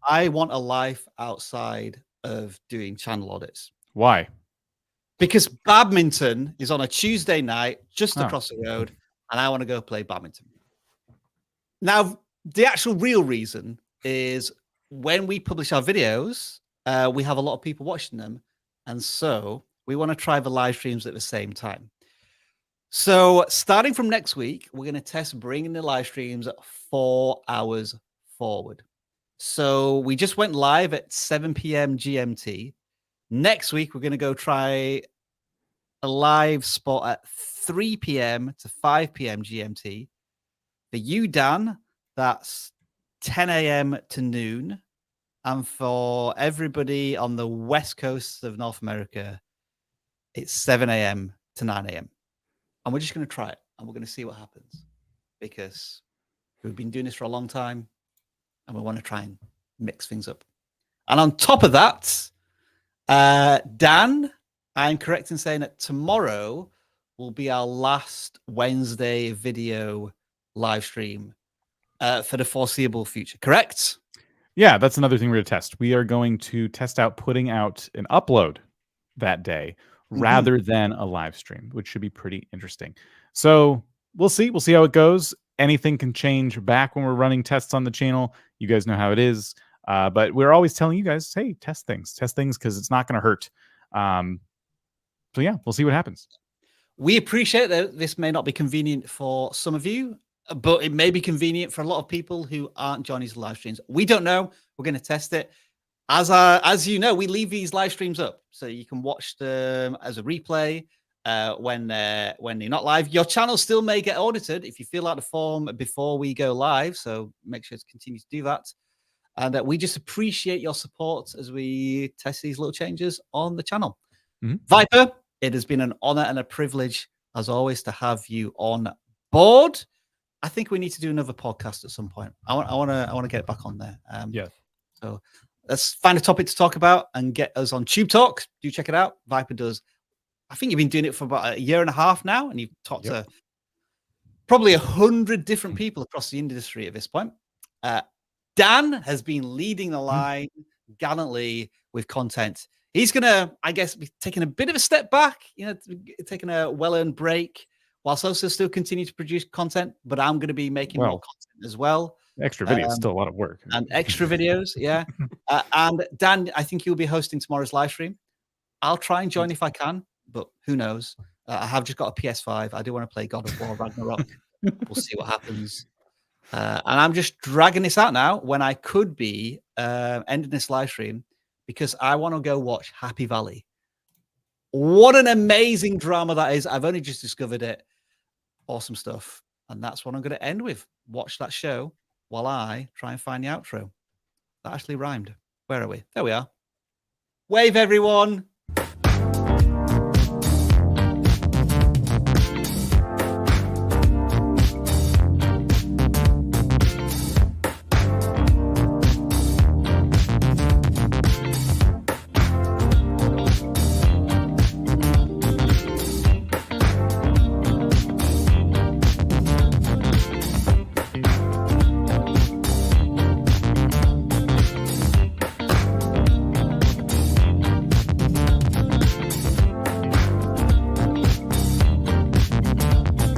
I want a life outside of doing channel audits. Why? Because badminton is on a Tuesday night just across the road, and I want to go play badminton. Now, the actual real reason is when we publish our videos, we have a lot of people watching them. And so we want to try the live streams at the same time. So starting from next week, we're going to test bringing the live streams 4 hours forward. So we just went live at 7 p.m. GMT. Next week, we're going to go try a live spot at 3 p.m. to 5 p.m. GMT. For you, Dan, that's 10 a.m. to noon. And for everybody on the west coast of North America, it's 7 a.m. to 9 a.m. And we're just going to try it. And we're going to see what happens. Because we've been doing this for a long time. And we want to try and mix things up. And on top of that, Dan, I'm correct in saying that tomorrow will be our last Wednesday video live stream for the foreseeable future, correct? Yeah, that's another thing we're going to test. We are going to test out putting out an upload that day rather than a live stream, which should be pretty interesting. So we'll see. We'll see how it goes. Anything can change back when we're running tests on the channel. You guys know how it is. But we're always telling you guys, hey, test things because it's not going to hurt. So yeah, we'll see what happens. We appreciate that this may not be convenient for some of you, but it may be convenient for a lot of people who aren't joining these live streams. We don't know. We're going to test it. As you know, we leave these live streams up so you can watch them as a replay when they're not live. Your channel still may get audited if you fill out the form before we go live. So make sure to continue to do that. And we just appreciate your support as we test these little changes on the channel. Viper, it has been an honor and a privilege, as always, to have you on board. I think we need to do another podcast at some point. I want to get back on there. Yeah. So let's find a topic to talk about and get us on Tube Talk. Do check it out. Viper does. I think you've been doing it for about a year and a half now, and you've talked to probably 100 different people across the industry at this point. Dan has been leading the line gallantly with content. He's going to, I guess, be taking a bit of a step back, taking a well-earned break, whilst also still continue to produce content. But I'm going to be making more content as well. Extra video is still a lot of work. And extra videos, yeah. And Dan, I think you'll be hosting tomorrow's live stream. I'll try and join if I can, but who knows? I have just got a PS5. I do want to play God of War Ragnarok. We'll see what happens. And I'm just dragging this out now when I could be ending this live stream because I want to go watch Happy Valley. What an amazing drama that is. I've only just discovered it. Awesome stuff. And that's what I'm going to end with. Watch that show while I try and find the outro. That actually rhymed. Where are we? There we are. Wave, everyone.